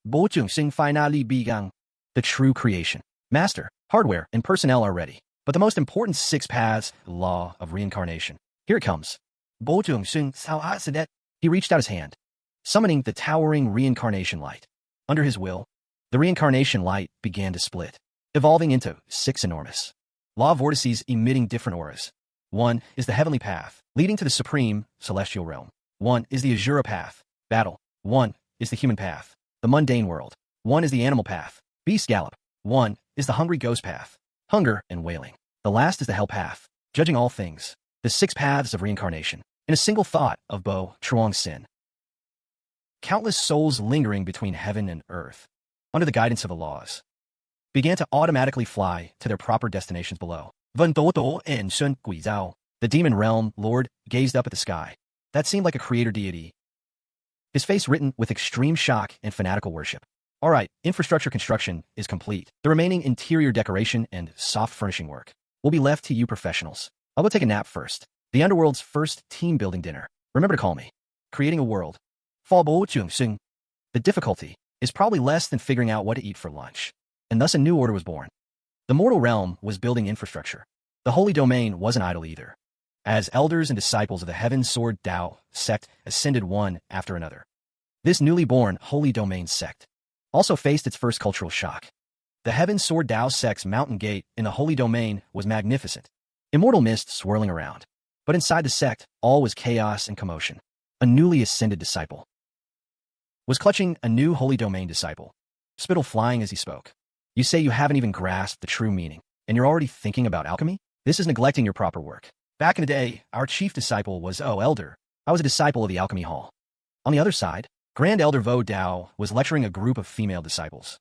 A: Bố Trường Sinh finally begun. The true creation. Master, hardware, and personnel are ready. But the most important 6 paths, the law of reincarnation. Here it comes. Bố Trường Sinh sao Sedet. He reached out his hand, summoning the towering reincarnation light. Under his will, the reincarnation light began to split, evolving into 6 enormous law vortices emitting different auras. 1 is the heavenly path, leading to the supreme celestial realm. 1 is the Azura path, battle, One is the human path, the mundane world. One is the animal path, beast gallop. One is the hungry ghost path, hunger and wailing. The last is the hell path, judging all things. The 6 paths of reincarnation, in a single thought of Bố Trường Sinh. Countless souls lingering between heaven and earth, under the guidance of the laws, began to automatically fly to their proper destinations below. The demon realm lord gazed up at the sky. That seemed like a creator deity, his face written with extreme shock and fanatical worship. All right, infrastructure construction is complete. The remaining interior decoration and soft furnishing work will be left to you professionals. I'll go take a nap first. The Underworld's first team-building dinner. Remember to call me. Creating a world. Bố Trường Sinh. The difficulty is probably less than figuring out what to eat for lunch. And thus a new order was born. The mortal realm was building infrastructure. The holy domain wasn't idle either, as elders and disciples of the Heaven Sword Dao Sect ascended one after another. This newly born holy domain sect also faced its first cultural shock. The Heaven Sword Dao Sect's mountain gate in the holy domain was magnificent, immortal mist swirling around. But inside the sect, all was chaos and commotion. A newly ascended disciple was clutching a new holy domain disciple, spittle flying as he spoke. You say you haven't even grasped the true meaning, and you're already thinking about alchemy? This is neglecting your proper work. Back in the day, our chief disciple was Elder. I was a disciple of the alchemy hall. On the other side, Grand Elder Vo Dao was lecturing a group of female disciples,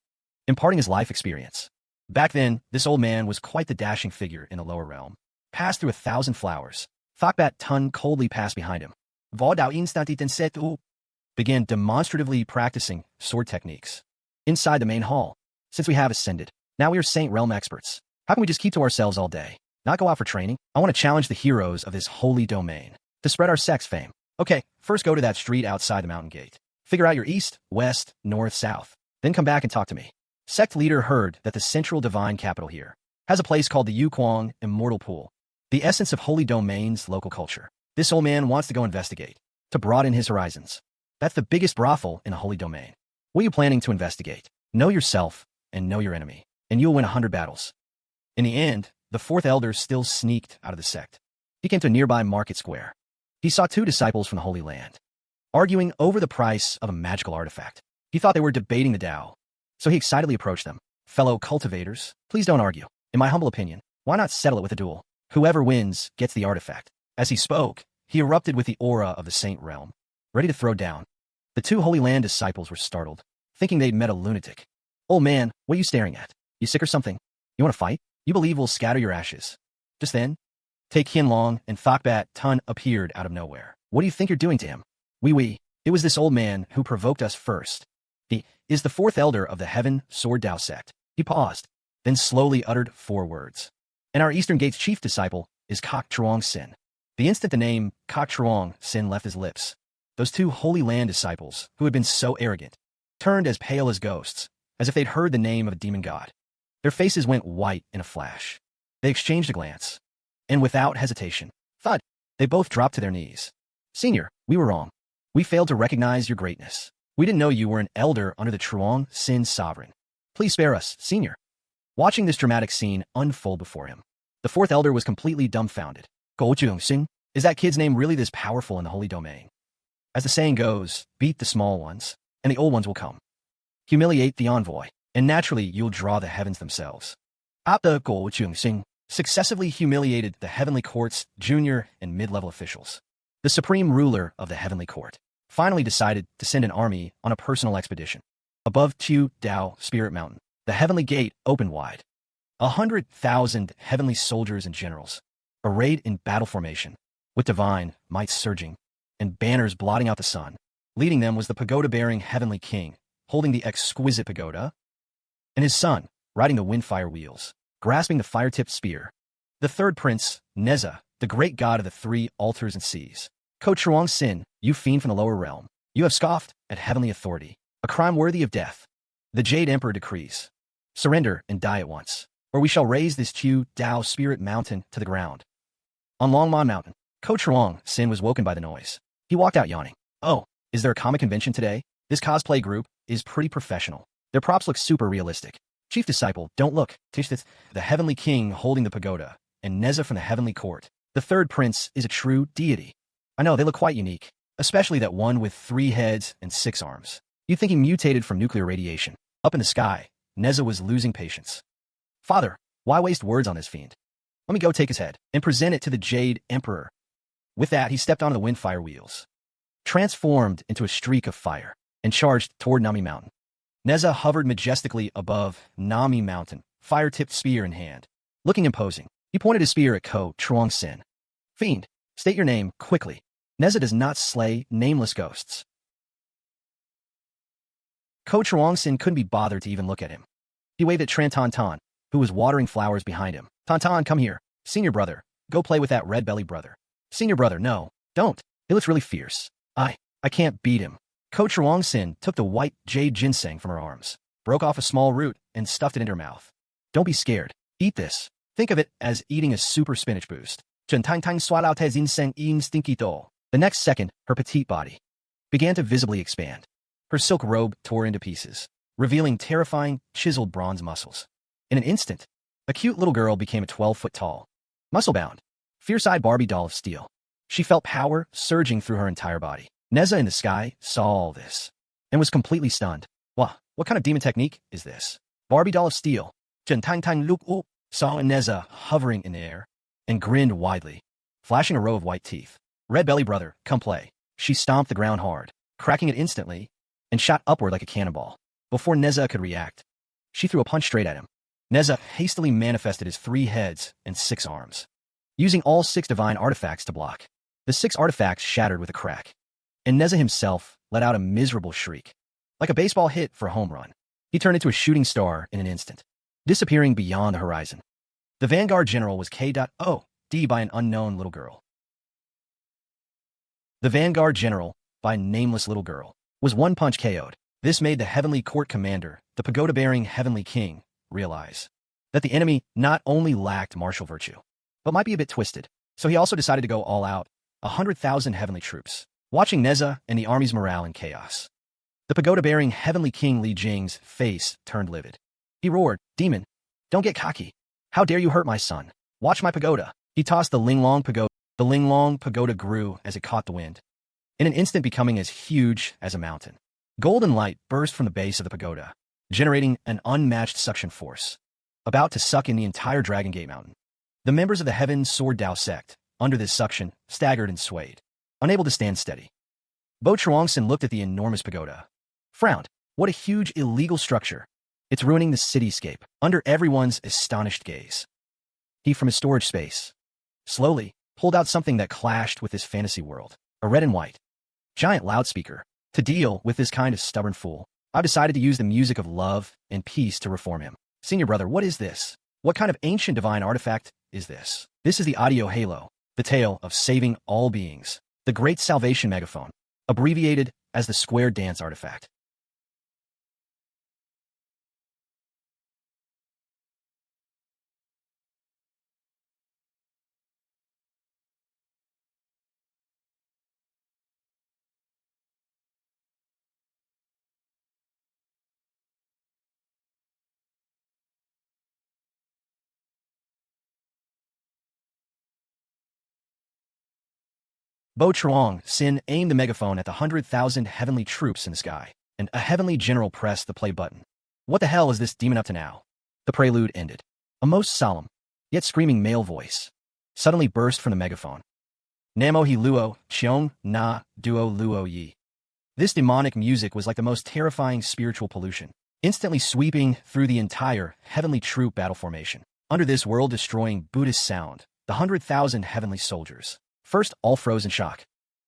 A: imparting his life experience. Back then, this old man was quite the dashing figure in the lower realm. Passed through 1,000 flowers. Thokbat Tun coldly passed behind him. Vo Dao instanti densetu began demonstratively practicing sword techniques. Inside the main hall, since we have ascended, now we are Saint Realm experts. How can we just keep to ourselves all day? Not go out for training? I want to challenge the heroes of this holy domain to spread our sect's fame. Okay, first go to that street outside the mountain gate. Figure out your east, west, north, south. Then come back and talk to me. Sect leader heard that the central divine capital here has a place called the Yuquang Immortal Pool, the essence of holy domain's local culture. This old man wants to go investigate, to broaden his horizons. That's the biggest brothel in a holy domain. What are you planning to investigate? Know yourself and know your enemy, and you'll win 100 battles. In the end, the 4th elder still sneaked out of the sect. He came to a nearby market square. He saw 2 disciples from the Holy Land, arguing over the price of a magical artifact. He thought they were debating the Tao, so he excitedly approached them. Fellow cultivators, please don't argue. In my humble opinion, why not settle it with a duel? Whoever wins gets the artifact. As he spoke, he erupted with the aura of the Saint Realm, ready to throw down. The 2 Holy Land disciples were startled, thinking they'd met a lunatic. Old man, what are you staring at? You sick or something? You want to fight? You believe we'll scatter your ashes. Just then, Take Hianlong and Thokbat Tun appeared out of nowhere. What do you think you're doing to him? It was this old man who provoked us first. He is the 4th elder of the Heaven Sword Dao Sect. He paused, then slowly uttered 4 words. And our Eastern Gate's chief disciple is Kok Chuang Sin. The instant the name Kok Chuang Sin left his lips, those 2 Holy Land disciples, who had been so arrogant, turned as pale as ghosts, as if they'd heard the name of a demon god. Their faces went white in a flash. They exchanged a glance, and without hesitation, thud, they both dropped to their knees. Senior, we were wrong. We failed to recognize your greatness. We didn't know you were an elder under the Chuang Sin sovereign. Please spare us, Senior. Watching this dramatic scene unfold before him, the 4th elder was completely dumbfounded. Bố Trường Sinh? Is that kid's name really this powerful in the holy domain? As the saying goes, beat the small ones, and the old ones will come. Humiliate the envoy, and naturally you'll draw the heavens themselves. After Bố Trường Sinh successively humiliated the heavenly court's junior and mid-level officials, the supreme ruler of the heavenly court finally decided to send an army on a personal expedition. Above Chu Dao Spirit Mountain, the heavenly gate opened wide. 100,000 heavenly soldiers and generals, arrayed in battle formation, with divine might surging, and banners blotting out the sun. Leading them was the pagoda-bearing heavenly king, holding the exquisite pagoda, and his son, riding the windfire wheels, grasping the fire-tipped spear. The 3rd prince, Neza, the great god of the 3 altars and seas. Ko Chuang Sin, you fiend from the lower realm, you have scoffed at heavenly authority, a crime worthy of death. The Jade Emperor decrees, surrender and die at once, or we shall raise this Chu Dao Spirit Mountain to the ground. On Longmon Mountain, Ko Chuang Sin was woken by the noise. He walked out yawning. Oh, is there a comic convention today? This cosplay group is pretty professional. Their props look super realistic. Chief disciple, don't look. Tishthith, the heavenly king holding the pagoda, and Neza from the heavenly court. The 3rd prince is a true deity. I know, they look quite unique. especially that one with 3 heads and 6 arms. You'd think he mutated from nuclear radiation. Up in the sky, Neza was losing patience. Father, why waste words on this fiend? Let me go take his head and present it to the Jade Emperor. With that, he stepped onto the windfire wheels, transformed into a streak of fire, and charged toward Nami Mountain. Neza hovered majestically above Nami Mountain, fire-tipped spear in hand. Looking imposing, he pointed his spear at Ko Truong Sin. Fiend, state your name, quickly. Neza does not slay nameless ghosts. Ko Truong Sin couldn't be bothered to even look at him. He waved at Tran Tan Tan, who was watering flowers behind him. Tan Tan, come here. Senior brother, go play with that red-belly brother. Senior brother, no, don't. He looks really fierce. I can't beat him. Ko Truong Sin took the white jade ginseng from her arms, broke off a small root, and stuffed it into her mouth. Don't be scared. Eat this. Think of it as eating a super spinach boost. The next second, her petite body began to visibly expand. Her silk robe tore into pieces, revealing terrifying, chiseled bronze muscles. In an instant, a cute little girl became a 12-foot tall, muscle-bound, fierce-eyed Barbie doll of steel. She felt power surging through her entire body. Neza in the sky saw all this and was completely stunned. What kind of demon technique is this? Barbie doll of steel. Saw Neza hovering in the air and grinned widely, flashing a row of white teeth. Red belly brother, come play. She stomped the ground hard, cracking it instantly, and shot upward like a cannonball. Before Neza could react, she threw a punch straight at him. Neza hastily manifested his 3 heads and 6 arms, using all 6 divine artifacts to block. The 6 artifacts shattered with a crack, and Neza himself let out a miserable shriek. Like a baseball hit for a home run, he turned into a shooting star in an instant, disappearing beyond the horizon. The Vanguard General was K.O.D. by an unknown little girl. The Vanguard General, by a nameless little girl, was one punch KO'd. This made the Heavenly Court Commander, the pagoda-bearing Heavenly King, realize that the enemy not only lacked martial virtue, but might be a bit twisted. So he also decided to go all out, 100,000 heavenly troops, watching Neza and the army's morale in chaos. The pagoda-bearing Heavenly King Li Jing's face turned livid. He roared, "Demon, don't get cocky. How dare you hurt my son? Watch my pagoda." He tossed the Linglong pagoda. The Linglong pagoda grew as it caught the wind, in an instant becoming as huge as a mountain. Golden light burst from the base of the pagoda, generating an unmatched suction force, about to suck in the entire Dragon Gate Mountain. The members of the Heaven Sword Dao sect, under this suction, staggered and swayed, unable to stand steady. Bố Trường Sinh looked at the enormous pagoda, frowned. What a huge illegal structure. It's ruining the cityscape, under everyone's astonished gaze. He, from his storage space, slowly pulled out something that clashed with his fantasy world, a red and white giant loudspeaker. To deal with this kind of stubborn fool, I've decided to use the music of love and peace to reform him. Senior brother, what is this? What kind of ancient divine artifact is this? This is the audio halo, the tale of saving all beings, the great salvation megaphone, abbreviated as the square dance artifact. Bố Trường Sinh aimed the megaphone at the 100,000 heavenly troops in the sky, and a heavenly general pressed the play button. What the hell is this demon up to now? The prelude ended. A most solemn, yet screaming male voice suddenly burst from the megaphone. Namo hi luo, cheong na duo luo yi. This demonic music was like the most terrifying spiritual pollution, instantly sweeping through the entire heavenly troop battle formation. Under this world-destroying Buddhist sound, the 100,000 heavenly soldiers first all froze in shock,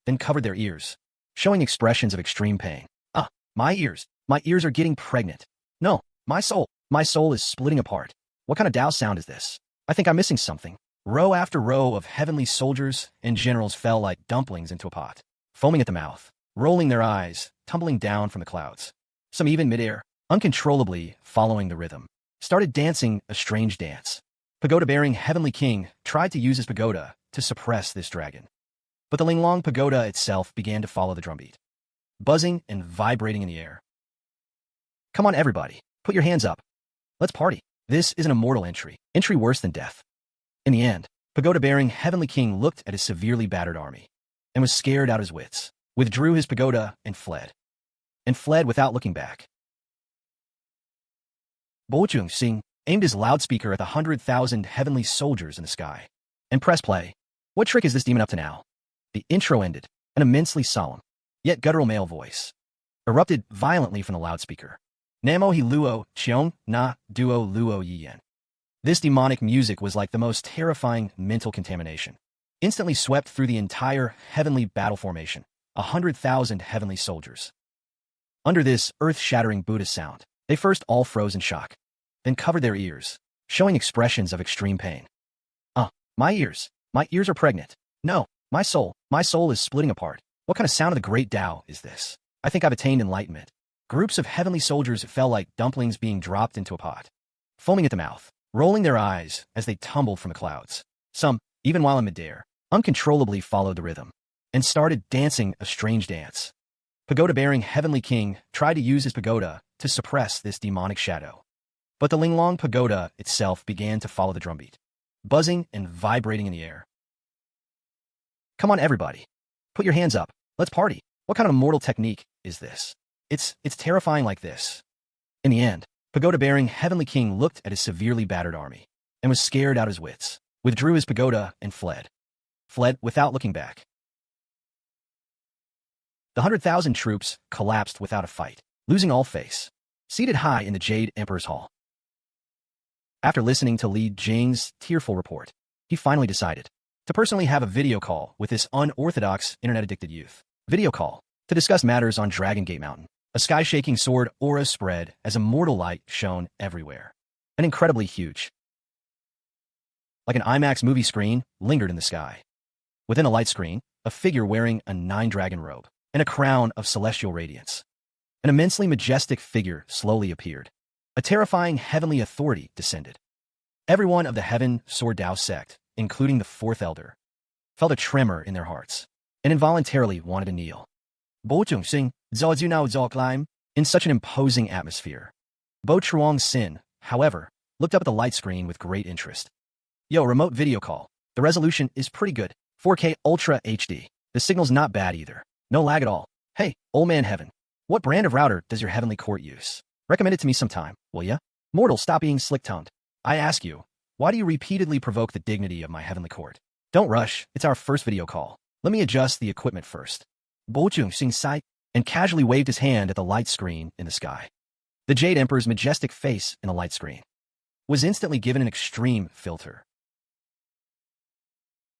A: then covered their ears, showing expressions of extreme pain. My ears are getting pregnant. No, my soul is splitting apart. What kind of Tao sound is this? I think I'm missing something. Row after row of heavenly soldiers and generals fell like dumplings into a pot, foaming at the mouth, rolling their eyes, tumbling down from the clouds. Some even midair, uncontrollably following the rhythm, started dancing a strange dance. Pagoda-bearing Heavenly King tried to use his pagoda to suppress this dragon, but the Linglong pagoda itself began to follow the drumbeat, buzzing and vibrating in the air. Come on, everybody, put your hands up. Let's party. This is an immortal entry worse than death. In the end, pagoda-bearing Heavenly King looked at his severely battered army and was scared out of his wits. withdrew his pagoda, and fled. And fled without looking back. Bố Trường Sinh aimed his loudspeaker at the 100,000 heavenly soldiers in the sky, and pressed play. What trick is this demon up to now? The intro ended, an immensely solemn, yet guttural male voice erupted violently from the loudspeaker. Namo hi luo, cheong, na, duo luo yen. This demonic music was like the most terrifying mental contamination. Instantly swept through the entire heavenly battle formation, 100,000 heavenly soldiers. Under this earth-shattering Buddhist sound, they first all froze in shock, then covered their ears, showing expressions of extreme pain. My ears are pregnant. No, my soul is splitting apart. What kind of sound of the great Tao is this? I think I've attained enlightenment. Groups of heavenly soldiers fell like dumplings being dropped into a pot, foaming at the mouth, rolling their eyes as they tumbled from the clouds. Some, even while in midair, uncontrollably followed the rhythm, and started dancing a strange dance. Pagoda-bearing Heavenly King tried to use his pagoda to suppress this demonic shadow. But the Linglong Pagoda itself began to follow the drumbeat, buzzing and vibrating in the air. Come on, everybody. Put your hands up. Let's party. What kind of immortal technique is this? It's terrifying like this. In the end, pagoda-bearing Heavenly King looked at his severely battered army and was scared out of his wits, withdrew his pagoda, and fled. Fled without looking back. The 100,000 troops collapsed without a fight, losing all face, seated high in the Jade Emperor's hall. After listening to Li Jing's tearful report, he finally decided to personally have a video call with this unorthodox internet-addicted youth. Video call to discuss matters on Dragon Gate Mountain. A sky-shaking sword aura spread as immortal light shone everywhere, and incredibly huge. Like an IMAX movie screen lingered in the sky. Within a light screen, a figure wearing a 9-dragon robe and a crown of celestial radiance. An immensely majestic figure slowly appeared. A terrifying heavenly authority descended. Everyone of the Heaven Sword Dao sect, including the fourth elder, felt a tremor in their hearts and involuntarily wanted to kneel. Bố Trường Sinh, zao now zao climb, in such an imposing atmosphere. Bố Trường Sinh, however, looked up at the light screen with great interest. Yo, remote video call. The resolution is pretty good. 4K Ultra HD. The signal's not bad either. No lag at all. Hey, old man Heaven. What brand of router does your heavenly court use? Recommend it to me sometime, will ya? Mortal, stop being slick-tongued. I ask you, why do you repeatedly provoke the dignity of my heavenly court? Don't rush, it's our first video call. Let me adjust the equipment first. Bố Trường Sinh sighed and casually waved his hand at the light screen in the sky. The Jade Emperor's majestic face in the light screen was instantly given an extreme filter.